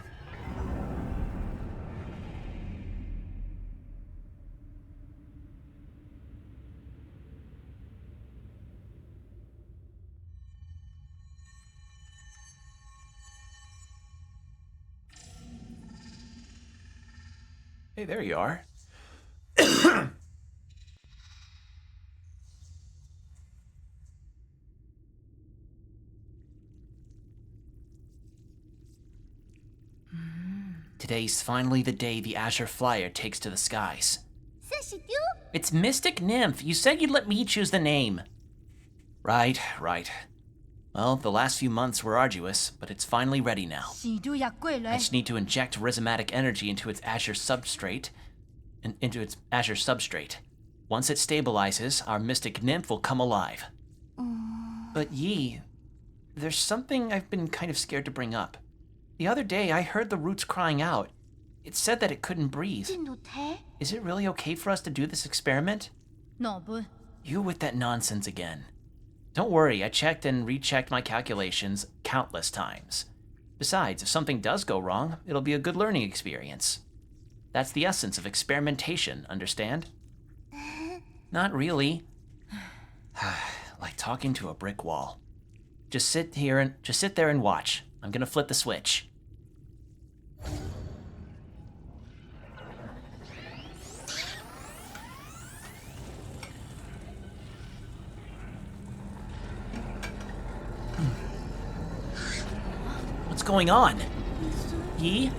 Speaker 1: Hey, there you are. Today's finally the day the Azure Flyer takes to the skies. It's Mystic Nymph. You said you'd let me choose the name. Right. Well, the last few months were arduous, but it's finally ready now. I just need to inject rhizomatic energy into its Azure substrate. Once it stabilizes, our Mystic Nymph will come alive. But Yi, there's something I've been kind of scared to bring up. The other day, I heard the roots crying out. It said that it couldn't breathe.
Speaker 3: 진도 돼?
Speaker 1: Is it really okay for us to do this experiment?
Speaker 3: 너무.
Speaker 1: You with that nonsense again. Don't worry, I checked and rechecked my calculations countless times. Besides, if something does go wrong, it'll be a good learning experience. That's the essence of experimentation, understand? Not really. Like talking to a brick wall. Just sit there and watch. I'm gonna flip the switch. What's going on? Yi?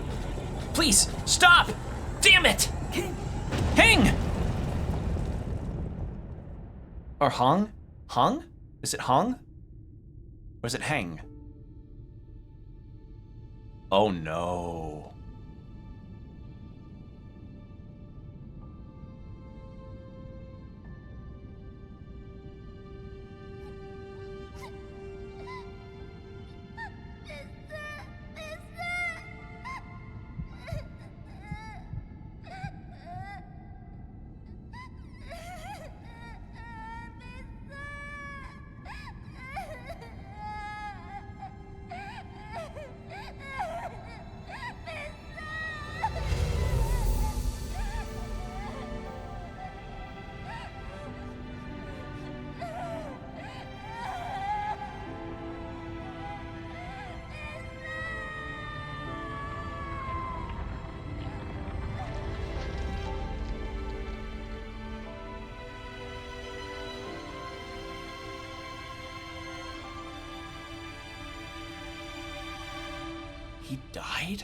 Speaker 1: Please, stop! Damn it! Heng! Or Hung? Hung? Is it Hung? Or is it Heng? Oh no. He died?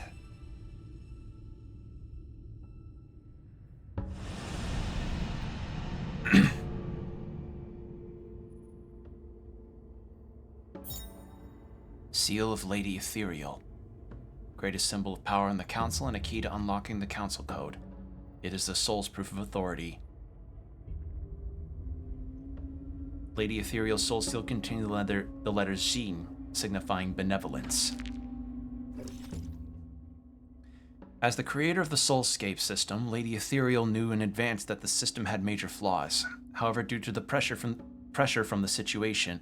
Speaker 1: Seal of Lady Ethereal. Greatest symbol of power in the Council and a key to unlocking the Council Code. It is the soul's proof of authority. Lady Ethereal's soul seal contains the letters Xin, signifying benevolence. As the creator of the Soulscape system, Lady Ethereal knew in advance that the system had major flaws. However, due to pressure from the situation,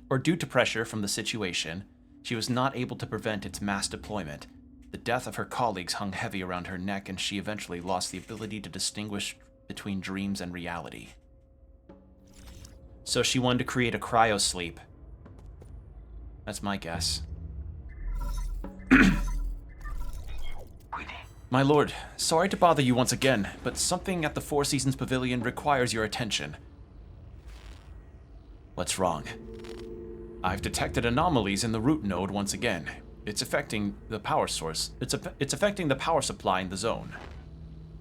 Speaker 1: she was not able to prevent its mass deployment. The death of her colleagues hung heavy around her neck, and she eventually lost the ability to distinguish between dreams and reality. So she wanted to create a cryosleep. That's my guess. My lord, sorry to bother you once again, but something at the Four Seasons Pavilion requires your attention. What's wrong? I've detected anomalies in the root node once again. It's affecting the power source. It's affecting the power supply in the zone.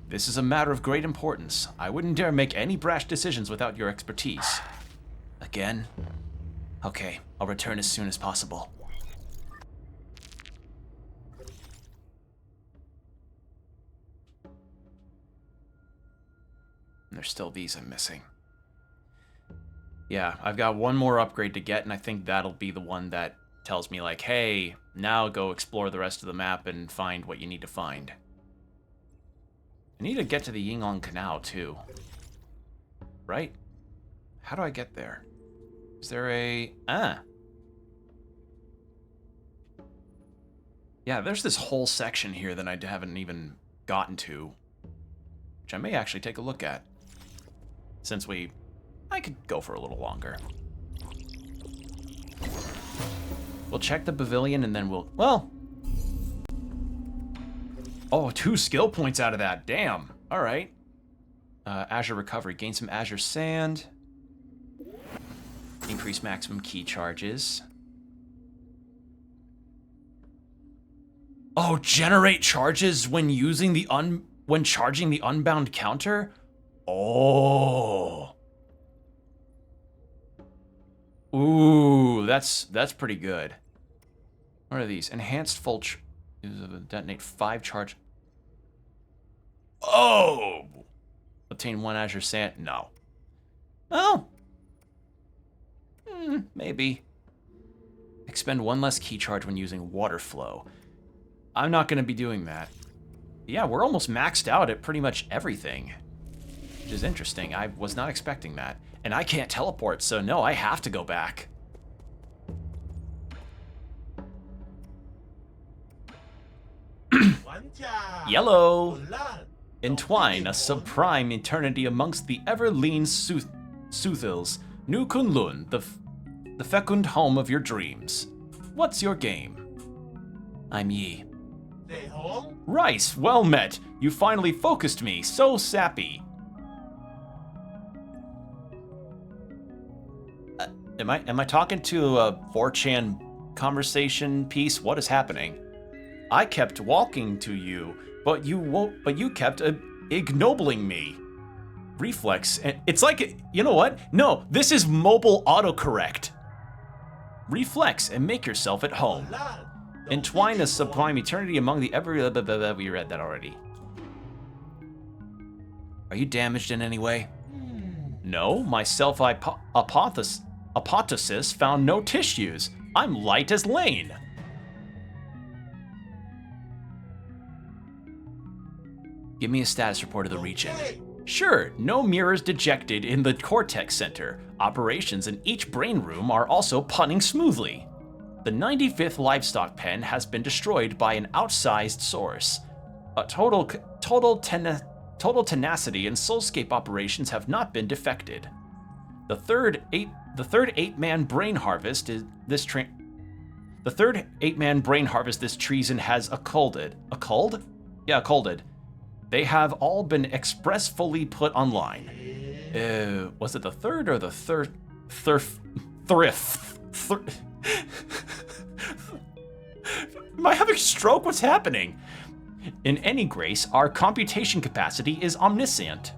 Speaker 1: This is a matter of great importance. I wouldn't dare make any brash decisions without your expertise. Again? Okay, I'll return as soon as possible. There's still these I'm missing. Yeah, I've got one more upgrade to get, and I think that'll be the one that tells me, like, hey, now go explore the rest of the map and find what you need to find. I need to get to the Yinglong Canal, too. Right? How do I get there? Is there a... Yeah, there's this whole section here that I haven't even gotten to, which I may actually take a look at. Since I could go for a little longer. We'll check the pavilion and then well... Oh, 2 skill points out of that, damn. All right. Azure Recovery, gain some Azure Sand. Increase maximum key charges. Oh, generate charges when using the when charging the unbound counter? Oh. Ooh, that's pretty good. What are these? Enhanced full detonate 5 charge. Oh! Obtain 1 Azure Sand. No. Oh. Maybe. Expend 1 less key charge when using water flow. I'm not going to be doing that. Yeah, we're almost maxed out at pretty much everything, which is interesting. I was not expecting that. And I can't teleport, so no, I have to go back. Yellow! Entwine a subprime eternity amongst the ever-lean Soothils, Nu Kunlun, the fecund home of your dreams. What's your game? I'm Yi. Rice, well met. You finally focused me. So sappy. Am I talking to a 4chan conversation piece? What is happening? I kept walking to you, but you kept ignobling me. Reflex, and it's like, you know what? No, this is mobile autocorrect. Reflex and make yourself at home. Entwine a sublime eternity among the ever... We read that already. Are you damaged in any way? No, my self-hypothesis found no tissues. I'm light as Lane. Give me a status report of the region. Sure, no mirrors dejected in the Cortex Center. Operations in each brain room are also punning smoothly. The 95th livestock pen has been destroyed by an outsized source. Total tenacity and soulscape operations have not been defected. The third eight-man brain harvest this treason has occulted. Occulled? Yeah, occulted. They have all been expressfully put online. Was it the third or the third? Thrift. Am I having a stroke? What's happening? In any grace, our computation capacity is omniscient.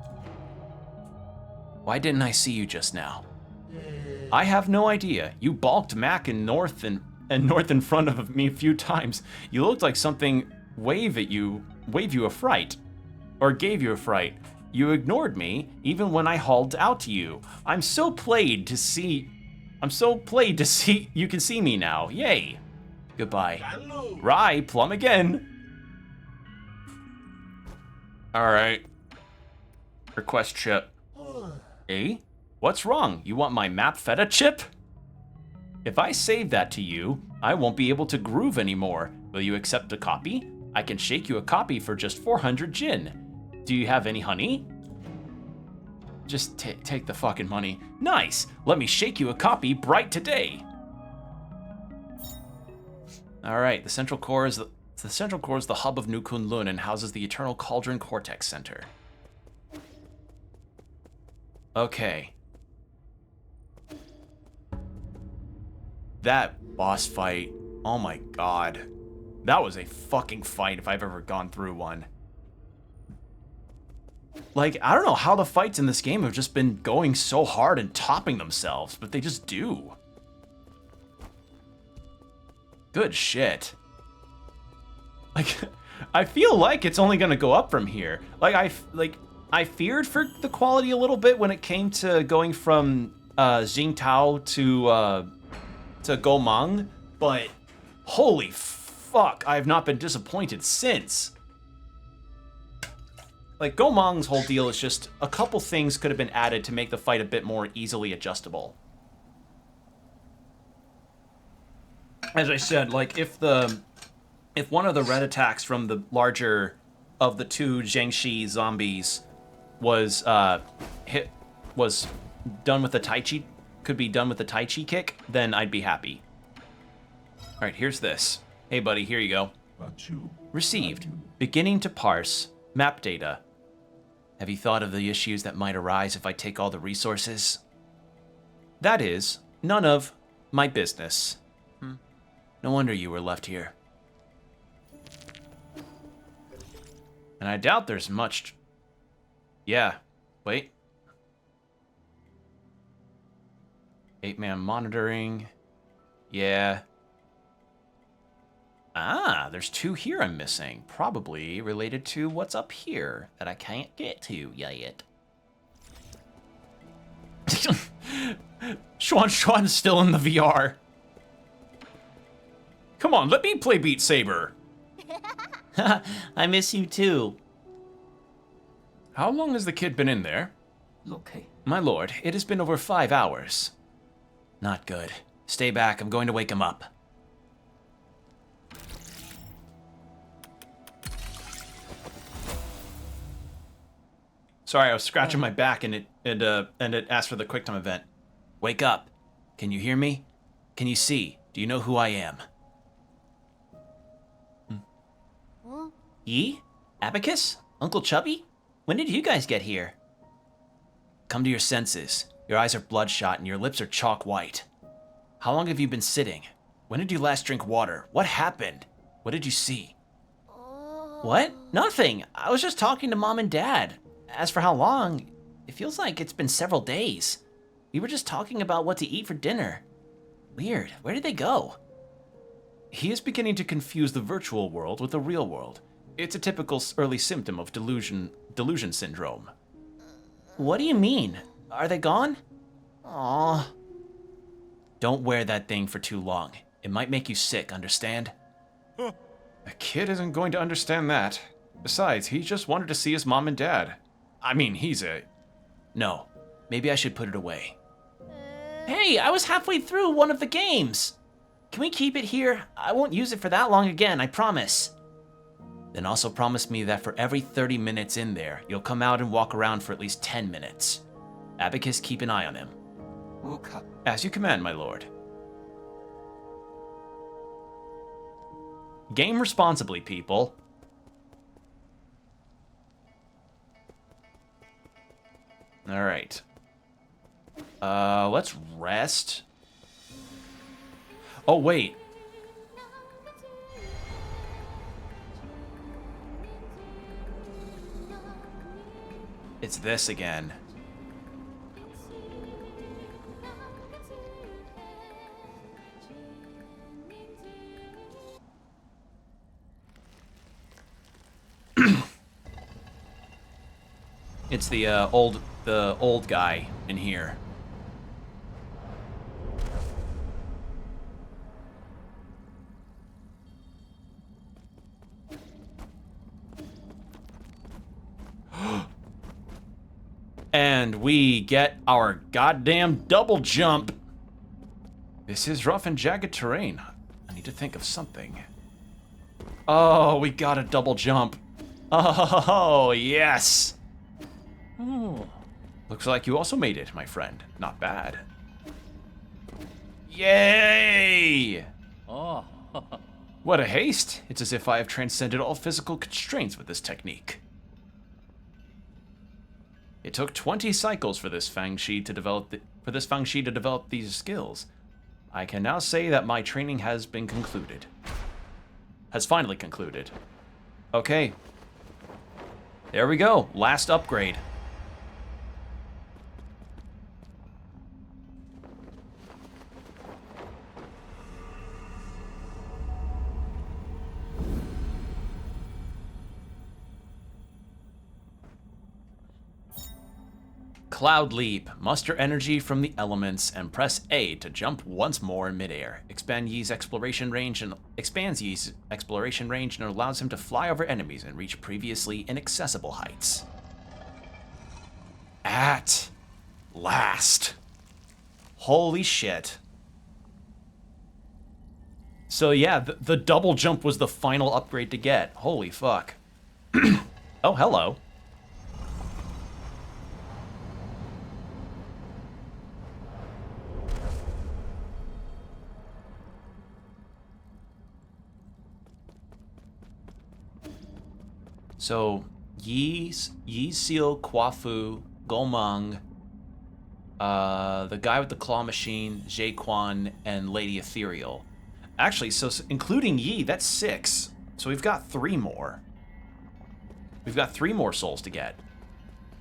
Speaker 1: Why didn't I see you just now? I have no idea. You balked Mac and North in front of me a few times. You looked like something wave you a fright. Or gave you a fright. You ignored me, even when I hauled out to you. I'm so played to see you can see me now. Yay. Goodbye. Rye, plum again. Alright. Request chip. Eh? What's wrong? You want my map feta chip? If I save that to you, I won't be able to groove anymore. Will you accept a copy? I can shake you a copy for just 400 Jin. Do you have any honey? Just take the fucking money. Nice! Let me shake you a copy bright today. Alright, the central core is the hub of Nu Kunlun and houses the Eternal Cauldron Cortex Center. Okay. That boss fight, oh my god. That was a fucking fight if I've ever gone through one. Like, I don't know how the fights in this game have just been going so hard and topping themselves, but they just do. Good shit. Like, I feel like it's only gonna go up from here. I feared for the quality a little bit when it came to going from Jingtao to Gomang, but holy fuck, I have not been disappointed since. Like, Gomang's whole deal is just a couple things could have been added to make the fight a bit more easily adjustable. As I said, like, if one of the red attacks from the larger of the two Jiangxi zombies was done with the Tai Chi, could be done with the Tai Chi kick, then I'd be happy. All right, here's this. Hey, buddy, here you go. Received. Beginning to parse map data. Have you thought of the issues that might arise if I take all the resources? That is none of my business. No wonder you were left here. And I doubt there's much... Yeah, wait. 8-man monitoring. Yeah. Ah, there's 2 here I'm missing. Probably related to what's up here that I can't get to yet. Xuan's still in the VR. Come on, let me play Beat Saber.
Speaker 5: I miss you too.
Speaker 1: How long has the kid been in there?
Speaker 5: Okay.
Speaker 1: My lord, it has been over 5 hours. Not good. Stay back, I'm going to wake him up. Sorry, I was scratching my back and it asked for the QuickTime event. Wake up. Can you hear me? Can you see? Do you know who I am? Yi? Abacus? Uncle Chubby? When did you guys get here? Come to your senses. Your eyes are bloodshot and your lips are chalk white. How long have you been sitting? When did you last drink water? What happened? What did you see? What? Nothing. I was just talking to Mom and Dad. As for how long, it feels like it's been several days. We were just talking about what to eat for dinner. Weird. Where did they go? He is beginning to confuse the virtual world with the real world. It's a typical early symptom of delusion syndrome. What do you mean? Are they gone? Aww. Don't wear that thing for too long. It might make you sick, understand?
Speaker 2: Huh.
Speaker 1: A kid isn't going to understand that. Besides, he just wanted to see his mom and dad. I mean, he's a... No, maybe I should put it away. Hey, I was halfway through one of the games. Can we keep it here? I won't use it for that long again, I promise. Then also promise me that for every 30 minutes in there, you'll come out and walk around for at least 10 minutes. Abacus, keep an eye on him. As you command, my lord. Game responsibly, people. Alright. Let's rest. Oh, wait. It's this again. It's the old guy in here. And we get our goddamn double jump. This is rough and jagged terrain. I need to think of something. Oh, we got a double jump. Oh, yes. Looks like you also made it, my friend. Not bad. Yay!
Speaker 5: Oh.
Speaker 1: What a haste. It's as if I have transcended all physical constraints with this technique. It took 20 cycles for this Fangshi to develop these skills. I can now say that my training has been concluded. Has finally concluded. Okay. There we go. Last upgrade. Cloud Leap. Muster energy from the elements and press A to jump once more in midair. Expands Yi's exploration range and allows him to fly over enemies and reach previously inaccessible heights. At last. Holy shit. So yeah, the double jump was the final upgrade to get. Holy fuck. Oh, hello. So, Yi Seal, Kwafu, Gomang, the guy with the claw machine, Jaequan, and Lady Ethereal. Actually, so including Yi, that's 6. So we've got 3 more. We've got 3 more souls to get.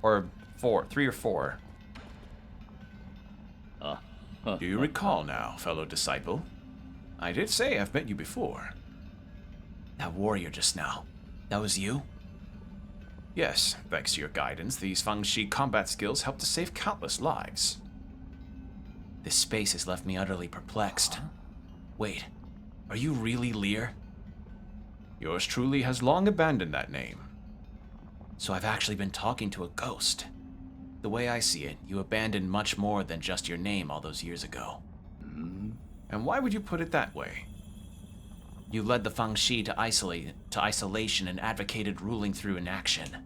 Speaker 1: Or 4, 3 or 4. Do you recall now, fellow disciple? I did say I've met you before. That warrior just now, that was you? Yes, thanks to your guidance, these Fangshi combat skills help to save countless lives. This space has left me utterly perplexed. Wait, are you really Lear? Yours truly has long abandoned that name. So I've actually been talking to a ghost. The way I see it, you abandoned much more than just your name all those years ago. And why would you put it that way? You led the Fangxi to isolation and advocated ruling through inaction.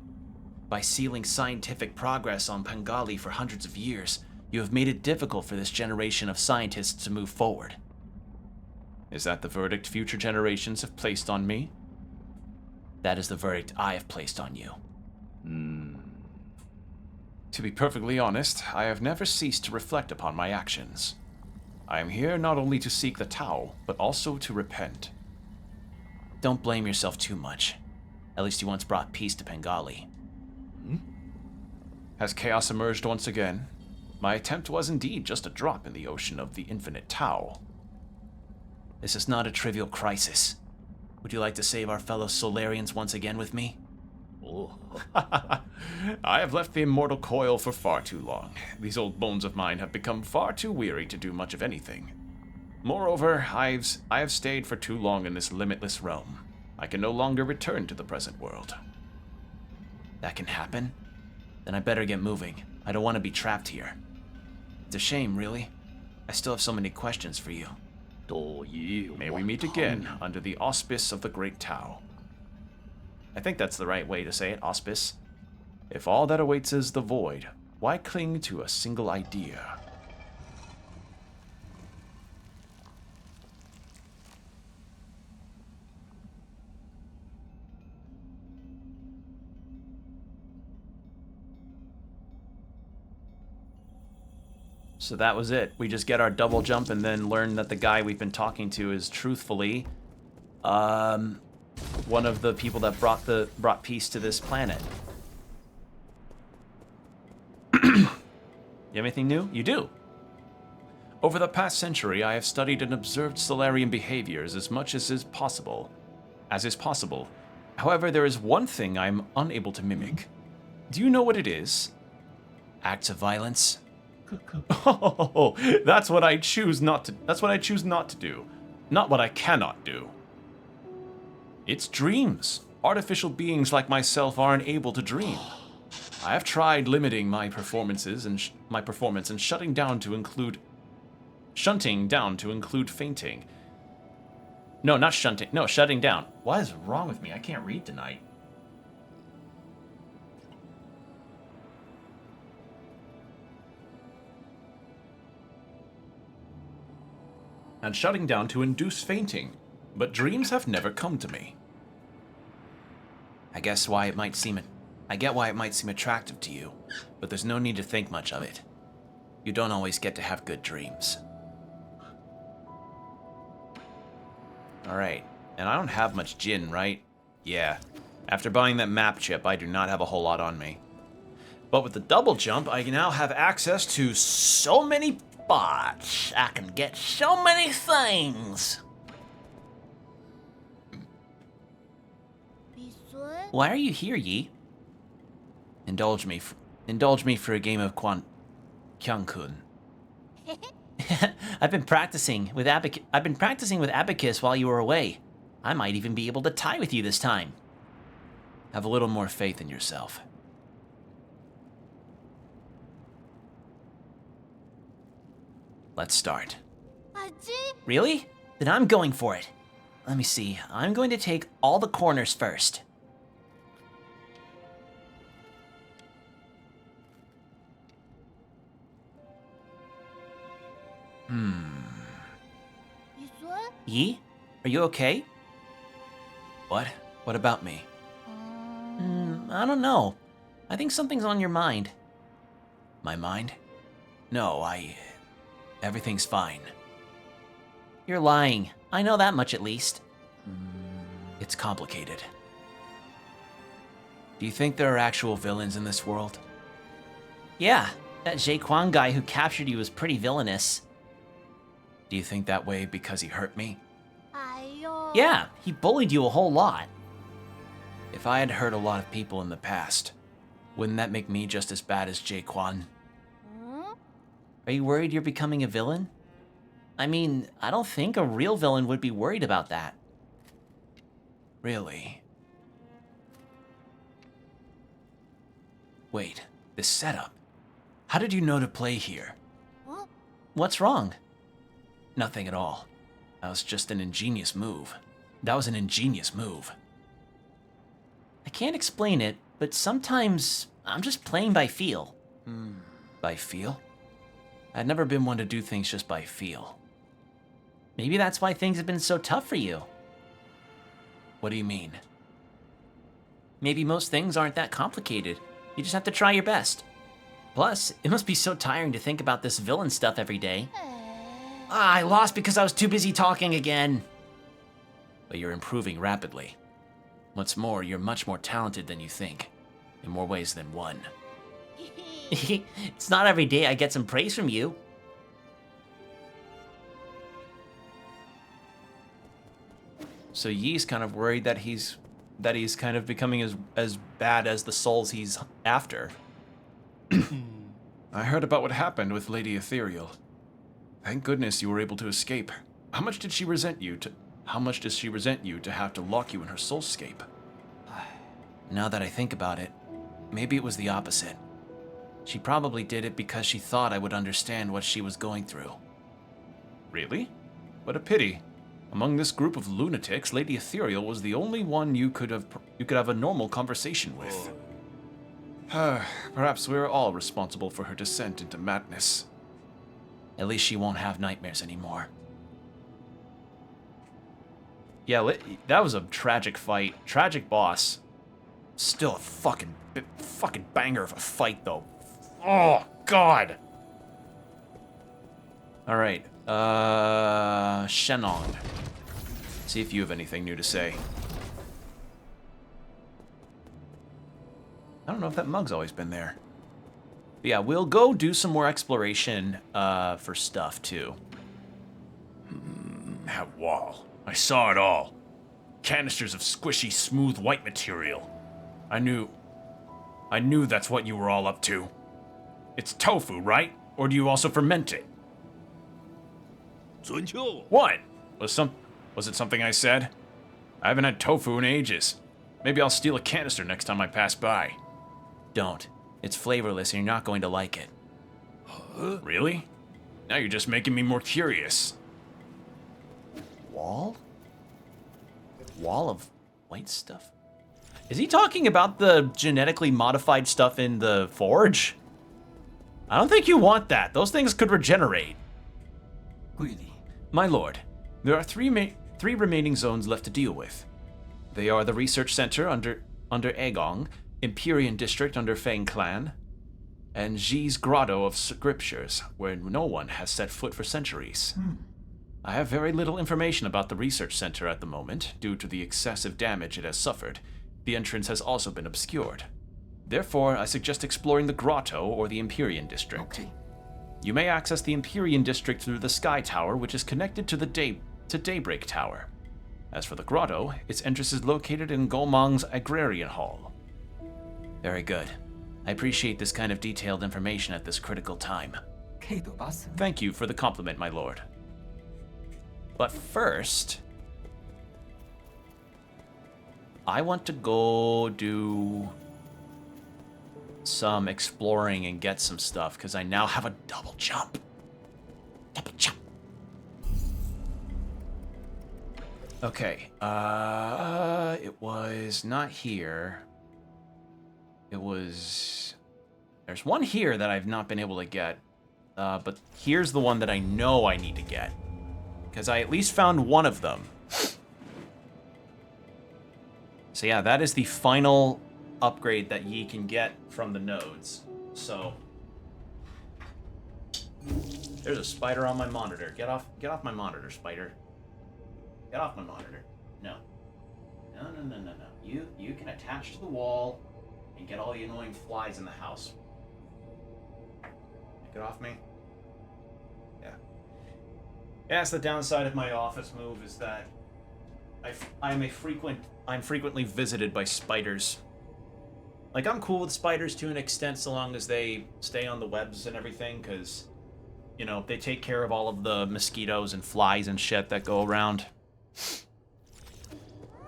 Speaker 1: By sealing scientific progress on Pengali for hundreds of years, you have made it difficult for this generation of scientists to move forward. Is that the verdict future generations have placed on me? That is the verdict I have placed on you. To be perfectly honest, I have never ceased to reflect upon my actions. I am here not only to seek the Tao, but also to repent. Don't blame yourself too much. At least you once brought peace to Pengali. Has chaos emerged once again? My attempt was indeed just a drop in the ocean of the infinite Tao. This is not a trivial crisis. Would you like to save our fellow Solarians once again with me?
Speaker 5: Oh.
Speaker 1: I have left the immortal coil for far too long. These old bones of mine have become far too weary to do much of anything. Moreover, I have stayed for too long in this limitless realm. I can no longer return to the present world. That can happen? Then I better get moving. I don't want to be trapped here. It's a shame, really. I still have so many questions for you. May we meet again under the auspice of the Great Tao. I think that's the right way to say it, auspice. If all that awaits is the void, why cling to a single idea? So that was it. We just get our double jump and then learn that the guy we've been talking to is truthfully one of the people that brought peace to this planet. You have anything new? You do. Over the past century, I have studied and observed Solarian behaviors as much as is possible. However, there is one thing I am unable to mimic. Do you know what it is? Acts of violence? Oh, that's what I choose not to do. Not what I cannot do. It's dreams. Artificial beings like myself aren't able to dream. I have tried limiting my performance and shutting down to include fainting. No, not shunting. No, shutting down. What is wrong with me? I can't read tonight. And shutting down to induce fainting, but dreams have never come to me. I get why it might seem attractive to you, but there's no need to think much of it. You don't always get to have good dreams. Alright, and I don't have much Jin, right? Yeah. After buying that map chip, I do not have a whole lot on me. But with the double jump, I now have access to so many spots. I can get so many things. Why are you here, Yi? Indulge me for a game of Kyung-kun. I've been practicing with Abacus while you were away. I might even be able to tie with you this time. Have a little more faith in yourself. Let's start. Really? Then I'm going for it. Let me see. I'm going to take all the corners first. Yi? Are you okay? What? What about me? I don't know. I think something's on your mind. My mind? No, everything's fine. You're lying. I know that much at least. It's complicated. Do you think there are actual villains in this world? Yeah, that Jaekwon guy who captured you was pretty villainous. Do you think that way because he hurt me? Yeah, he bullied you a whole lot. If I had hurt a lot of people in the past, wouldn't that make me just as bad as Jaekwon? Are you worried you're becoming a villain? I mean, I don't think a real villain would be worried about that. Really? Wait, this setup. How did you know to play here?
Speaker 3: Huh?
Speaker 5: What's wrong?
Speaker 1: Nothing at all. That was just an ingenious move. That was an ingenious move.
Speaker 5: I can't explain it, but sometimes I'm just playing by feel.
Speaker 1: By feel? I'd never been one to do things just by feel.
Speaker 5: Maybe that's why things have been so tough for you.
Speaker 1: What do you mean?
Speaker 5: Maybe most things aren't that complicated. You just have to try your best. Plus, it must be so tiring to think about this villain stuff every day. I lost because I was too busy talking again.
Speaker 1: But you're improving rapidly. What's more, you're much more talented than you think. In more ways than one.
Speaker 5: It's not every day I get some praise from you.
Speaker 1: So Yi's kind of worried that he's kind of becoming as bad as the souls he's after. I heard about what happened with Lady Ethereal. Thank goodness you were able to escape. How much does she resent you to have to lock you in her soulscape? Now that I think about it, maybe it was the opposite. She probably did it because she thought I would understand what she was going through. Really? What a pity. Among this group of lunatics, Lady Ethereal was the only one you could have a normal conversation with. Perhaps we're all responsible for her descent into madness. At least she won't have nightmares anymore. Yeah, that was a tragic fight. Tragic boss. Still a fucking banger of a fight, though. Oh, God! Alright, Shenong. See if you have anything new to say. I don't know if that mug's always been there. But yeah, we'll go do some more exploration for stuff, too.
Speaker 2: That wall. I saw it all. Canisters of squishy, smooth white material. I knew that's what you were all up to. It's tofu, right? Or do you also ferment it? What? Was it something I said? I haven't had tofu in ages. Maybe I'll steal a canister next time I pass by.
Speaker 1: Don't. It's flavorless and you're not going to like it.
Speaker 2: Really? Now you're just making me more curious.
Speaker 1: Wall? Wall of white stuff? Is he talking about the genetically modified stuff in the forge? I don't think you want that. Those things could regenerate. My lord, there are three remaining zones left to deal with. They are the Research Center under Egong, Empyrean District under Fang Clan, and Xi's Grotto of Scriptures, where no one has set foot for centuries. I have very little information about the Research Center at the moment, due to the excessive damage it has suffered. The entrance has also been obscured. Therefore, I suggest exploring the Grotto or the Empyrean District.
Speaker 6: Okay.
Speaker 1: You may access the Empyrean District through the Sky Tower, which is connected to the Daybreak Tower. As for the Grotto, its entrance is located in Golmang's Agrarian Hall. Very good. I appreciate this kind of detailed information at this critical time. Thank you for the compliment, my lord. But first, I want to go do some exploring and get some stuff, because I now have a double jump. Double jump. Okay, it was not here. It was... There's one here that I've not been able to get, but here's the one that I know I need to get, because I at least found one of them. So yeah, that is the final upgrade that Yi can get from the nodes. So there's a spider on my monitor. Get off my monitor, spider. Get off my monitor. No. No. You can attach to the wall and get all the annoying flies in the house. Get off me. Yeah. Yeah, that's the downside of my office move, is that I'm frequently visited by spiders. Like, I'm cool with spiders to an extent, so long as they stay on the webs and everything, because, you know, they take care of all of the mosquitoes and flies and shit that go around.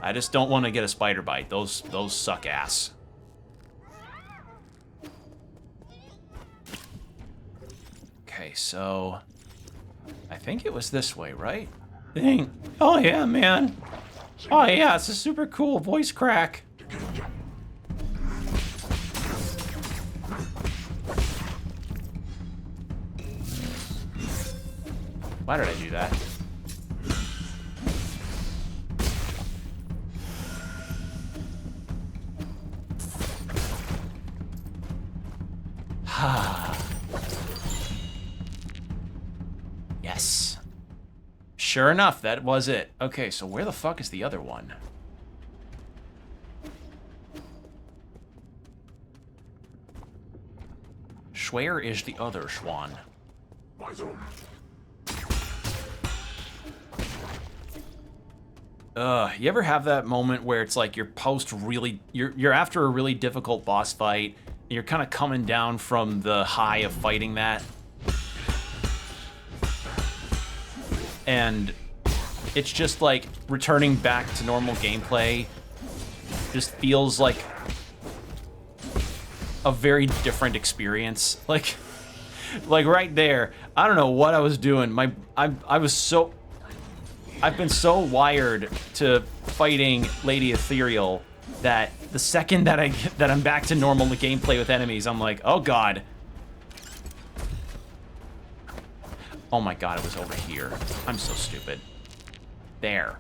Speaker 1: I just don't want to get a spider bite. Those suck ass. Okay, so I think it was this way, right? Dang. Oh yeah, man. Oh yeah, it's a super cool voice crack. Why did I do that? Yes. Sure enough, that was it. Okay, so where the fuck is the other one? Where is the other Schwan? You ever have that moment where it's like you're after a really difficult boss fight, and you're kind of coming down from the high of fighting that, and it's just like returning back to normal gameplay just feels like a very different experience. Like right there, I don't know what I was doing. I've been so wired to fighting Lady Ethereal that the second that I'm back to normal gameplay with enemies, I'm like, oh god. Oh my god, it was over here. I'm so stupid. There.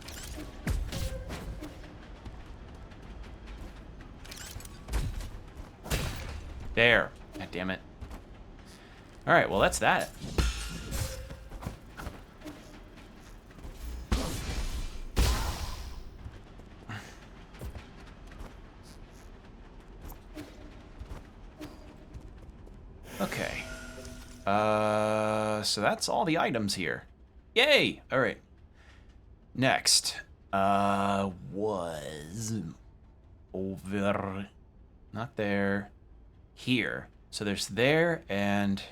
Speaker 1: There. God damn it. Alright, well that's that. Okay. So that's all the items here. Yay! Alright. Next. Was over. Not there. Here. So there's there, and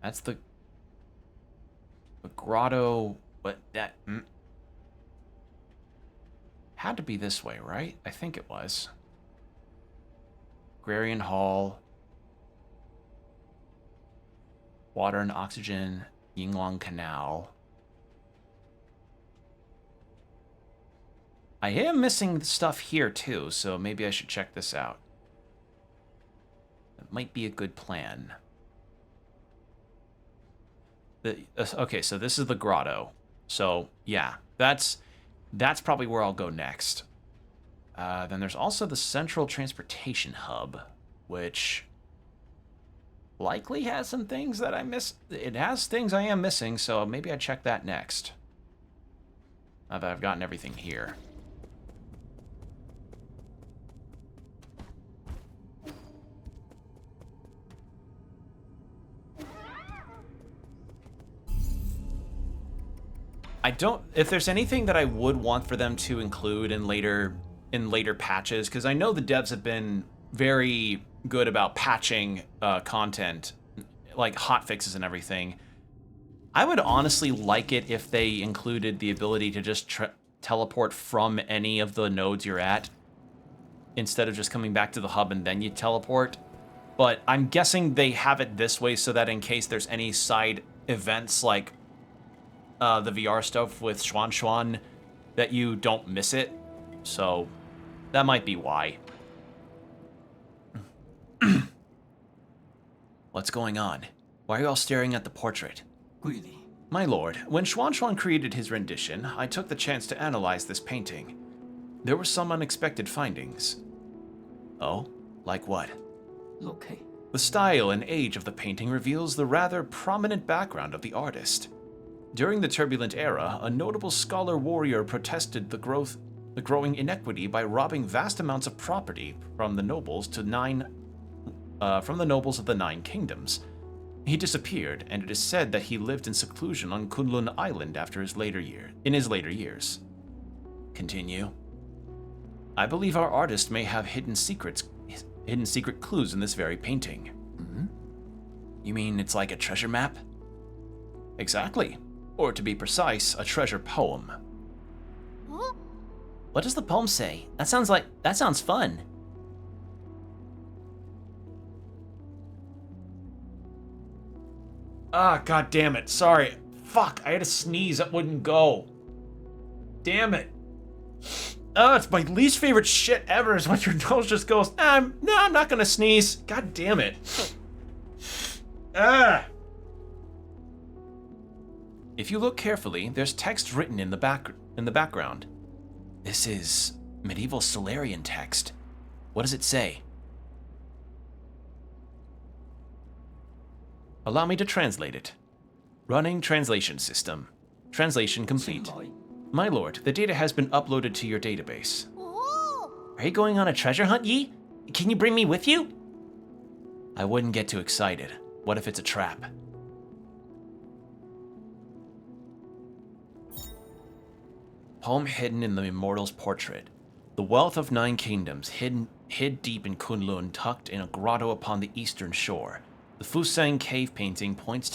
Speaker 1: that's the grotto. What that had to be this way, right? I think it was. Agrarian Hall. Water and oxygen. Yinglong Canal. I am missing stuff here too, so maybe I should check this out. That might be a good plan. Okay, so this is the grotto. So yeah, that's probably where I'll go next. Then there's also the Central Transportation Hub, which likely has some things that I miss. It has things I am missing, so maybe I check that next. Now that I've gotten everything here. If there's anything that I would want for them to include in later patches, because I know the devs have been very good about patching content, like hotfixes and everything. I would honestly like it if they included the ability to just teleport from any of the nodes you're at, instead of just coming back to the hub and then you teleport. But I'm guessing they have it this way so that in case there's any side events like the VR stuff with Schwan, that you don't miss it. So that might be why. What's going on? Why are you all staring at the portrait?
Speaker 6: Really?
Speaker 1: My lord, when Schwan created his rendition, I took the chance to analyze this painting. There were some unexpected findings. Oh? Like what?
Speaker 6: Okay.
Speaker 1: The style and age of the painting reveals the rather prominent background of the artist. During the turbulent era, a notable scholar warrior protested the growing inequity by robbing vast amounts of property from the nobles of the 9 kingdoms. He disappeared, and it is said that he lived in seclusion on Kunlun Island in his later years. Continue. I believe our artist may have hidden secret clues in this very painting.
Speaker 6: Mm-hmm.
Speaker 1: You mean it's like a treasure map? Exactly. Or to be precise, a treasure poem.
Speaker 3: Huh?
Speaker 5: What does the poem say? That sounds fun.
Speaker 1: Ah, god damn it. Sorry. Fuck, I had a sneeze that wouldn't go. Damn it. Oh, it's my least favorite shit ever is when your nose just goes, I'm not gonna sneeze. God damn it. Ah.
Speaker 5: If you look carefully, there's text written in the background. This is medieval Solarian text. What does it say? Allow me to translate it. Running translation system. Translation complete. My lord, the data has been uploaded to your database. Are you going on a treasure hunt, Yi? Can you bring me with you? I wouldn't get too excited. What if it's a trap? Poem hidden in the immortal's portrait. The wealth of 9 kingdoms hid deep in Kunlun, tucked in a grotto upon the eastern shore. The Fusang cave painting points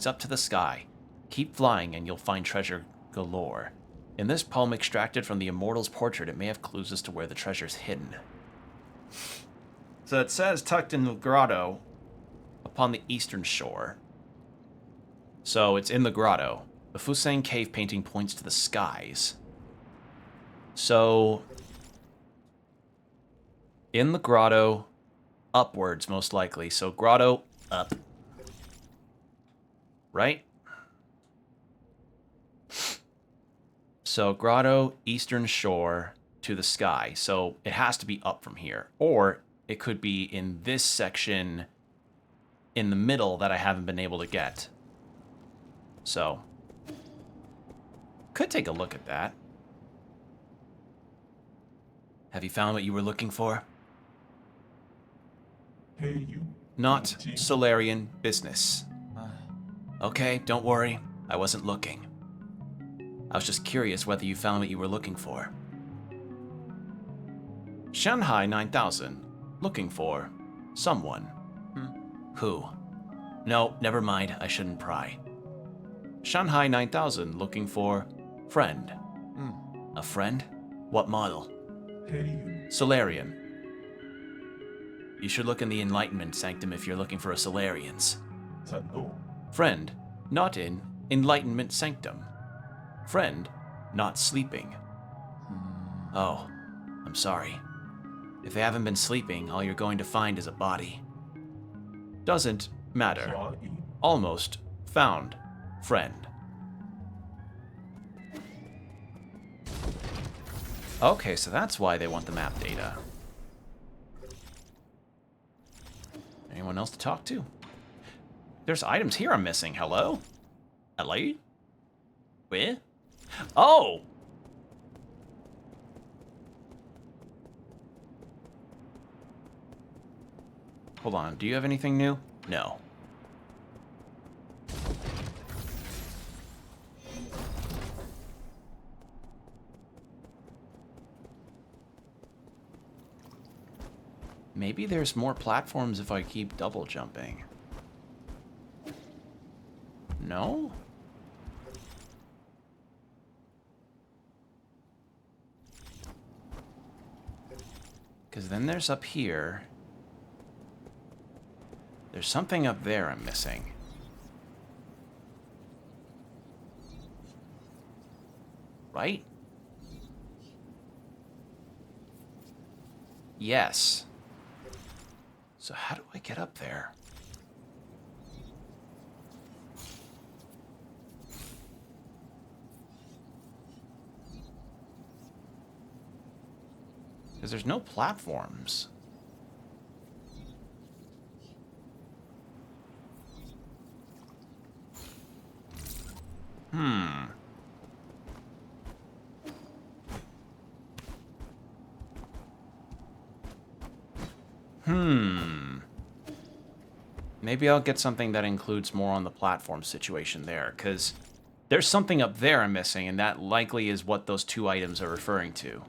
Speaker 5: up to the sky. Keep flying and you'll find treasure galore. In this poem extracted from the immortal's portrait, it may have clues as to where the treasure's hidden.
Speaker 1: So it says tucked in the grotto.
Speaker 5: Upon the eastern shore. So it's in the grotto. The Fusang cave painting points to the skies. So in the grotto, upwards most likely. So grotto, up. Right? So grotto, eastern shore, to the sky. So it has to be up from here. Or it could be in this section in the middle that I haven't been able to get. So, could take a look at that. Have you found what you were looking for?
Speaker 2: Hey, you.
Speaker 5: Not Solarian business. Okay, don't worry. I wasn't looking. I was just curious whether you found what you were looking for. Shanghai 9000. Looking for someone. Who? No, never mind. I shouldn't pry. Shanghai 9000. Looking for friend. A friend? What model?
Speaker 2: Hey, you.
Speaker 5: Solarian. You should look in the Enlightenment Sanctum if you're looking for a Solarians.
Speaker 2: Tano.
Speaker 5: Friend, not in Enlightenment Sanctum. Friend, not sleeping. Oh, I'm sorry. If they haven't been sleeping, all you're going to find is a body. Doesn't matter. Almost found friend. Okay, so that's why they want the map data. Anyone else to talk to? There's items here I'm missing. Hello? Hello? Where? Oh! Hold on, do you have anything new? No. Maybe there's more platforms if I keep double jumping. No? Because then there's up here. There's something up there I'm missing. Right? Yes. So how do I get up there? Because there's no platforms. Maybe I'll get something that includes more on the platform situation there, because there's something up there I'm missing, and that likely is what those 2 items are referring to.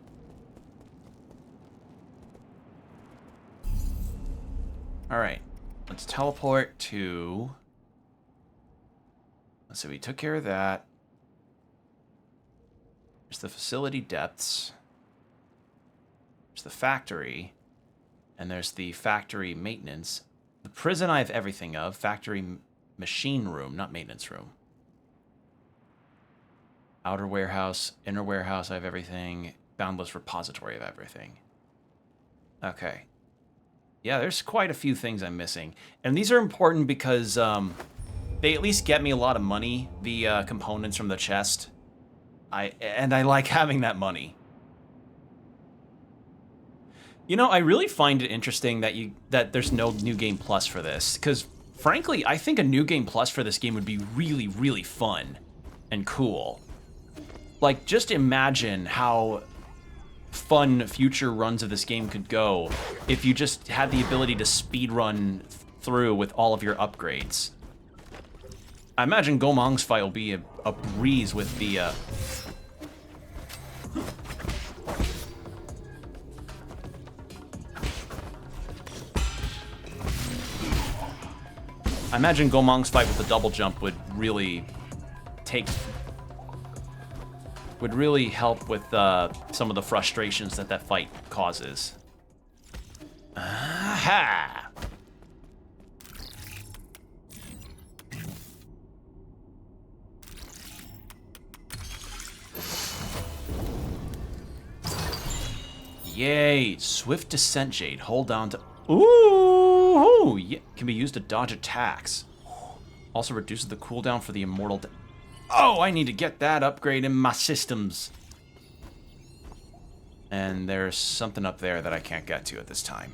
Speaker 5: Alright, let's teleport to... Let's see, we took care of that. There's the facility depths.
Speaker 1: There's the factory. And there's the factory maintenance. The prison I have everything of. Factory machine room, not maintenance room. Outer warehouse, inner warehouse, I have everything. Boundless repository of everything. Okay. Yeah, there's quite a few things I'm missing. And these are important because they at least get me a lot of money, the components from the chest. And I like having that money. You know, I really find it interesting that there's no New Game Plus for this, because frankly, I think a New Game Plus for this game would be really, really fun and cool. Like, just imagine how fun future runs of this game could go if you just had the ability to speed run through with all of your upgrades. I imagine Gomang's fight will be a breeze with the I imagine Gomang's fight with the double jump would really help with some of the frustrations that fight causes. Aha! Yay! Swift Descent Jade. Hold down to... Ooh! Yeah, can be used to dodge attacks. Also reduces the cooldown for the immortal... Oh, I need to get that upgrade in my systems. And there's something up there that I can't get to at this time.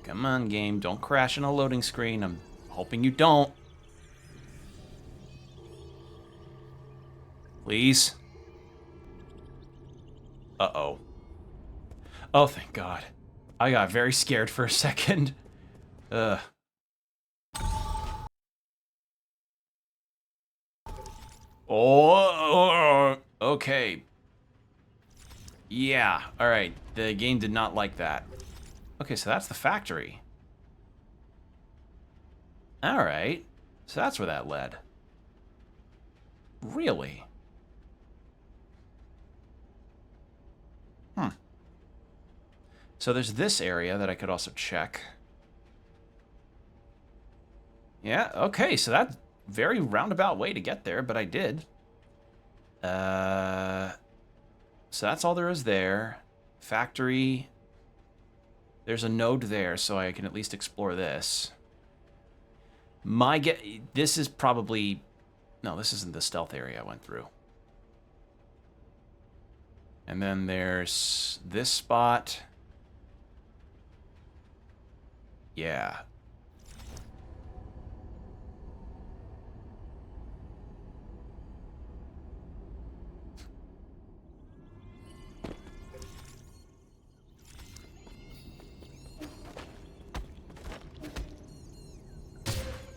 Speaker 1: Come on, game. Don't crash in a loading screen. I'm hoping you don't. Please. Uh-oh. Oh, thank God. I got very scared for a second. Ugh. Oh, okay. Yeah, alright. The game did not like that. Okay, so that's the factory. Alright. So that's where that led. Really? So there's this area that I could also check. Yeah, okay, so that's very roundabout way to get there, but I did. So that's all there is there. Factory. There's a node there, so I can at least explore this. This is probably... No, this isn't the stealth area I went through. And then there's this spot. Yeah.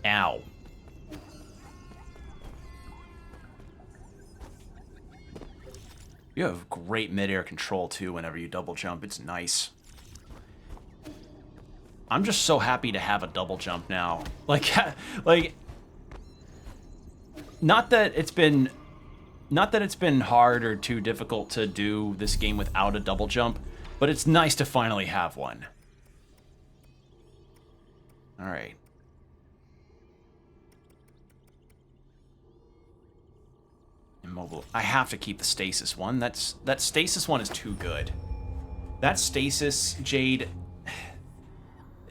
Speaker 1: Ow. You have great mid-air control, too, whenever you double jump. It's nice. I'm just so happy to have a double jump now. Like, not that it's been hard or too difficult to do this game without a double jump, but it's nice to finally have one. All right. Immobile. I have to keep the stasis one. That stasis one is too good. That stasis jade...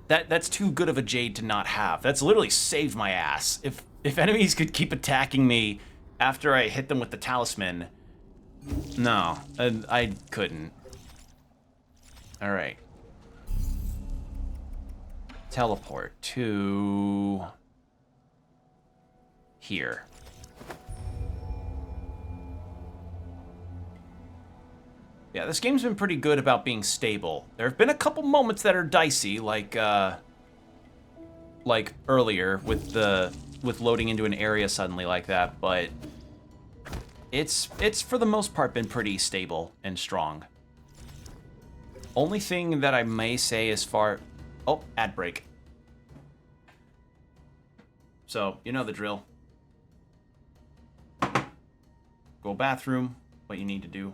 Speaker 1: That's too good of a jade to not have. That's literally saved my ass. If enemies could keep attacking me after I hit them with the talisman... No, I couldn't. Alright. Teleport to... here. Yeah, this game's been pretty good about being stable. There have been a couple moments that are dicey, like earlier with loading into an area suddenly like that, but It's for the most part been pretty stable and strong. Only thing that I may say as far... Oh, ad break. So, you know the drill. Go bathroom, what you need to do.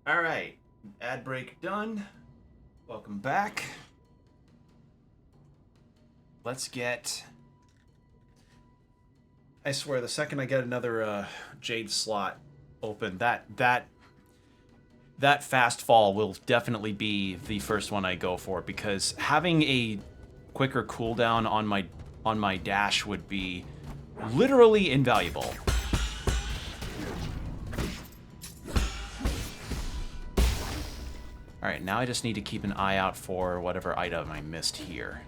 Speaker 1: All right, ad break done. Welcome back. Let's get... I swear, the second I get another Jade slot open, that fast fall will definitely be the first one I go for, because having a quicker cooldown on my dash would be literally invaluable. All right, now I just need to keep an eye out for whatever item I missed here.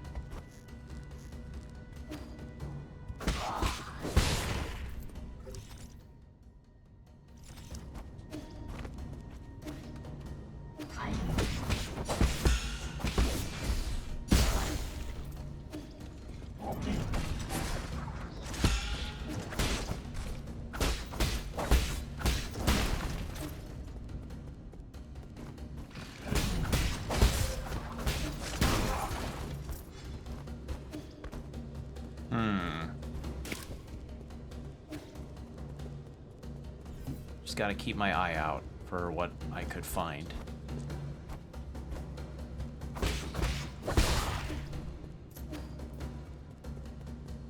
Speaker 1: Just gotta keep my eye out for what I could find.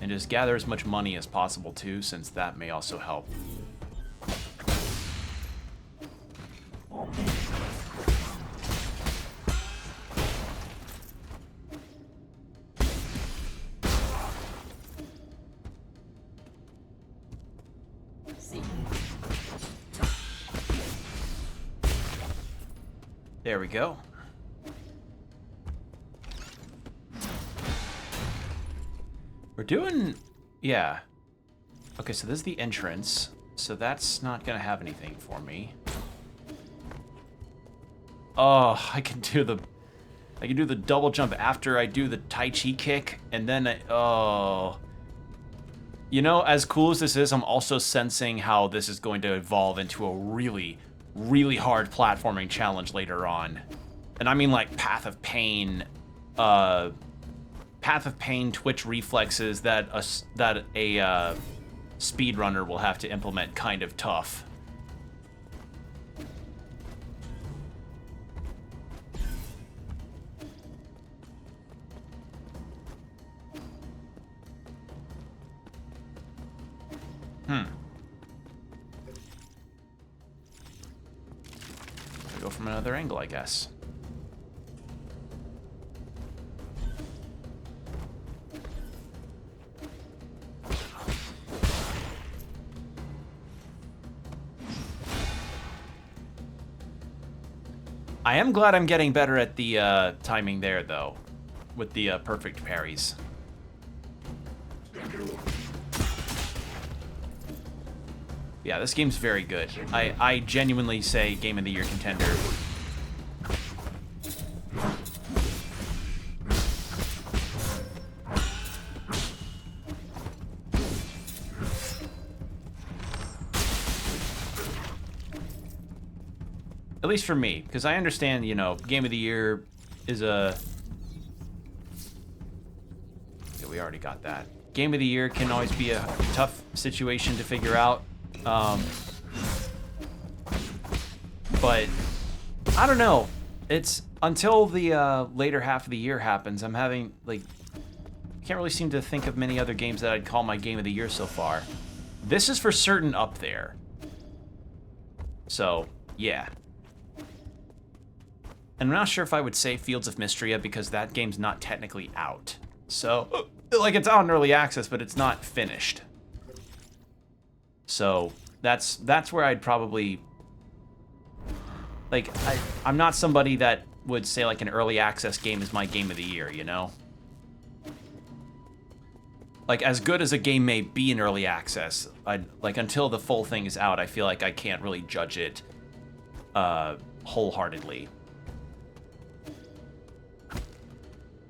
Speaker 1: And just gather as much money as possible too, since that may also help. There we go. We're doing... yeah. Okay, so this is the entrance. So that's not gonna have anything for me. Oh, I can do the double jump after I do the Tai Chi kick, and then oh. You know, as cool as this is, I'm also sensing how this is going to evolve into a really, really hard platforming challenge later on. And I mean like Path of Pain twitch reflexes that a speedrunner will have to implement kind of tough. Go from another angle, I guess. I am glad I'm getting better at the timing there, though, with the perfect parries. Yeah, this game's very good. I genuinely say Game of the Year contender. At least for me, because I understand, you know, Game of the Year is a... yeah, we already got that. Game of the Year can always be a tough situation to figure out. But I don't know. It's until the later half of the year happens, I'm having like I can't really seem to think of many other games that I'd call my Game of the Year so far. This is for certain up there. So, yeah. And I'm not sure if I would say Fields of Mystria because that game's not technically out. So, like it's out in early access, but it's not finished. So that's where I'd probably, like, I'm not somebody that would say like an early access game is my Game of the Year, you know? Like, as good as a game may be in early access, like until the full thing is out, I feel like I can't really judge it wholeheartedly.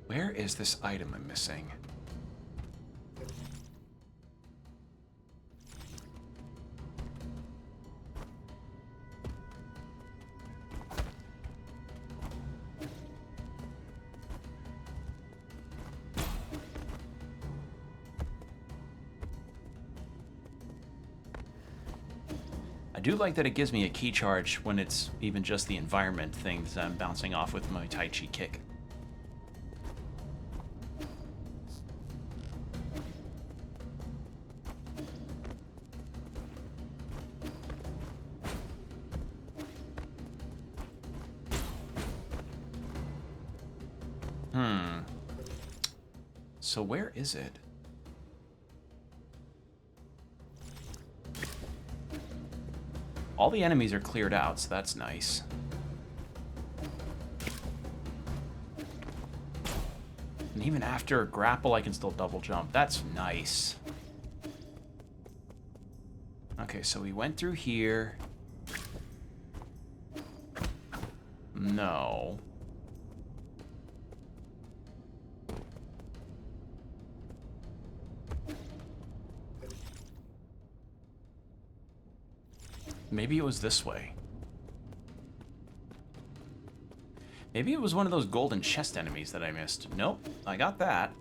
Speaker 1: Where is this item I'm missing? I do like that it gives me a key charge when it's even just the environment things I'm bouncing off with my Tai Chi kick. So where is it? All the enemies are cleared out, so that's nice. And even after grapple, I can still double jump. That's nice. Okay, so we went through here. No. Maybe it was this way. Maybe it was one of those golden chest enemies that I missed. Nope, I got that.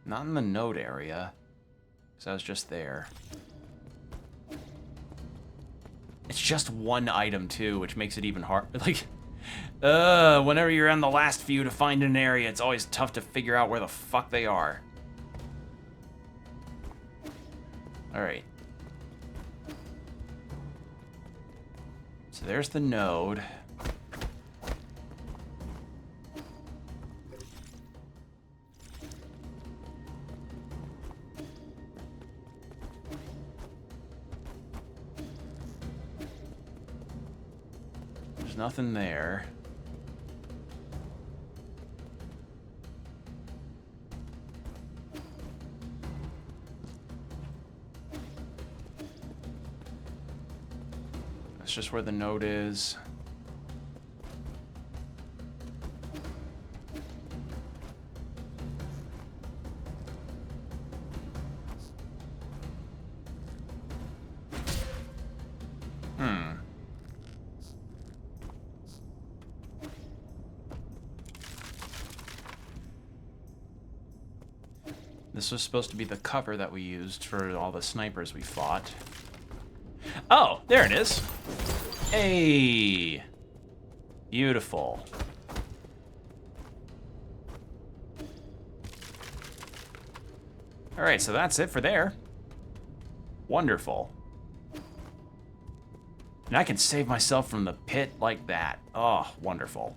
Speaker 1: Not in the node area, because I was just there. It's just one item, too, which makes it even hard. Like, whenever you're on the last few to find an area, it's always tough to figure out where the fuck they are. Alright. So there's the node. There's nothing there. That's just where the node is. This was supposed to be the cover that we used for all the snipers we fought. Oh, there it is. Hey. Beautiful. All right, so that's it for there. Wonderful. And I can save myself from the pit like that. Oh, wonderful.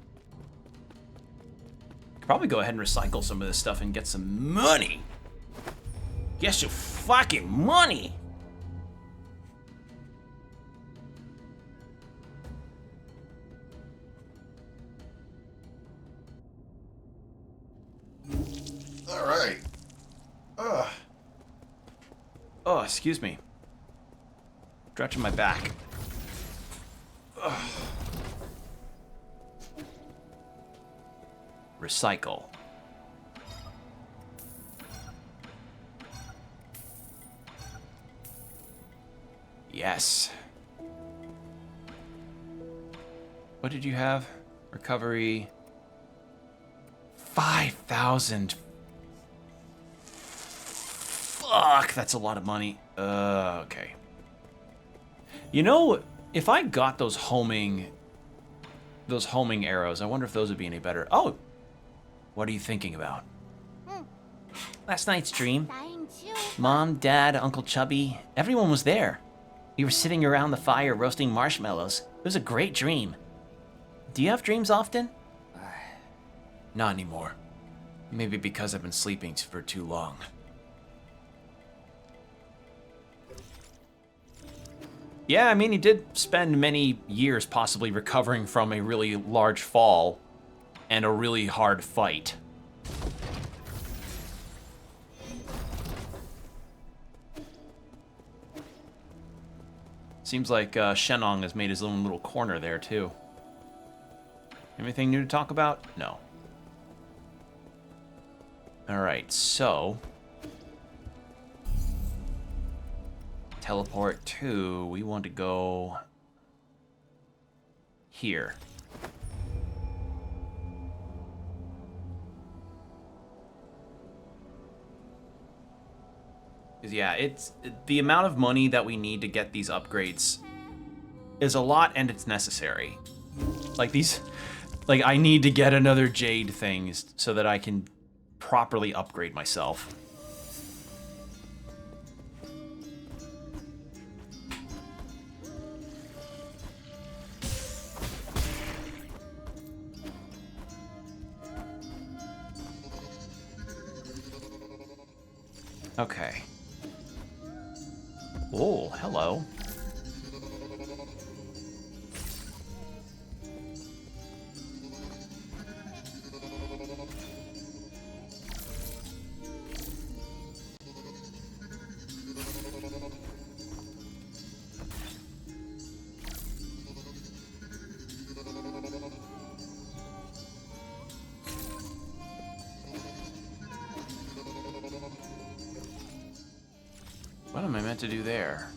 Speaker 1: Could probably go ahead and recycle some of this stuff and get some money. Get some fucking money.
Speaker 2: All right.
Speaker 1: Oh, excuse me. Stretching my back. Ugh. Recycle. Yes. What did you have? Recovery. 5,000. Fuck, that's a lot of money. Okay. You know, if I got those homing arrows, I wonder if those would be any better. Oh, what are you thinking about?
Speaker 5: Last night's dream. Mom, Dad, Uncle Chubby, everyone was there. We were sitting around the fire roasting marshmallows. It was a great dream. Do you have dreams often?
Speaker 1: Not anymore. Maybe because I've been sleeping for too long. Yeah, I mean, he did spend many years possibly recovering from a really large fall and a really hard fight. Seems like Shenong has made his own little corner there, too. Anything new to talk about? No. Alright, so... teleport to, we want to go here. Yeah, the amount of money that we need to get these upgrades is a lot, and it's necessary. Like I need to get another jade things so that I can properly upgrade myself. Okay. Oh, hello. What am I meant to do there?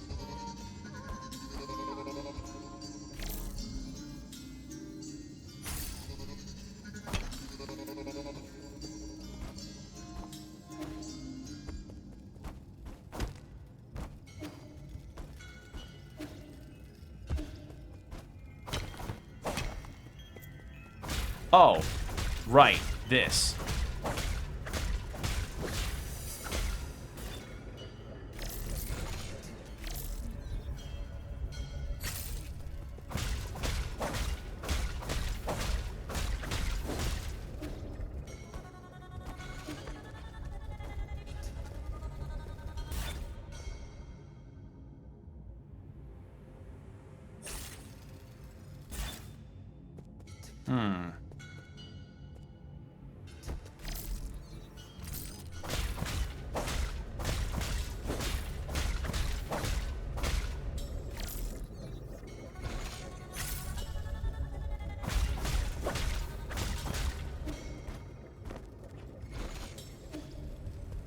Speaker 1: Oh, right, this.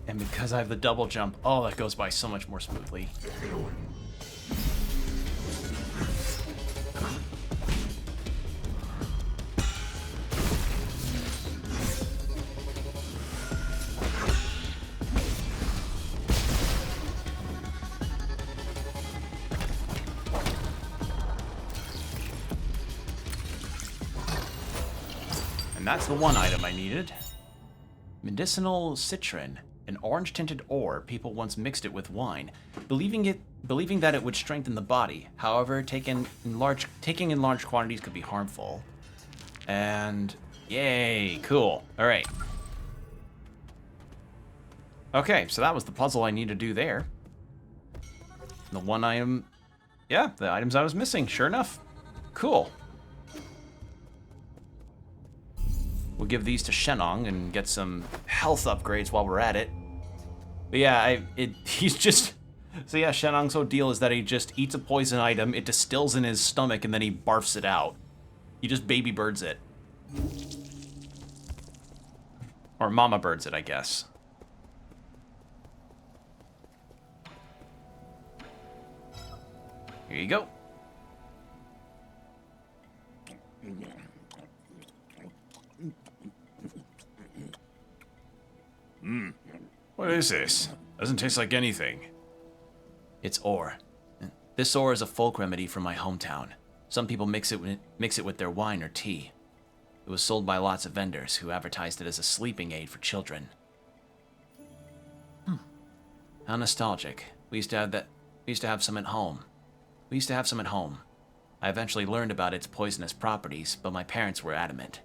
Speaker 1: And because I have the double jump, oh, that goes by so much more smoothly. And that's the one item I needed. Medicinal citron. An orange-tinted ore, people once mixed it with wine, believing that it would strengthen the body. However, taking in large quantities could be harmful. And yay, cool. All right. Okay, so that was the puzzle I need to do there. The one item, yeah, the items I was missing, sure enough. Cool. We'll give these to Shenong and get some health upgrades while we're at it. But yeah, he's just... So yeah, Shenong's whole deal is that he just eats a poison item, it distills in his stomach, and then he barfs it out. He just baby birds it. Or mama birds it, I guess. Here you go.
Speaker 2: What is this? Doesn't taste like anything.
Speaker 5: It's ore. This ore is a folk remedy from my hometown. Some people mix it with their wine or tea. It was sold by lots of vendors who advertised it as a sleeping aid for children. How nostalgic. We used to have some at home. I eventually learned about its poisonous properties, but my parents were adamant.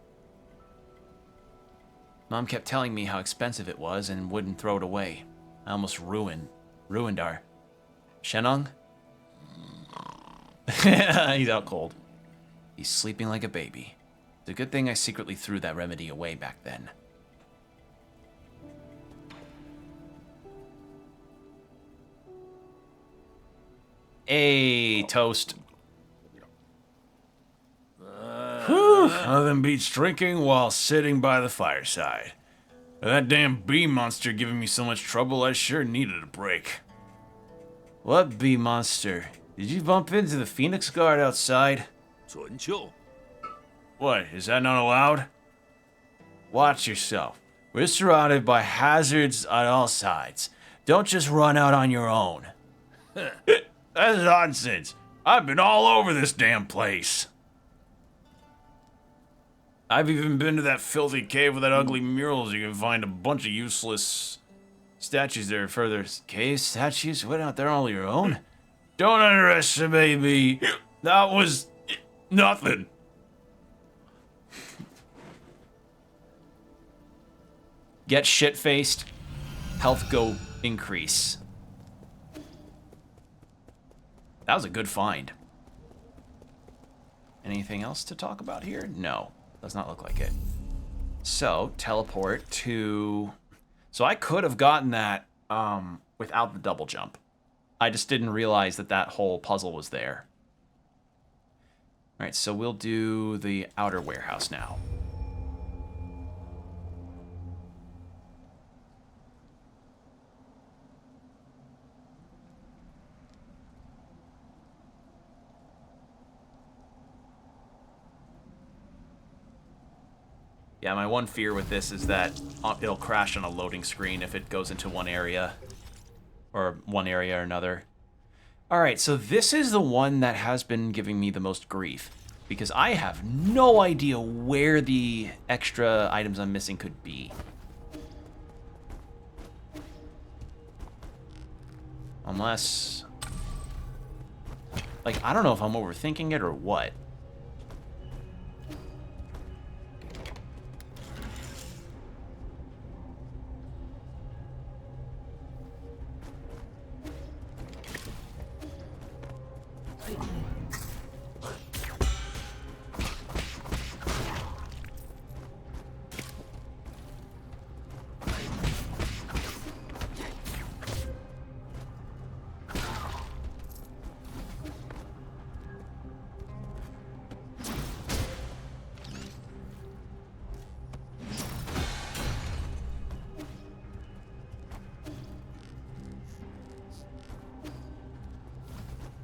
Speaker 5: Mom kept telling me how expensive it was and wouldn't throw it away. I almost ruined our... Shenong? He's out cold. He's sleeping like a baby. It's a good thing I secretly threw that remedy away back then. Hey, toast.
Speaker 2: Nothing beats drinking while sitting by the fireside. That damn bee monster giving me so much trouble, I sure needed a break.
Speaker 1: What bee monster? Did you bump into the Phoenix Guard outside?
Speaker 6: 准秋，
Speaker 1: What, is that not allowed? Watch yourself. We're surrounded by hazards on all sides. Don't just run out on your own.
Speaker 2: That's nonsense. I've been all over this damn place.
Speaker 1: I've even been to that filthy cave with that ugly murals. You can find a bunch of useless statues there further. Cave statues? What, out there all your own?
Speaker 2: Don't underestimate me. That was nothing.
Speaker 1: Get shit-faced. Health go increase. That was a good find. Anything else to talk about here? No. Does not look like it. So, teleport to... So I could have gotten that without the double jump. I just didn't realize that that whole puzzle was there. Alright, so we'll do the outer warehouse now. Yeah, my one fear with this is that it'll crash on a loading screen if it goes into one area. Or one area or another. Alright, so this is the one that has been giving me the most grief. Because I have no idea where the extra items I'm missing could be. Unless... Like, I don't know if I'm overthinking it or what.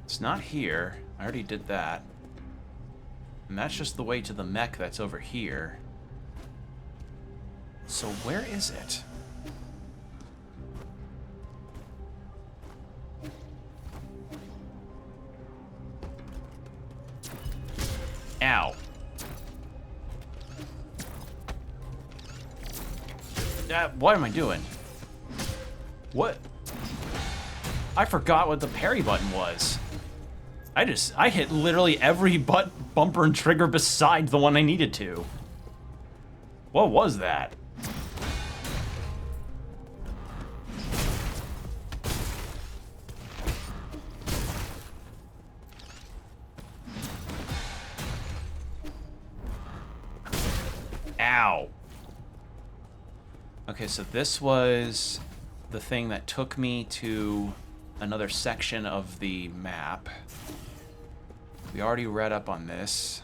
Speaker 1: It's not here. I already did that. And that's just the way to the mech that's over here. So where is it? Ow. What am I doing? What? I forgot what the parry button was. I hit literally every bumper and trigger beside the one I needed to. What was that? Ow. Okay, so this was the thing that took me to another section of the map. We already read up on this.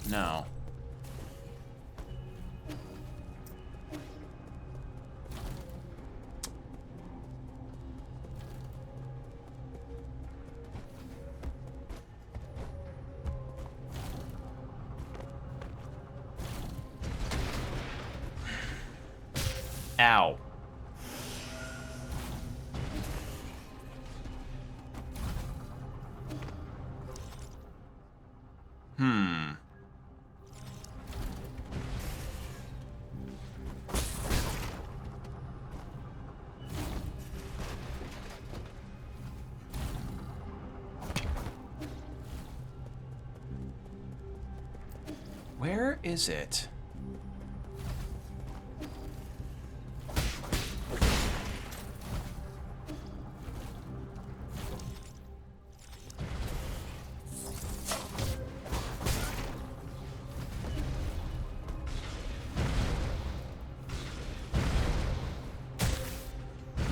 Speaker 1: No. Ow. Where is it?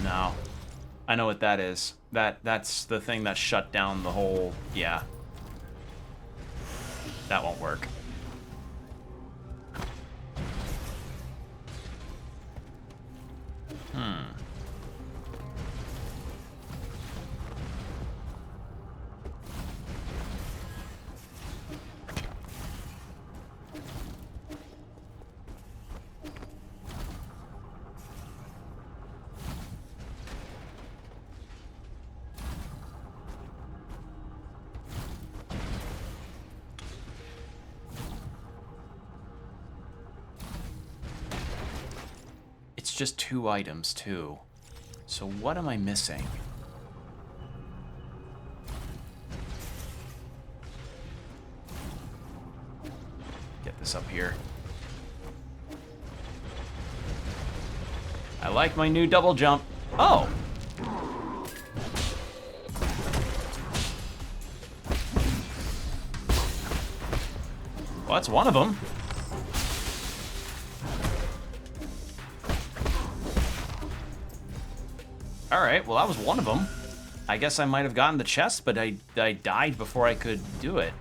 Speaker 1: No. I know what that is. That's the thing that shut down the whole... Yeah. That won't work. It's just 2 items, too. So what am I missing? Get this up here. I like my new double jump. Oh! Well, that's one of them. Alright, well that was one of them. I guess I might have gotten the chest, but I died before I could do it.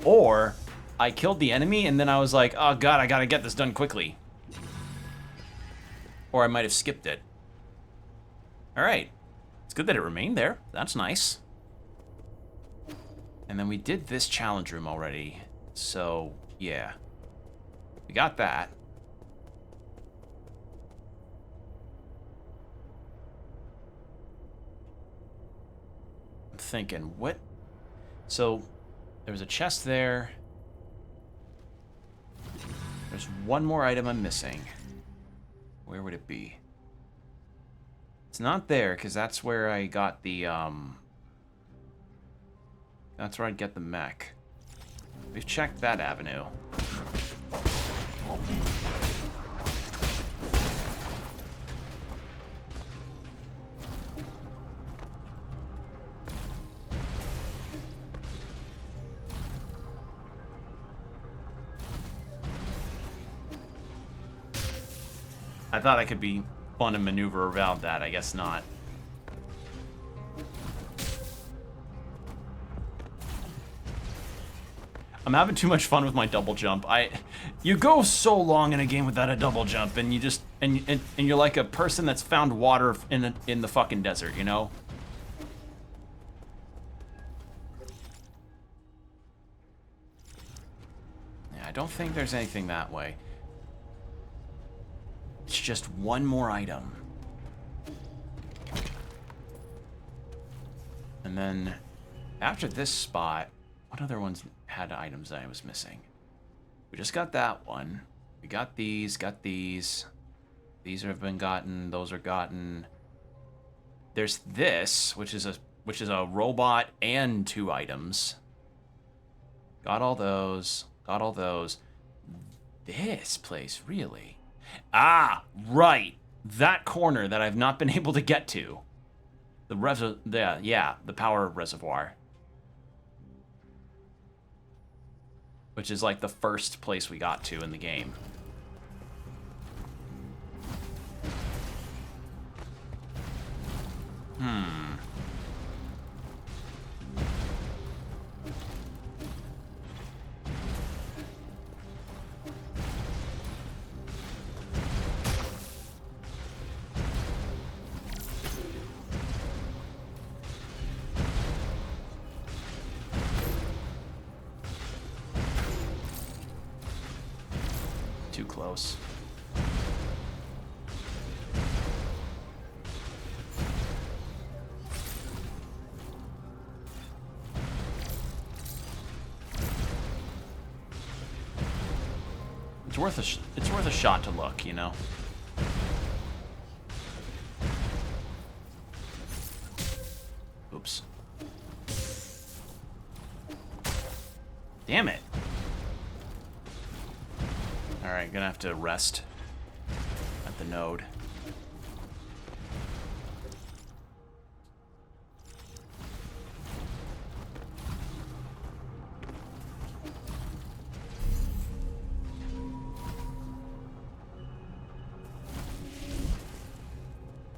Speaker 1: Or, I killed the enemy and then I was like, oh god, I gotta get this done quickly. Or I might have skipped it. Alright. It's good that it remained there. That's nice. And then we did this challenge room already. So, yeah. We got that. I'm thinking, what? So, there was a chest there. There's one more item I'm missing. Where would it be? It's not there, because that's where I got the, that's where I'd get the mech. We've checked that avenue. I thought I could be fun to maneuver around that. I guess not. I'm having too much fun with my double jump. You go so long in a game without a double jump, and you just and you're like a person that's found water in the fucking desert, you know? Yeah, I don't think there's anything that way. It's just one more item. And then after this spot, what other ones had items that I was missing? We just got that one. We got these, got these. These have been gotten, those are gotten. There's this, which is a robot and 2 items. Got all those, got all those. This place, really? Ah, right. That corner that I've not been able to get to. The power reservoir. Which is like the first place we got to in the game. Too close. It's worth a shot to look, you know. Oops. Damn it. Alright, gonna have to rest at the node.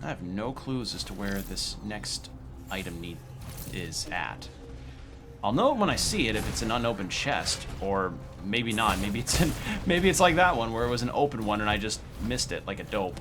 Speaker 1: I have no clues as to where this next item is at. I'll know it when I see it if it's an unopened chest, or maybe not. Maybe it's like that one where it was an open one and I just missed it like a dope.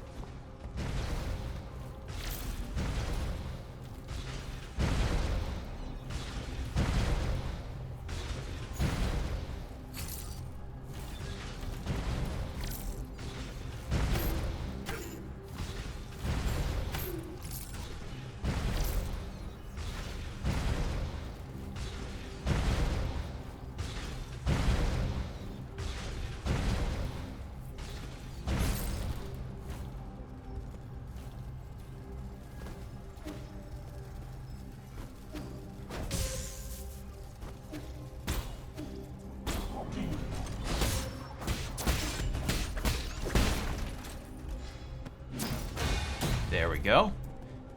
Speaker 1: go.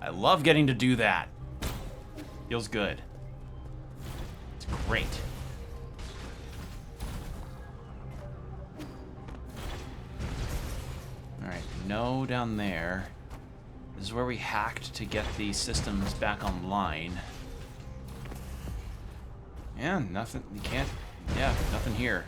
Speaker 1: I love getting to do that. Feels good. It's great. Alright, no down there. This is where we hacked to get the systems back online. Yeah, nothing, you can't, yeah, nothing here.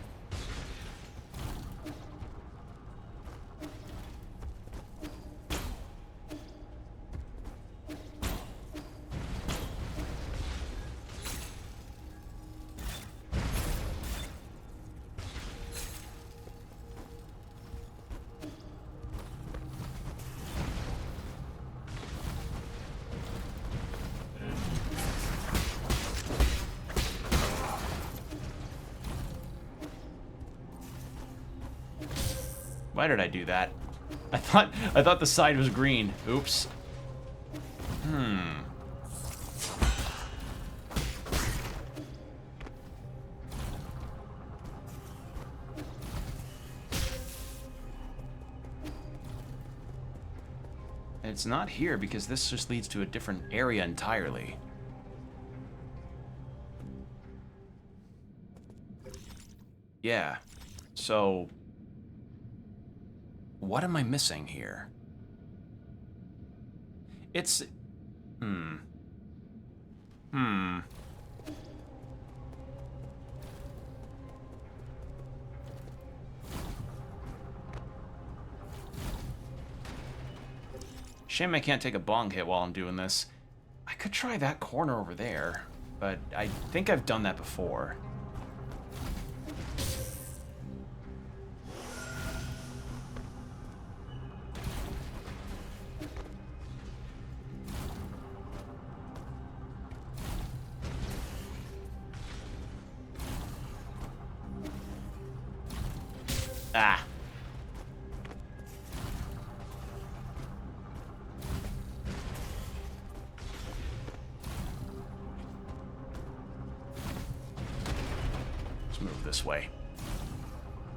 Speaker 1: Why did I do that? I thought the side was green. Oops. It's not here because this just leads to a different area entirely. Yeah. So what am I missing here? It's... Shame I can't take a bong hit while I'm doing this. I could try that corner over there, but I think I've done that before. Ah. Let's move this way.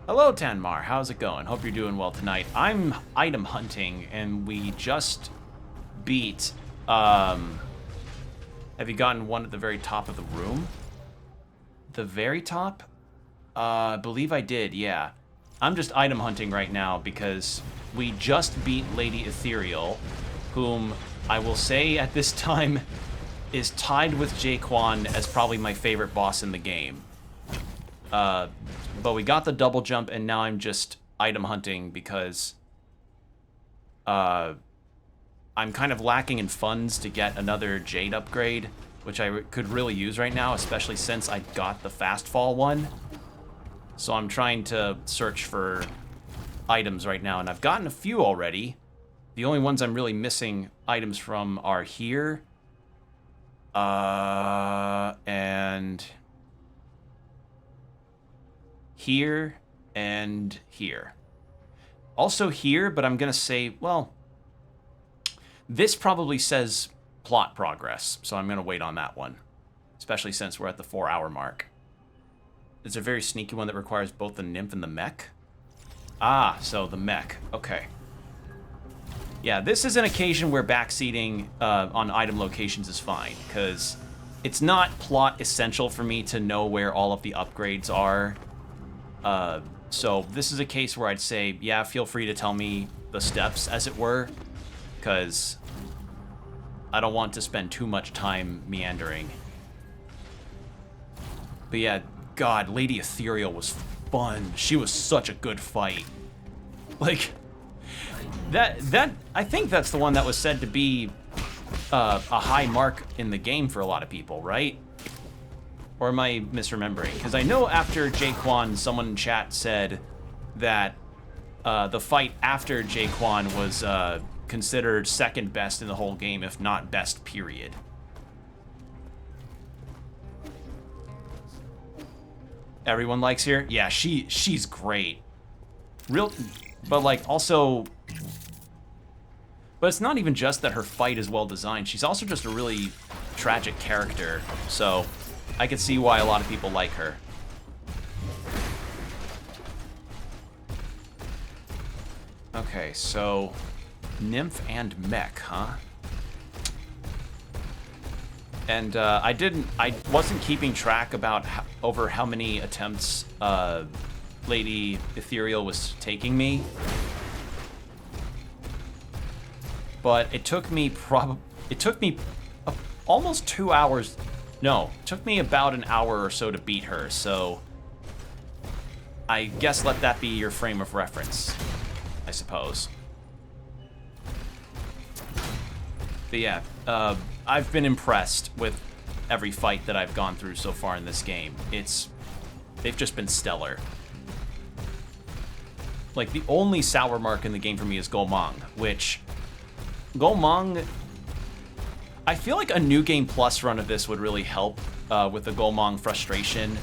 Speaker 1: Hello, Tanmar. How's it going? Hope you're doing well tonight. I'm item hunting, and we just beat, have you gotten one at the very top of the room? The very top? I believe I did, yeah. I'm just item hunting right now because we just beat Lady Ethereal, whom I will say at this time is tied with Jaquan as probably my favorite boss in the game. But we got the double jump, and now I'm just item hunting because I'm kind of lacking in funds to get another Jade upgrade, which I could really use right now, especially since I got the fast fall one. So I'm trying to search for items right now, and I've gotten a few already. The only ones I'm really missing items from are here, and here, and here. Also here, but I'm gonna say, well, this probably says plot progress, so I'm gonna wait on that one, especially since we're at the 4-hour mark. It's a very sneaky one that requires both the nymph and the mech. Ah, so the mech. Okay. Yeah, this is an occasion where backseating on item locations is fine, because it's not plot essential for me to know where all of the upgrades are. So this is a case where I'd say, yeah, feel free to tell me the steps, as it were, because I don't want to spend too much time meandering. But yeah, God, Lady Ethereal was fun. She was such a good fight. Like, I think that's the one that was said to be a high mark in the game for a lot of people, right? Or am I misremembering? Because I know after Jaquan, someone in chat said that the fight after Jaquan was considered second best in the whole game, if not best, period. Everyone likes her? Yeah, she's great. But like also, but it's not even just that her fight is well designed. She's also just a really tragic character. So I could see why a lot of people like her. Okay, so Nymph and mech, huh? And I wasn't keeping track about over how many attempts Lady Ethereal was taking me. But it took me almost 2 hours. No, it took me about an hour or so to beat her, so I guess let that be your frame of reference, I suppose. But yeah, I've been impressed with every fight that I've gone through so far in this game. They've just been stellar. Like, the only sour mark in the game for me is Gomang, which Gomang, I feel like a New Game Plus run of this would really help with the Gomang frustration.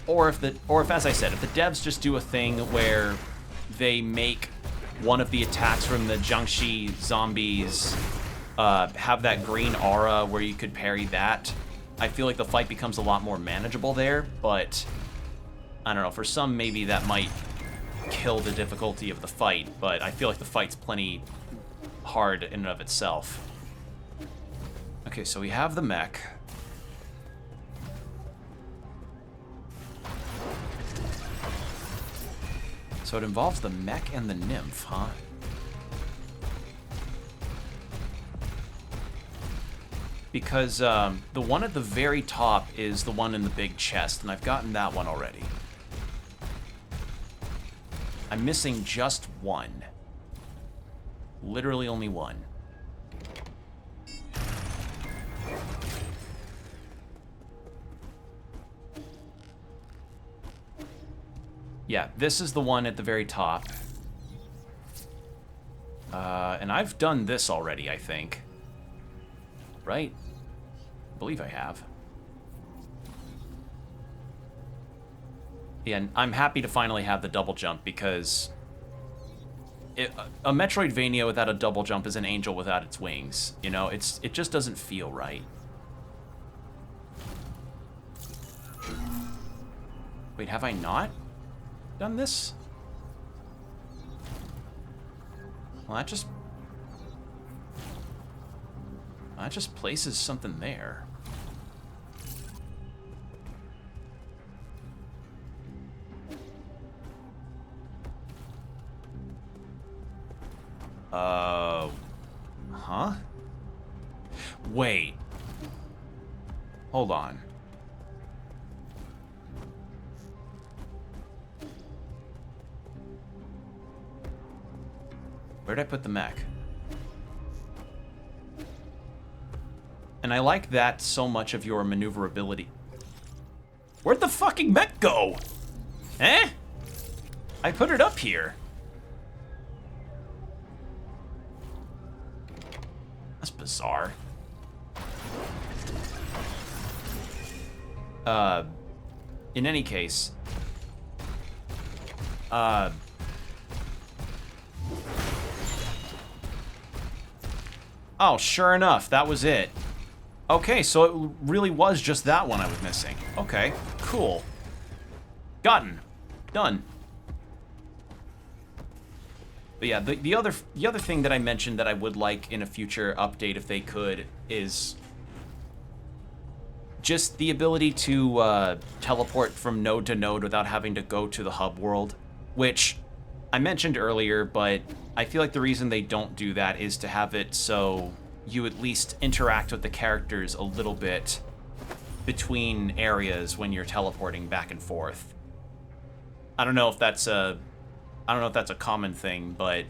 Speaker 1: Or if, as I said, if the devs just do a thing where they make one of the attacks from the Jiangxi zombies have that green aura where you could parry that, I feel like the fight becomes a lot more manageable there, but I don't know, for some maybe that might kill the difficulty of the fight, but I feel like the fight's plenty hard in and of itself. Okay, so we have the mech. So it involves the mech and the nymph, huh? Because the one at the very top is the one in the big chest, and I've gotten that one already. I'm missing just one. Literally only one. Yeah, this is the one at the very top. And I've done this already, I think. Right? I believe I have. Yeah, and I'm happy to finally have the double jump because a Metroidvania without a double jump is an angel without its wings. You know, it just doesn't feel right. Wait, have I not done this? Well, that just places something there. Huh? Wait. Hold on. Where'd I put the mech? And I like that so much of your maneuverability. Where'd the fucking mech go? Eh? I put it up here. That's bizarre. In any case, oh, sure enough, that was it. Okay, so it really was just that one I was missing. Okay, cool. Gotten. Done. But yeah, the other thing that I mentioned that I would like in a future update if they could is just the ability to teleport from node to node without having to go to the hub world, which I mentioned earlier, but I feel like the reason they don't do that is to have it so you at least interact with the characters a little bit between areas when you're teleporting back and forth. I don't know if that's a common thing, but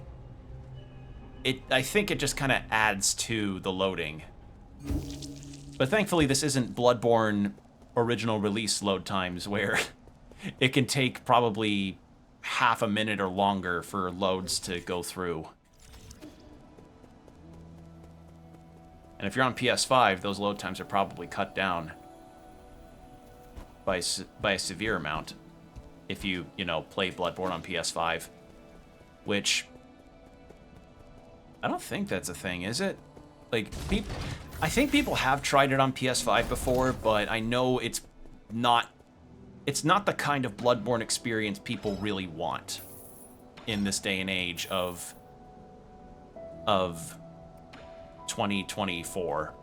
Speaker 1: I think it just kind of adds to the loading. But thankfully, this isn't Bloodborne original release load times where it can take probably half a minute or longer for loads to go through. And if you're on PS5, those load times are probably cut down by a severe amount if you play Bloodborne on PS5, which I don't think that's a thing, is it? Like, I think people have tried it on PS5 before, but I know it's not the kind of Bloodborne experience people really want in this day and age of of 2024.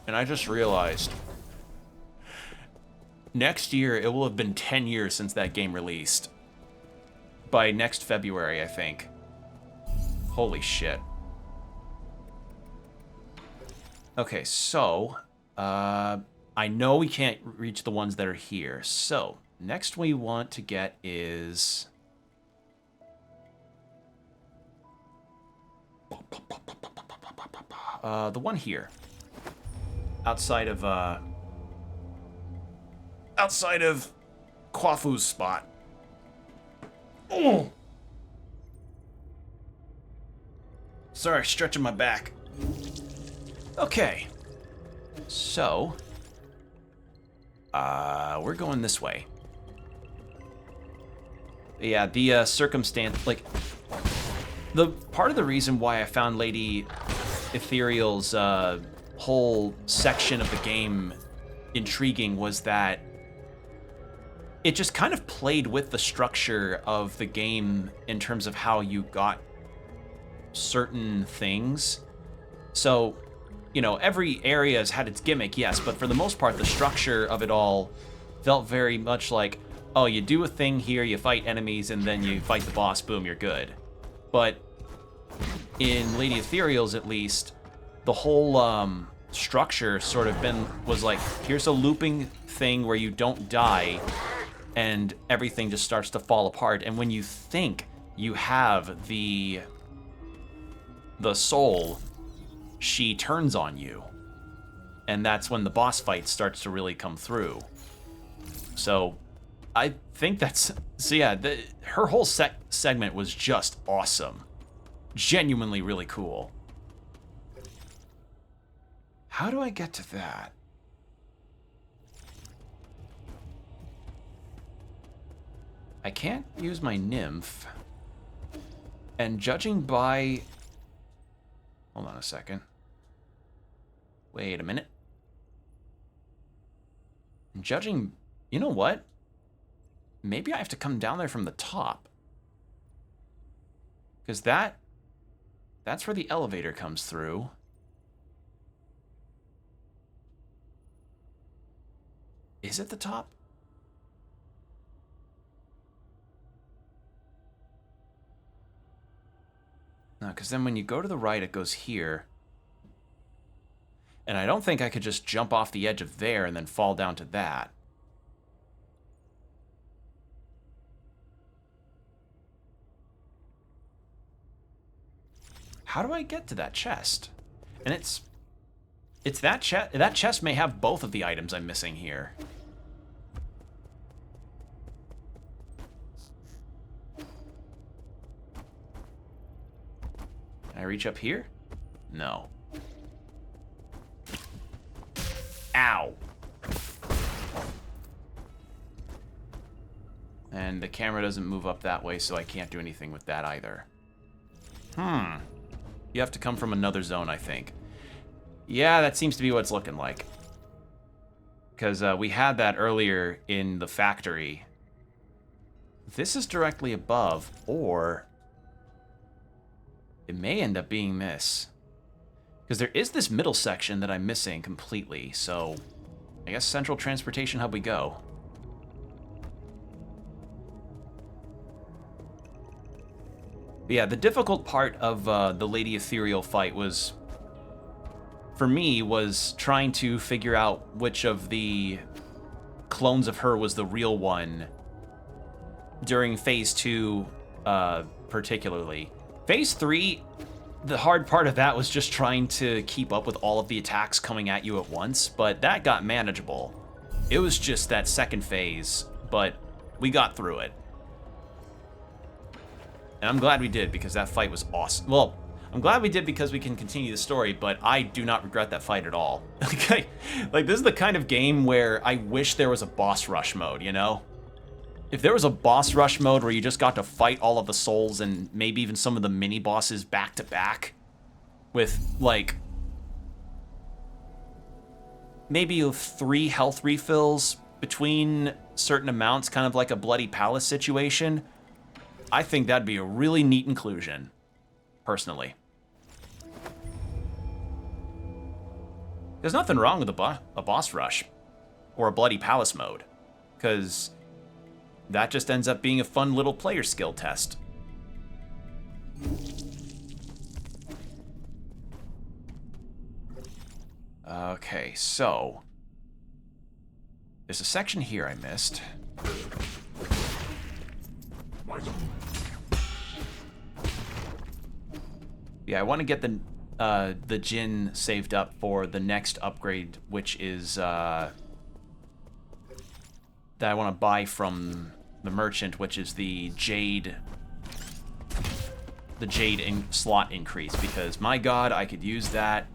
Speaker 1: And I just realized next year it will have been 10 years since that game released. By next February, I think. Holy shit. Okay, so I know we can't reach the ones that are here. So next we want to get is the one here, outside of Kwafu's spot. Oh, sorry, stretching my back. Okay, so we're going this way. Yeah, the circumstance, like, the part of the reason why I found Lady Ethereal's whole section of the game intriguing was that it just kind of played with the structure of the game in terms of how you got certain things. So, you know, every area has had its gimmick, yes, but for the most part, the structure of it all felt very much like, oh, you do a thing here, you fight enemies, and then you fight the boss, boom, you're good. But in Lady Ethereal's, at least, the whole structure sort of was like, here's a looping thing where you don't die, and everything just starts to fall apart. And when you think you have the soul, she turns on you. And that's when the boss fight starts to really come through. So I think that's... So yeah, her whole segment was just awesome. Genuinely really cool. How do I get to that? I can't use my nymph. And judging by... Hold on a second. Wait a minute. Judging... You know what? Maybe I have to come down there from the top. Because that's where the elevator comes through. Is it the top? No, because then when you go to the right, it goes here. And I don't think I could just jump off the edge of there and then fall down to that. How do I get to that chest? And it's that chest. That chest may have both of the items I'm missing here. Can I reach up here? No. Ow. And the camera doesn't move up that way, so I can't do anything with that either. You have to come from another zone, I think. Yeah, that seems to be what it's looking like. Because we had that earlier in the factory. This is directly above, or it may end up being this. Because there is this middle section that I'm missing completely, so I guess Central Transportation Hub we go. But yeah, the difficult part of the Lady Ethereal fight was, for me, was trying to figure out which of the clones of her was the real one during Phase 2, particularly. Phase 3, the hard part of that was just trying to keep up with all of the attacks coming at you at once, but that got manageable. It was just that second phase, but we got through it. And I'm glad we did, because that fight was awesome. Well, I'm glad we did because we can continue the story, but I do not regret that fight at all. Like, this is the kind of game where I wish there was a boss rush mode, you know? If there was a boss rush mode where you just got to fight all of the souls and maybe even some of the mini-bosses back to back with, like, maybe 3 health refills between certain amounts, kind of like a Bloody Palace situation, I think that'd be a really neat inclusion, personally. There's nothing wrong with a boss rush or a bloody palace mode, because that just ends up being a fun little player skill test. Okay, so there's a section here I missed. Yeah, I want to get the Jinn saved up for the next upgrade, which is that I want to buy from the merchant, which is the Jade slot increase, because my god, I could use that.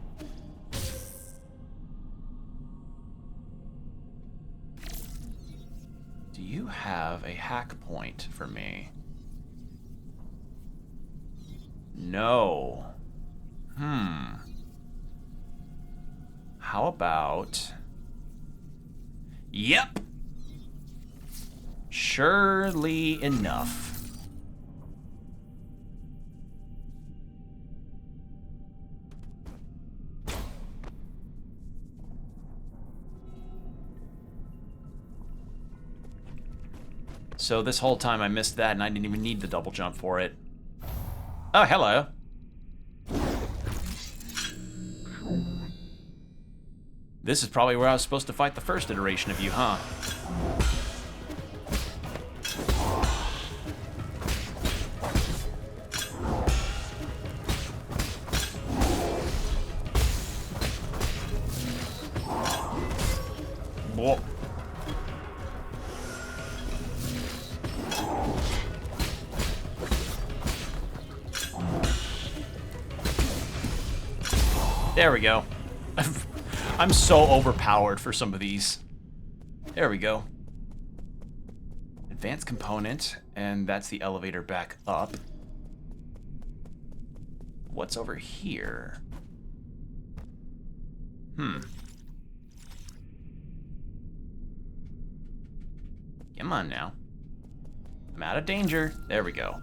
Speaker 1: Do you have a hack point for me? No. How about... Yep. Surely enough. So this whole time I missed that, and I didn't even need the double jump for it. Oh, hello. This is probably where I was supposed to fight the first iteration of you, huh? Whoa. There we go. I'm so overpowered for some of these. There we go. Advanced component, and that's the elevator back up. What's over here? Come on now. I'm out of danger. There we go.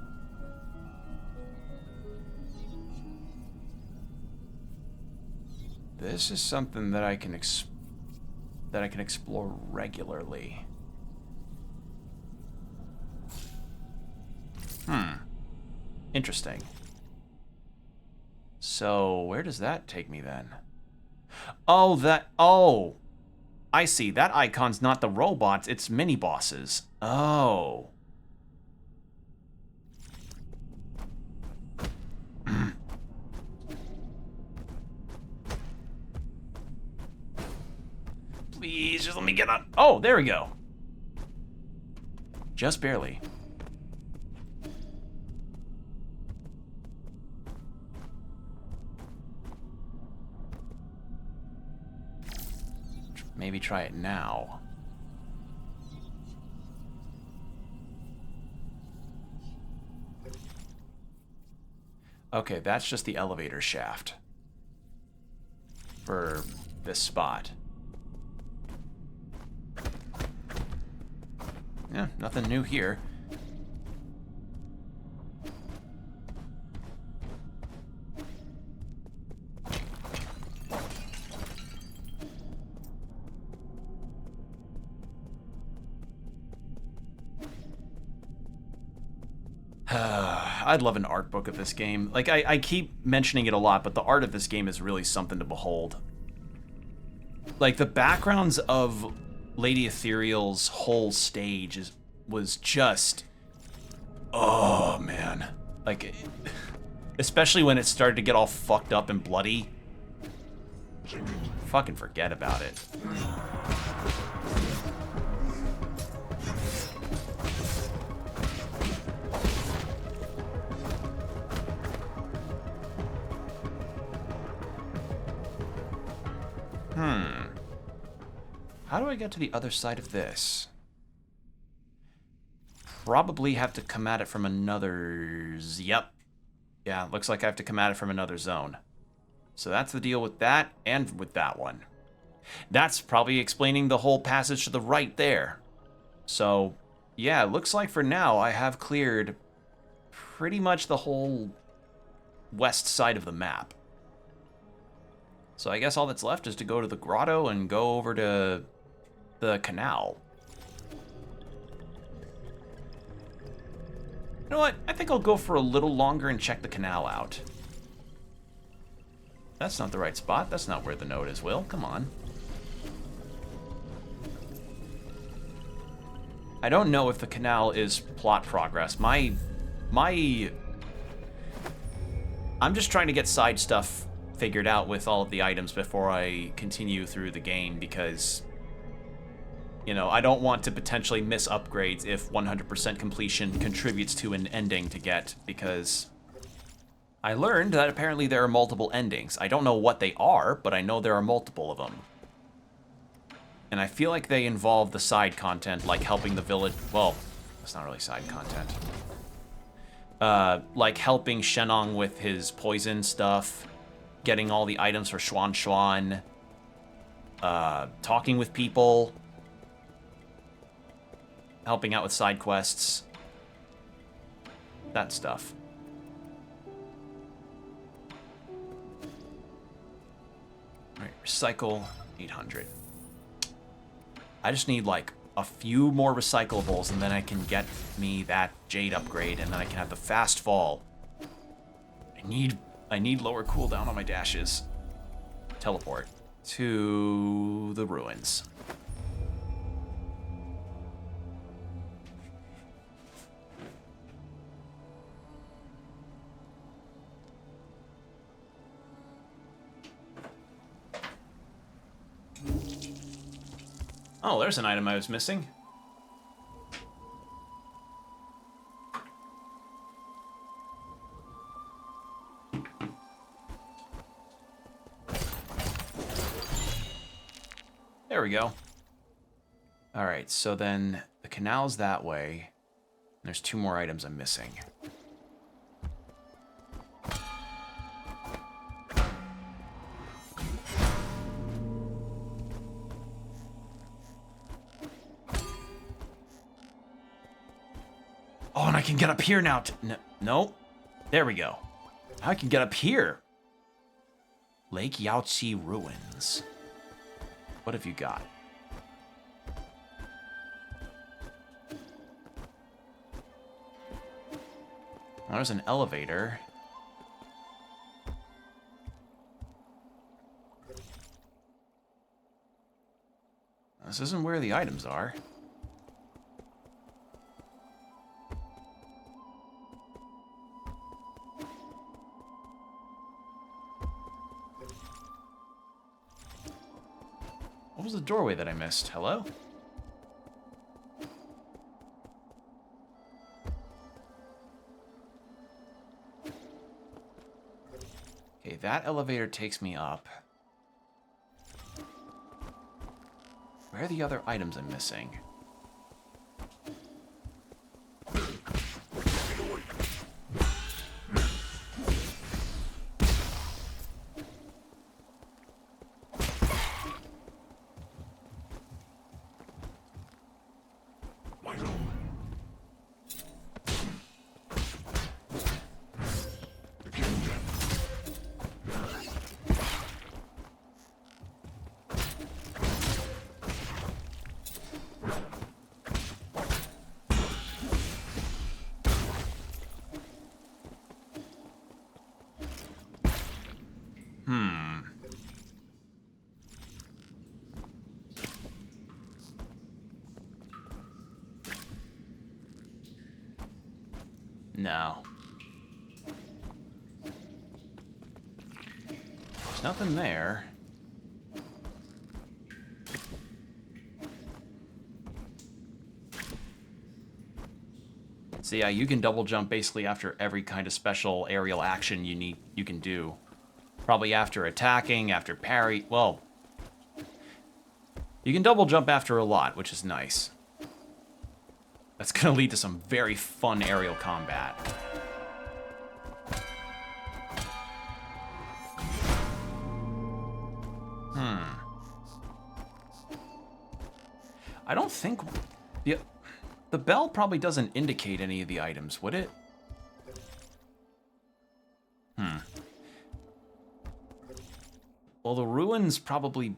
Speaker 1: This is something that I can explore regularly. Interesting. So, where does that take me then? Oh, I see. That icon's not the robots, it's mini bosses. Oh. Please, just let me get on. Oh, there we go. Just barely. Maybe try it now. Okay, that's just the elevator shaft for this spot. Yeah, nothing new here. I'd love an art book of this game. Like, I keep mentioning it a lot, but the art of this game is really something to behold. Like, the backgrounds of Lady Ethereal's whole stage was just... Oh, man. Like, especially when it started to get all fucked up and bloody. Fucking forget about it. How do I get to the other side of this? Probably have to come at it from another... Yep. Yeah, looks like I have to come at it from another zone. So that's the deal with that and with that one. That's probably explaining the whole passage to the right there. So, yeah, it looks like for now I have cleared pretty much the whole west side of the map. So I guess all that's left is to go to the grotto and go over to the canal. You know what? I think I'll go for a little longer and check the canal out. That's not the right spot. That's not where the node is, Will. Come on. I don't know if the canal is plot progress. I'm just trying to get side stuff figured out with all of the items before I continue through the game because, you know, I don't want to potentially miss upgrades if 100% completion contributes to an ending to get, because I learned that apparently there are multiple endings. I don't know what they are, but I know there are multiple of them. And I feel like they involve the side content, like helping the village. Well, that's not really side content. Like helping Shenong with his poison stuff, getting all the items for Xuan Xuan, talking with people, helping out with side quests, that stuff. All right, recycle 800. I just need like a few more recyclables and then I can get me that jade upgrade and then I can have the fast fall. I need lower cooldown on my dashes. Teleport to the ruins. Oh, there's an item I was missing. There we go. All right, so then the canal's that way. There's 2 more items I'm missing. Oh, and I can get up here now. No. There we go. I can get up here. Lake Yaoqi Ruins. What have you got? Well, there's an elevator. This isn't where the items are. What was the doorway that I missed? Hello? Okay, that elevator takes me up. Where are the other items I'm missing? No. There's nothing there. So yeah, you can double jump basically after every kind of special aerial action you can do. Probably after attacking, after parry. Well, you can double jump after a lot, which is nice. That's gonna lead to some very fun aerial combat. I don't think... The bell probably doesn't indicate any of the items, would it? ruins probably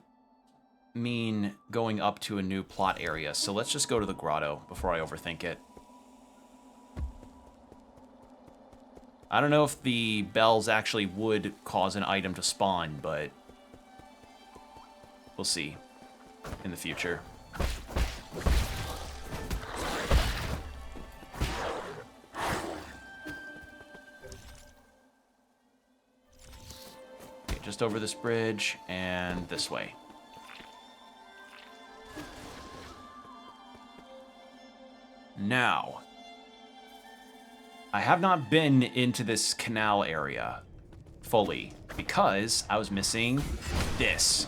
Speaker 1: mean going up to a new plot area, so let's just go to the grotto before I overthink it. I don't know if the bells actually would cause an item to spawn, but we'll see in the future. Okay, just over this bridge and this way. Now, I have not been into this canal area fully because I was missing this.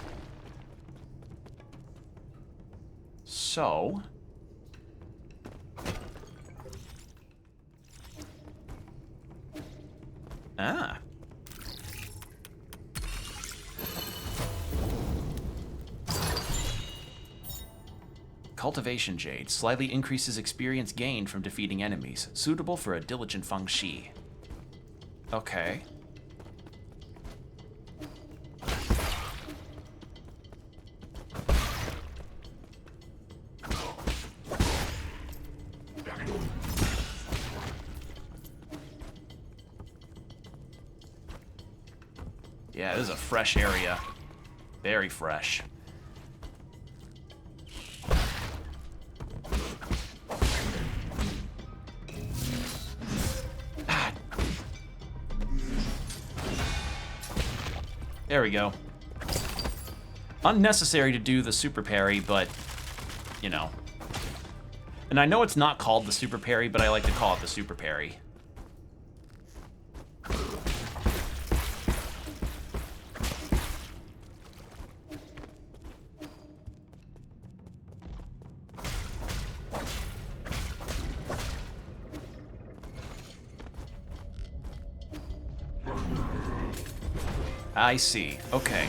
Speaker 1: So, Cultivation Jade slightly increases experience gained from defeating enemies, suitable for a diligent Feng Shi. Okay. Yeah, this is a fresh area. Very fresh. There we go. Unnecessary to do the super parry, but, you know. And I know it's not called the super parry, but I like to call it the super parry. I see. Okay.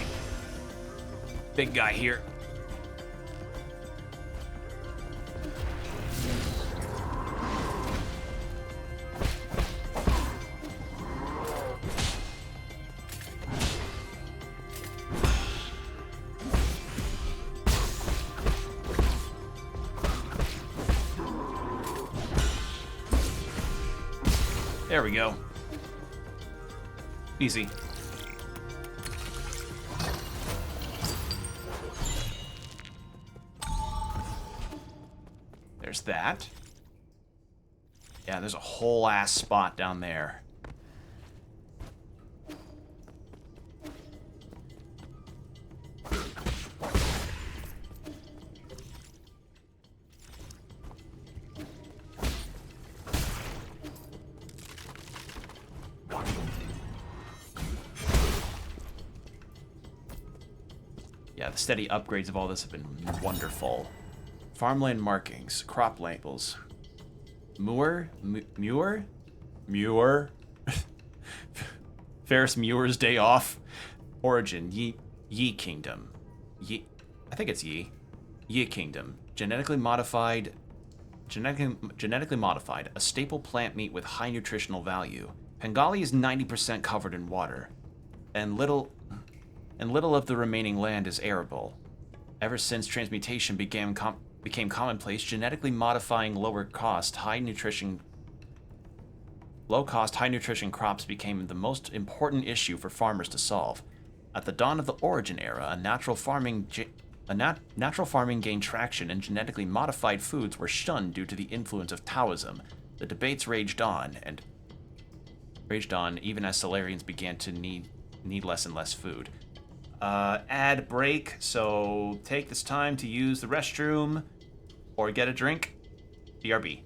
Speaker 1: Big guy here. There we go. Easy. There's that. Yeah, there's a whole ass spot down there. Yeah, the steady upgrades of all this have been wonderful. Farmland markings, crop labels. Muir? Ferris Muir's day off. Origin, Yi Kingdom. I think it's Yi. Yi Kingdom. Genetically modified, a staple plant meat with high nutritional value. Pengali is 90% covered in water, and little of the remaining land is arable. Ever since transmutation became commonplace, genetically modifying low-cost, high-nutrition crops became the most important issue for farmers to solve. At the dawn of the Origin era, natural farming gained traction, and genetically modified foods were shunned due to the influence of Taoism. The debates raged on even as Solarians began to need less and less food. Ad break, so take this time to use the restroom or get a drink. BRB.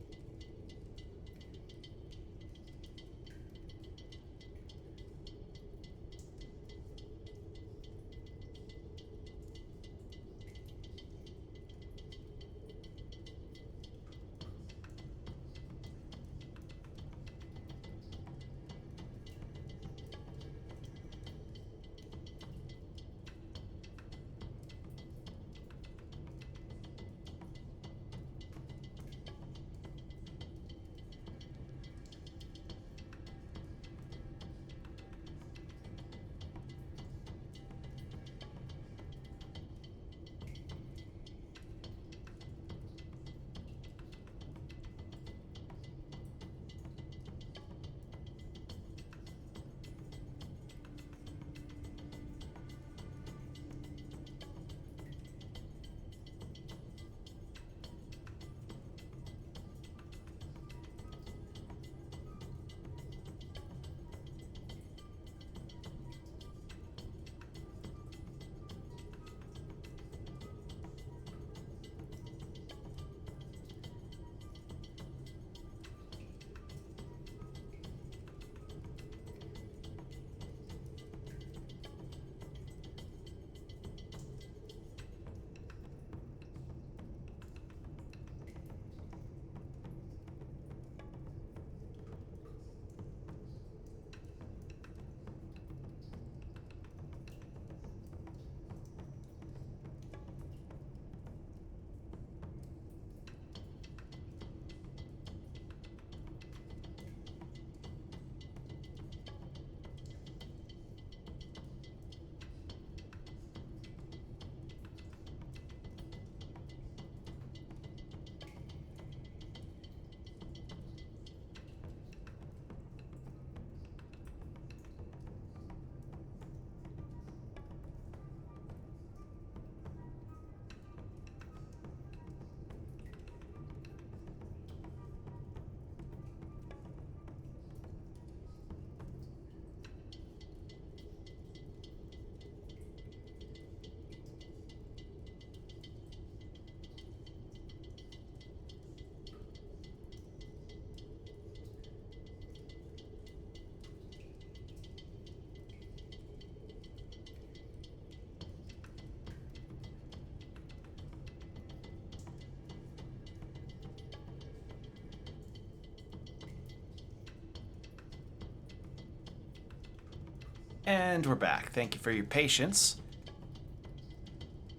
Speaker 1: And we're back. Thank you for your patience.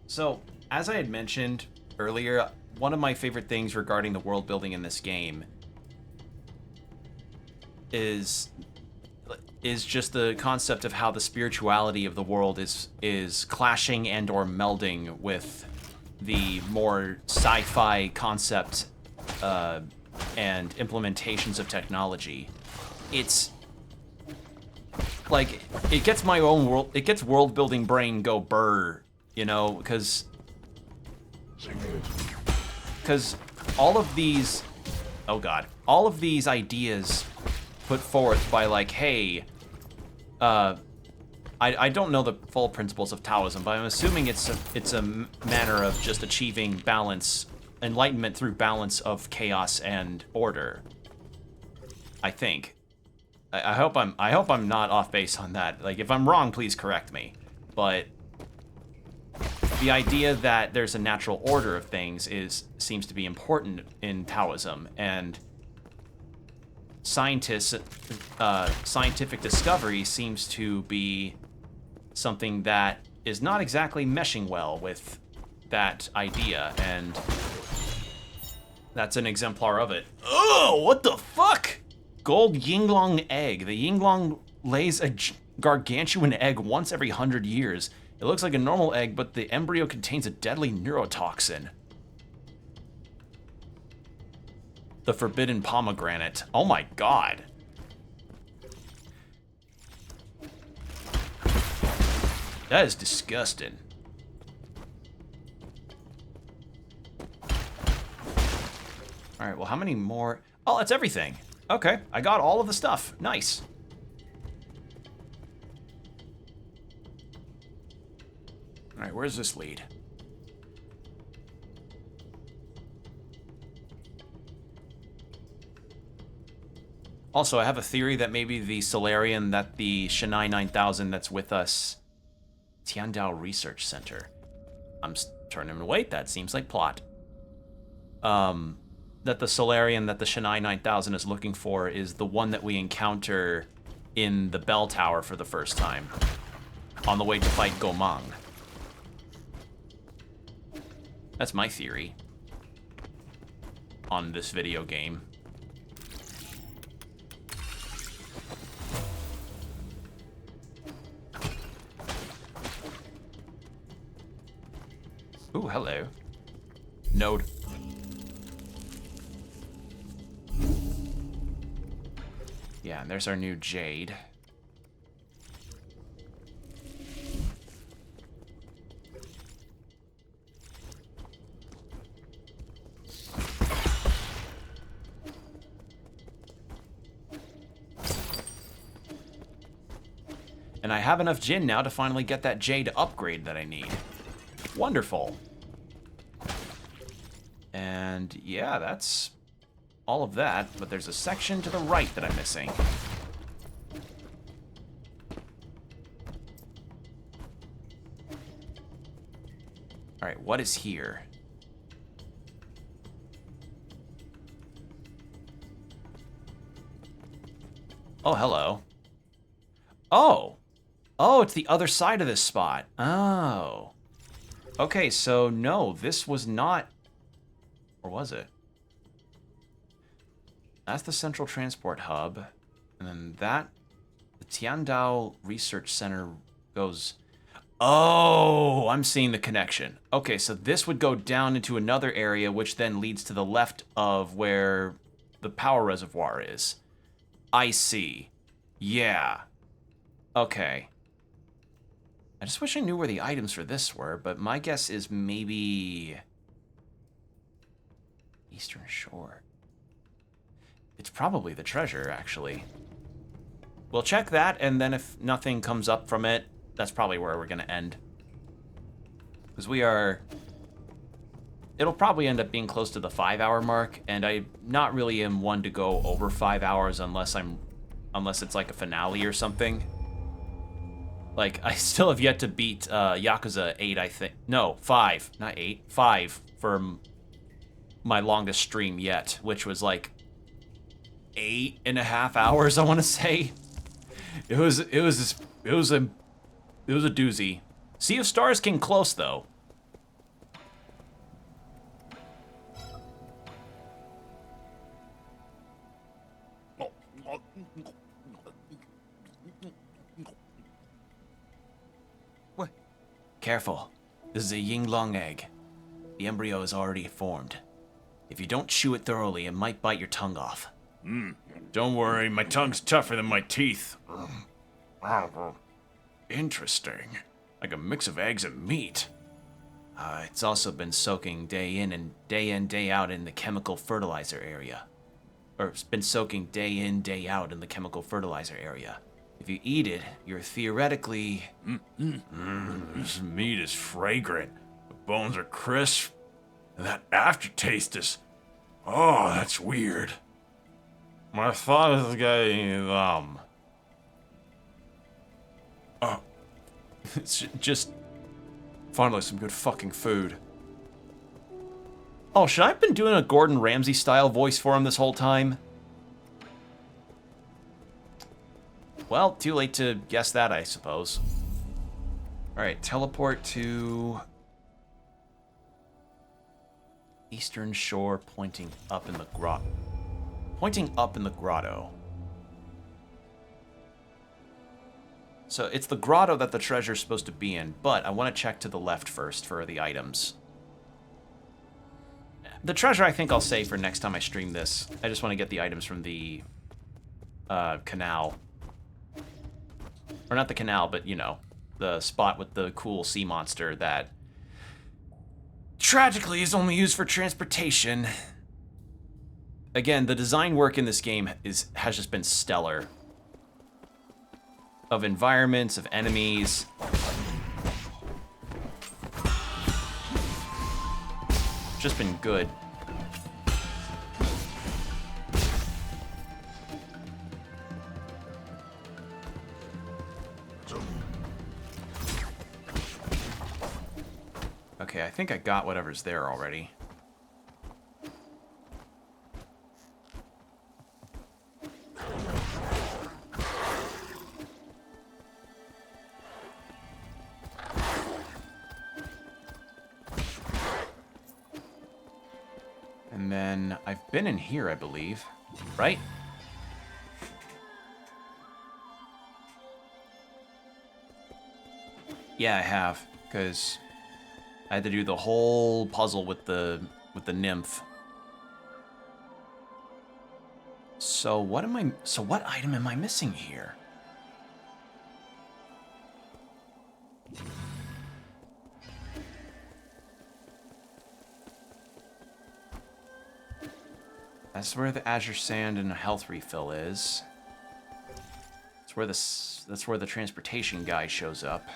Speaker 1: So, as I had mentioned earlier, one of my favorite things regarding the world building in this game is just the concept of how the spirituality of the world is clashing and or melding with the more sci-fi concept and implementations of technology. It's like it gets my own world. It gets world building brain go burr, you know, because all of these, oh god, all of these ideas put forth by like, hey, I don't know the full principles of Taoism, but I'm assuming it's a manner of just achieving balance, enlightenment through balance of chaos and order. I think. I hope I'm not off base on that. Like, if I'm wrong, please correct me. But the idea that there's a natural order of things seems to be important in Taoism, and scientific discovery seems to be something that is not exactly meshing well with that idea, and that's an exemplar of it. Oh, what the fuck? Gold Yinglong egg. The Yinglong lays a gargantuan egg once every 100 years. It looks like a normal egg, but the embryo contains a deadly neurotoxin. The forbidden pomegranate. Oh my god. That is disgusting. Alright, well, how many more? Oh, that's everything. Okay, I got all of the stuff. Nice. Alright, where's this lead? Also, I have a theory that maybe the Solarian that the Shanai 9000 that's with us, Tiandao Research Center. I'm turning him away. That seems like plot. That the Solarian that the Shanai 9000 is looking for is the one that we encounter in the bell tower for the first time, on the way to fight Gomang. That's my theory on this video game. Ooh, hello. Node. Yeah, and there's our new Jade. And I have enough Jin now to finally get that Jade upgrade that I need. Wonderful. And yeah, that's all of that, but there's a section to the right that I'm missing. Alright, what is here? Oh, hello. Oh! Oh, it's the other side of this spot. Oh. Okay, so no, this was not... Or was it? That's the Central Transport Hub. And then that... The Tiandao Research Center goes... Oh, I'm seeing the connection. Okay, so this would go down into another area, which then leads to the left of where the power reservoir is. I see. Yeah. Okay. I just wish I knew where the items for this were, but my guess is maybe... Eastern Shore. It's probably the treasure, actually. We'll check that, and then if nothing comes up from it, that's probably where we're going to end. Because we are... It'll probably end up being close to the 5-hour mark, and I not really am one to go over 5 hours unless it's like a finale or something. Like, I still have yet to beat Yakuza 8, I think. No, 5. Not 8. 5 for my longest stream yet, which was like 8.5 hours, I want to say. It was It was a doozy. Sea of Stars came close though.
Speaker 2: What?
Speaker 1: Careful. This is a Yinglong egg. The embryo is already formed. If you don't chew it thoroughly, it might bite your tongue off.
Speaker 2: Don't worry, my tongue's tougher than my teeth. Interesting. Like a mix of eggs and meat.
Speaker 1: It's also been soaking day in, day out in the chemical fertilizer area. Or it's been soaking day in, day out in the chemical fertilizer area. If you eat it, you're theoretically...
Speaker 2: This meat is fragrant. The bones are crisp. And that aftertaste is... Oh, that's weird. My thought is getting,
Speaker 1: It's just finally some good fucking food. Oh, should I have been doing a Gordon Ramsay style voice for him this whole time? Well, too late to guess that, I suppose. Alright, teleport to Eastern Shore, pointing up in the grotto. Pointing up in the grotto. So it's the grotto that the treasure's supposed to be in, but I want to check to the left first for the items. The treasure I think I'll save for next time I stream this. I just want to get the items from the canal. Or not the canal, but you know, the spot with the cool sea monster that tragically is only used for transportation. Again, the design work in this game has just been stellar. Of environments, of enemies. Just been good. Okay, I think I got whatever's there already. And then I've been in here, I believe, right? Yeah, I have, because I had to do the whole puzzle with the nymph. So what item am I missing here? That's where the Azure Sand and a health refill is. That's where the transportation guy shows up.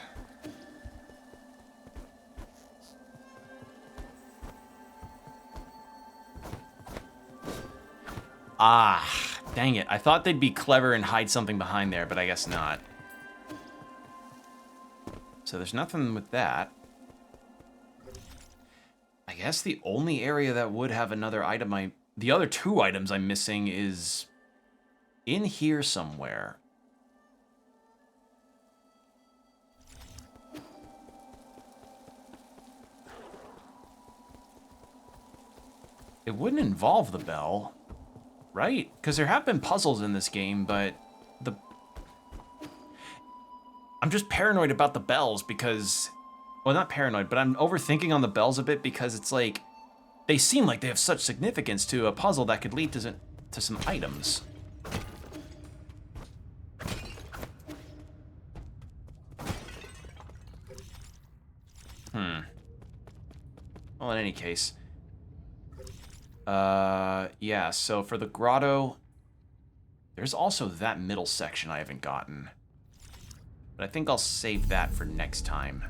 Speaker 1: Ah, dang it. I thought they'd be clever and hide something behind there, but I guess not. So there's nothing with that. I guess the only area that would have another item the other two items I'm missing is in here somewhere. It wouldn't involve the bell, right? Because there have been puzzles in this game, but I'm just paranoid about the bells because... Well, not paranoid, but I'm overthinking on the bells a bit because it's like... They seem like they have such significance to a puzzle that could lead to some items. Well, in any case. Yeah, so for the grotto, there's also that middle section I haven't gotten. But I think I'll save that for next time.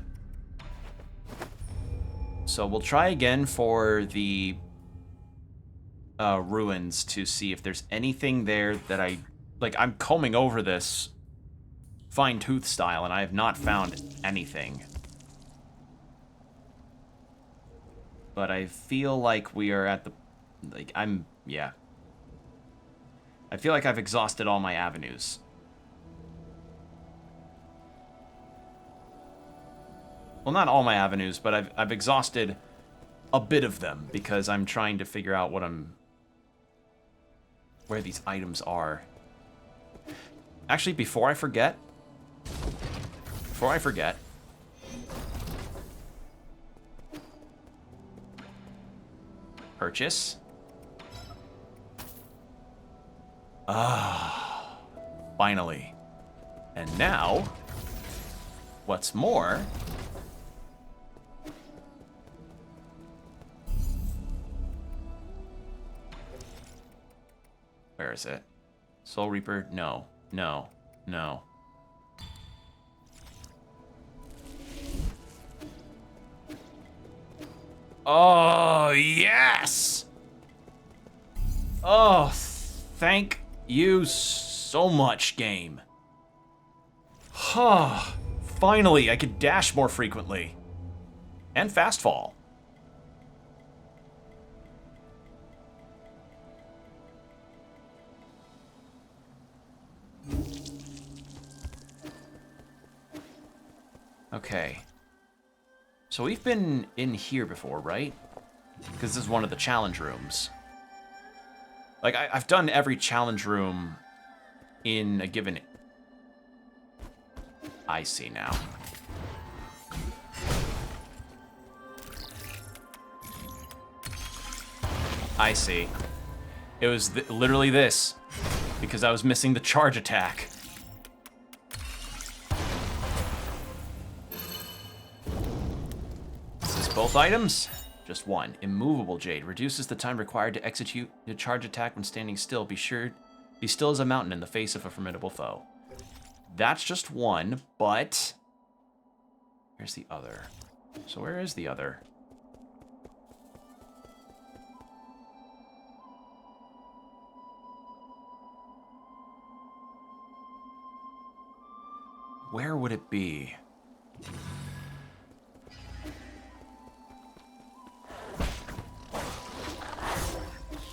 Speaker 1: So we'll try again for the ruins to see if there's anything there that I'm combing over this fine-tooth style and I have not found anything. But I feel like we are at the, yeah. I feel like I've exhausted all my avenues. Well, not all my avenues, but I've exhausted a bit of them because I'm trying to figure out where these items are. Actually, before I forget, purchase. Ah, finally. And now, what's more, where is it? Soul Reaper? No, no, no. Oh, yes! Oh, thank you so much, game. Huh. Finally, I could dash more frequently. And fast fall. Okay. So we've been in here before, right? Because this is one of the challenge rooms. Like, I've done every challenge room in a given... I see now. I see. It was literally this. Because I was missing the charge attack. Both items? Just one. Immovable Jade. Reduces the time required to execute the charge attack when standing still. Be still as a mountain in the face of a formidable foe. That's just one, but... Where's the other? So where is the other? Where would it be?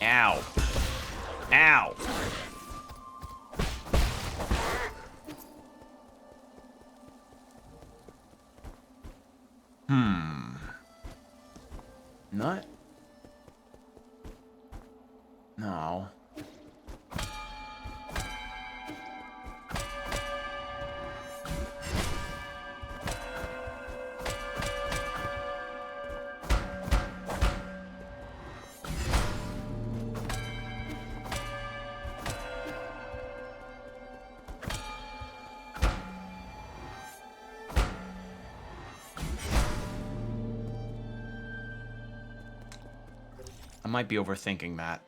Speaker 1: Ow. Ow. Not? No. I might be overthinking that.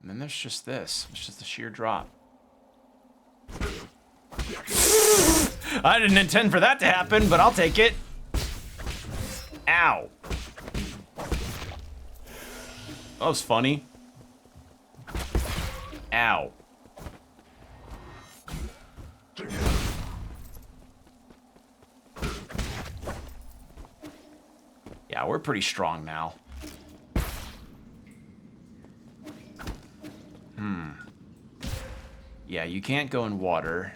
Speaker 1: And then there's just this. It's just a sheer drop. I didn't intend for that to happen, but I'll take it. Ow. That was funny. Ow. Yeah, we're pretty strong now. Yeah, you can't go in water.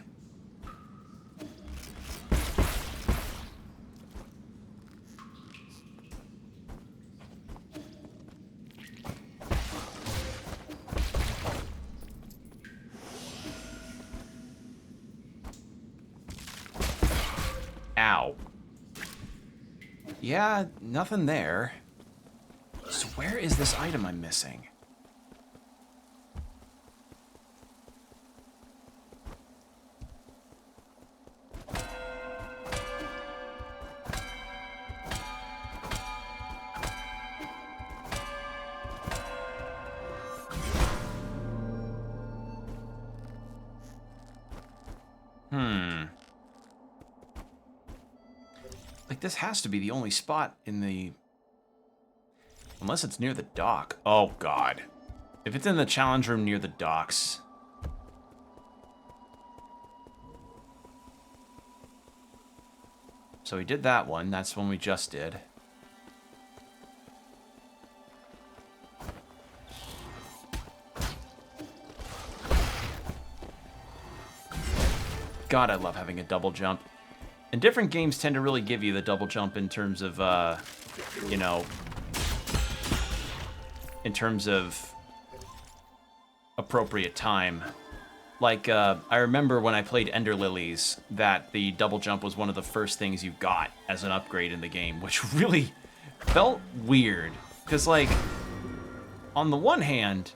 Speaker 1: Ow. Yeah, nothing there. So where is this item I'm missing? Like, this has to be the only spot in the... Unless it's near the dock. Oh, God. If it's in the challenge room near the docks. So we did that one. That's one we just did. God, I love having a double jump. And different games tend to really give you the double jump in terms of, you know, in terms of appropriate time. Like, I remember when I played Ender Lilies, that the double jump was one of the first things you got as an upgrade in the game, which really felt weird. Because, like, on the one hand,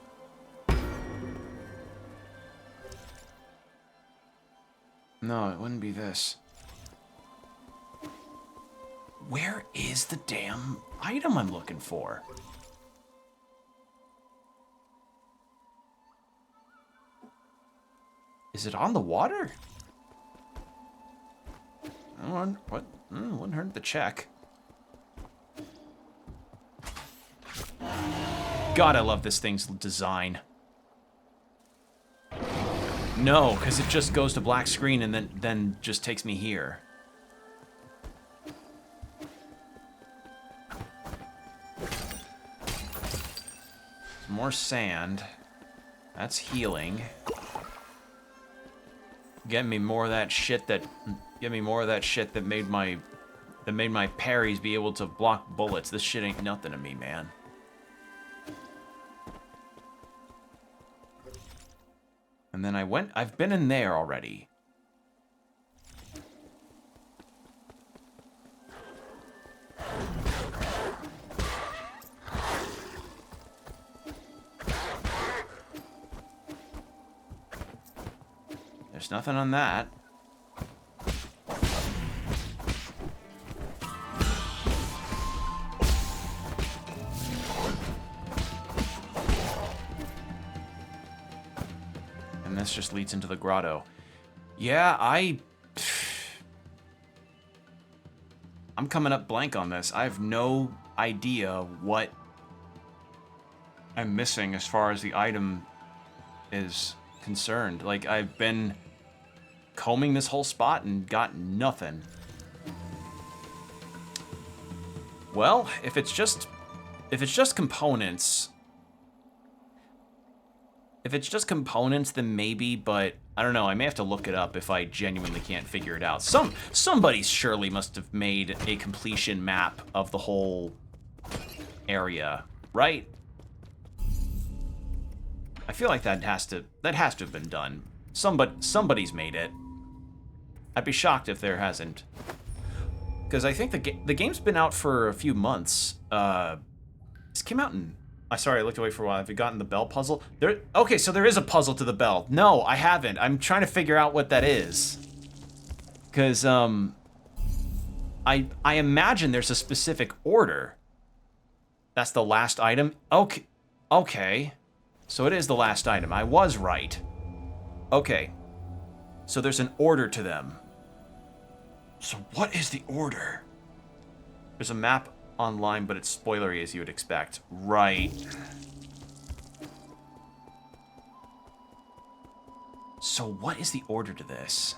Speaker 1: no, it wouldn't be this. Where is the damn item I'm looking for? Is it on the water? What? Wouldn't hurt to check. God, I love this thing's design. No, because it just goes to black screen and then just takes me here. Some more sand. That's healing. Get me more of that shit that made my parries be able to block bullets. This shit ain't nothing to me, man. And then I've been in there already. There's nothing on that. And this just leads into the grotto. Yeah, I'm coming up blank on this. I have no idea what I'm missing as far as the item is concerned. Like, I've been combing this whole spot and got nothing. Well, if it's just components, then maybe, but I don't know. I may have to look it up if I genuinely can't figure it out. Somebody surely must have made a completion map of the whole area, right? I feel like that has to have been done. Somebody's made it. I'd be shocked if there hasn't. Because I think the game's been out for a few months. This came out in... Sorry, I looked away for a while. Have you gotten the bell puzzle? Okay, so there is a puzzle to the bell. No, I haven't. I'm trying to figure out what that is. Because, I imagine there's a specific order. That's the last item? Okay. So it is the last item. I was right. Okay. So there's an order to them. So what is the order? There's a map online, but it's spoilery as you would expect. Right. So what is the order to this?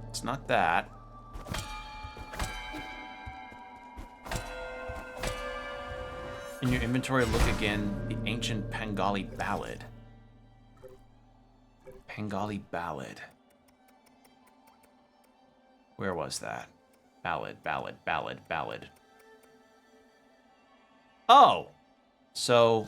Speaker 1: It's not that. In your inventory, look again. The ancient Bengali ballad. Bengali ballad. Where was that? Ballad. Oh! So...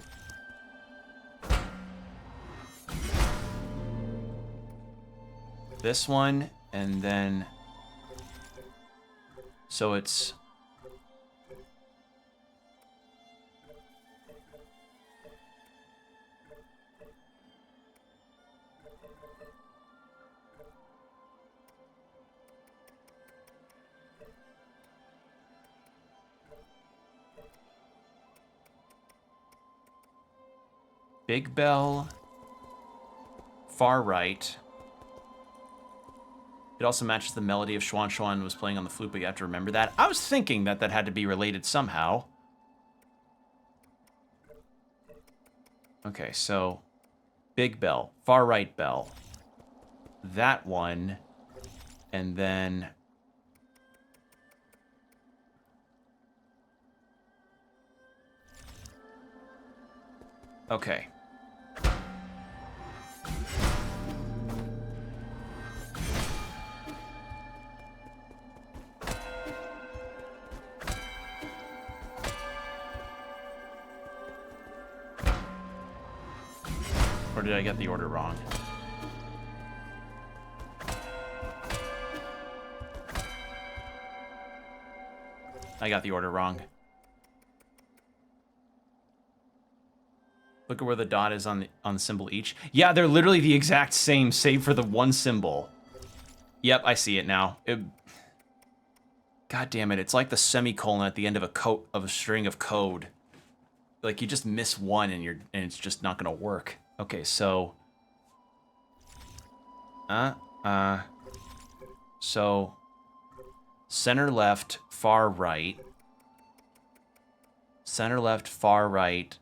Speaker 1: this one, and then... so it's... Big Bell, far right. It also matches the melody of Xuan Xuan was playing on the flute, but you have to remember that. I was thinking that that had to be related somehow. Okay, so Big Bell, far right bell. That one, and then... Okay. Or did I get the order wrong? I got the order wrong. Look at where the dot is on the symbol each. Yeah, they're literally the exact same, save for the one symbol. Yep, I see it now. God damn it! It's like the semicolon at the end of a string of code. Like you just miss one and it's just not gonna work. Okay, so. So. Center left, far right. Center left, far right.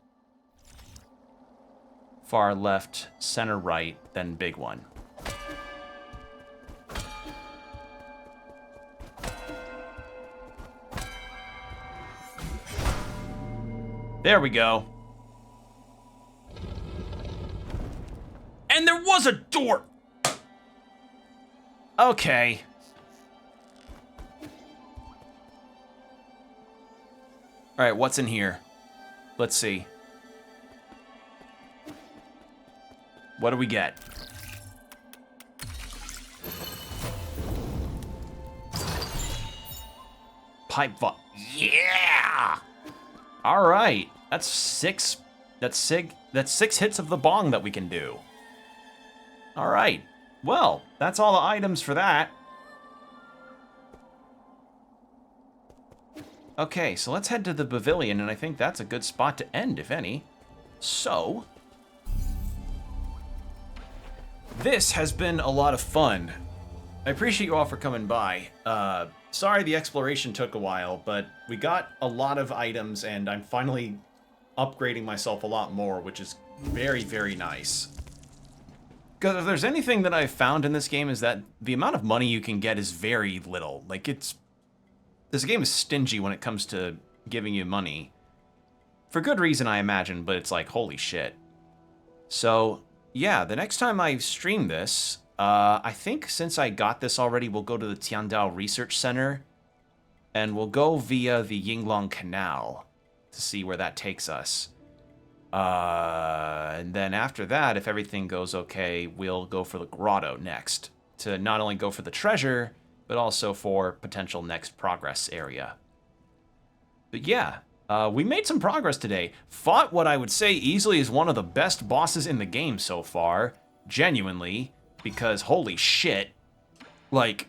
Speaker 1: Far left, center right, then big one. There we go. And there was a door! Okay. Alright, what's in here? Let's see. What do we get? Pipe vault. Yeah! Alright. That's six hits of the bong that we can do. Alright. Well, that's all the items for that. Okay, so let's head to the pavilion, and I think that's a good spot to end, if any. So, this has been a lot of fun. I appreciate you all for coming by. Sorry the exploration took a while, but we got a lot of items, and I'm finally upgrading myself a lot more, which is very, very nice. Because if there's anything that I've found in this game is that the amount of money you can get is very little. Like, this game is stingy when it comes to giving you money. For good reason, I imagine, but it's like, holy shit. So, yeah, the next time I stream this, I think since I got this already, we'll go to the Tiandao Research Center, and we'll go via the Yinglong Canal to see where that takes us. And then after that, if everything goes okay, we'll go for the grotto next, to not only go for the treasure, but also for potential next progress area. But yeah, we made some progress today. Fought what I would say easily is one of the best bosses in the game so far, genuinely, because holy shit, like,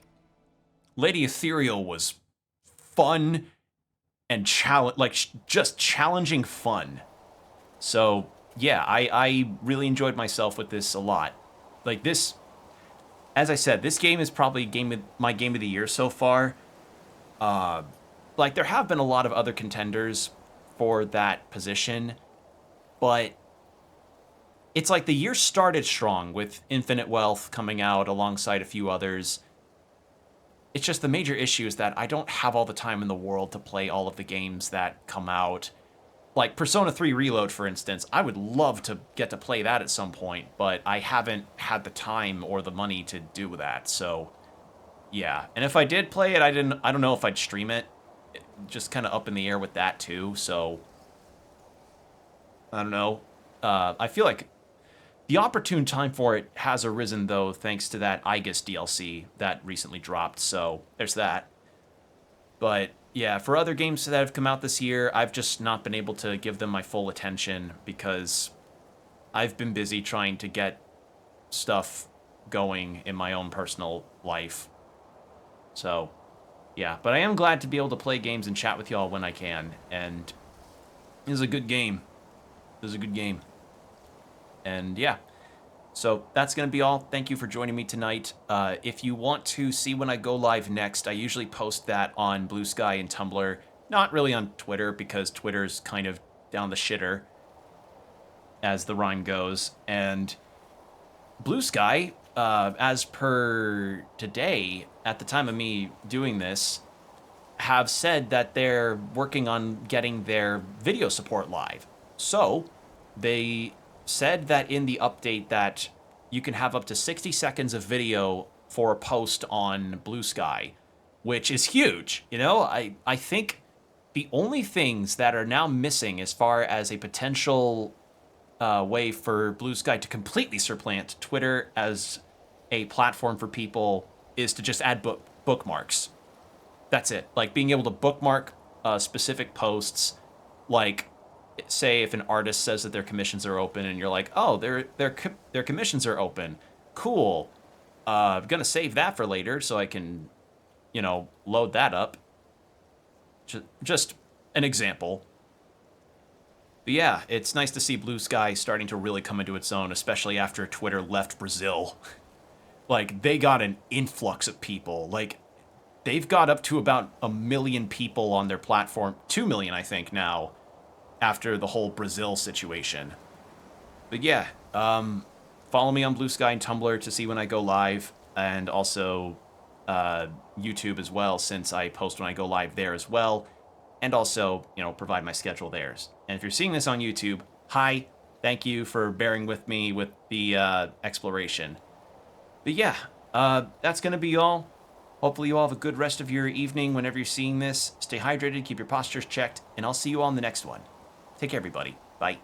Speaker 1: Lady Ethereal was fun and just challenging fun. So yeah, I really enjoyed myself with this a lot. Like this, as I said, this game is probably my game of the year so far. Like there have been a lot of other contenders for that position, but it's like the year started strong with Infinite Wealth coming out alongside a few others. It's just the major issue is that I don't have all the time in the world to play all of the games that come out. Like Persona 3 Reload, for instance, I would love to get to play that at some point, but I haven't had the time or the money to do that, so yeah. And if I did play it, I don't know if I'd stream it. Just kind of up in the air with that too, so I don't know. I feel like the opportune time for it has arisen, though, thanks to that Aegis DLC that recently dropped, so there's that. But yeah, for other games that have come out this year, I've just not been able to give them my full attention because I've been busy trying to get stuff going in my own personal life. So, yeah, but I am glad to be able to play games and chat with y'all when I can, and this is a good game. This is a good game. And yeah, so that's going to be all. Thank you for joining me tonight. If you want to see when I go live next, I usually post that on Blue Sky and Tumblr. Not really on Twitter, because Twitter's kind of down the shitter, as the rhyme goes. And Blue Sky, as per today, at the time of me doing this, have said that they're working on getting their video support live. So they said that in the update that you can have up to 60 seconds of video for a post on Blue Sky, which is huge. You know, I think the only things that are now missing as far as a potential way for Blue Sky to completely supplant Twitter as a platform for people is to just add bookmarks. That's it. Like being able to bookmark specific posts, like say if an artist says that their commissions are open and you're like, oh, their commissions are open. Cool. I'm going to save that for later so I can, load that up. Just an example. But yeah, it's nice to see Blue Sky starting to really come into its own, especially after Twitter left Brazil. Like, they got an influx of people. Like, they've got up to about 1 million people on their platform. 2 million, I think, now, after the whole Brazil situation. But yeah, follow me on Blue Sky and Tumblr to see when I go live, and also YouTube as well, since I post when I go live there as well, and also, provide my schedule there. And if you're seeing this on YouTube, hi, thank you for bearing with me with the exploration. But yeah, that's going to be all. Hopefully you all have a good rest of your evening whenever you're seeing this. Stay hydrated, keep your postures checked, and I'll see you all in the next one. Take care, everybody. Bye.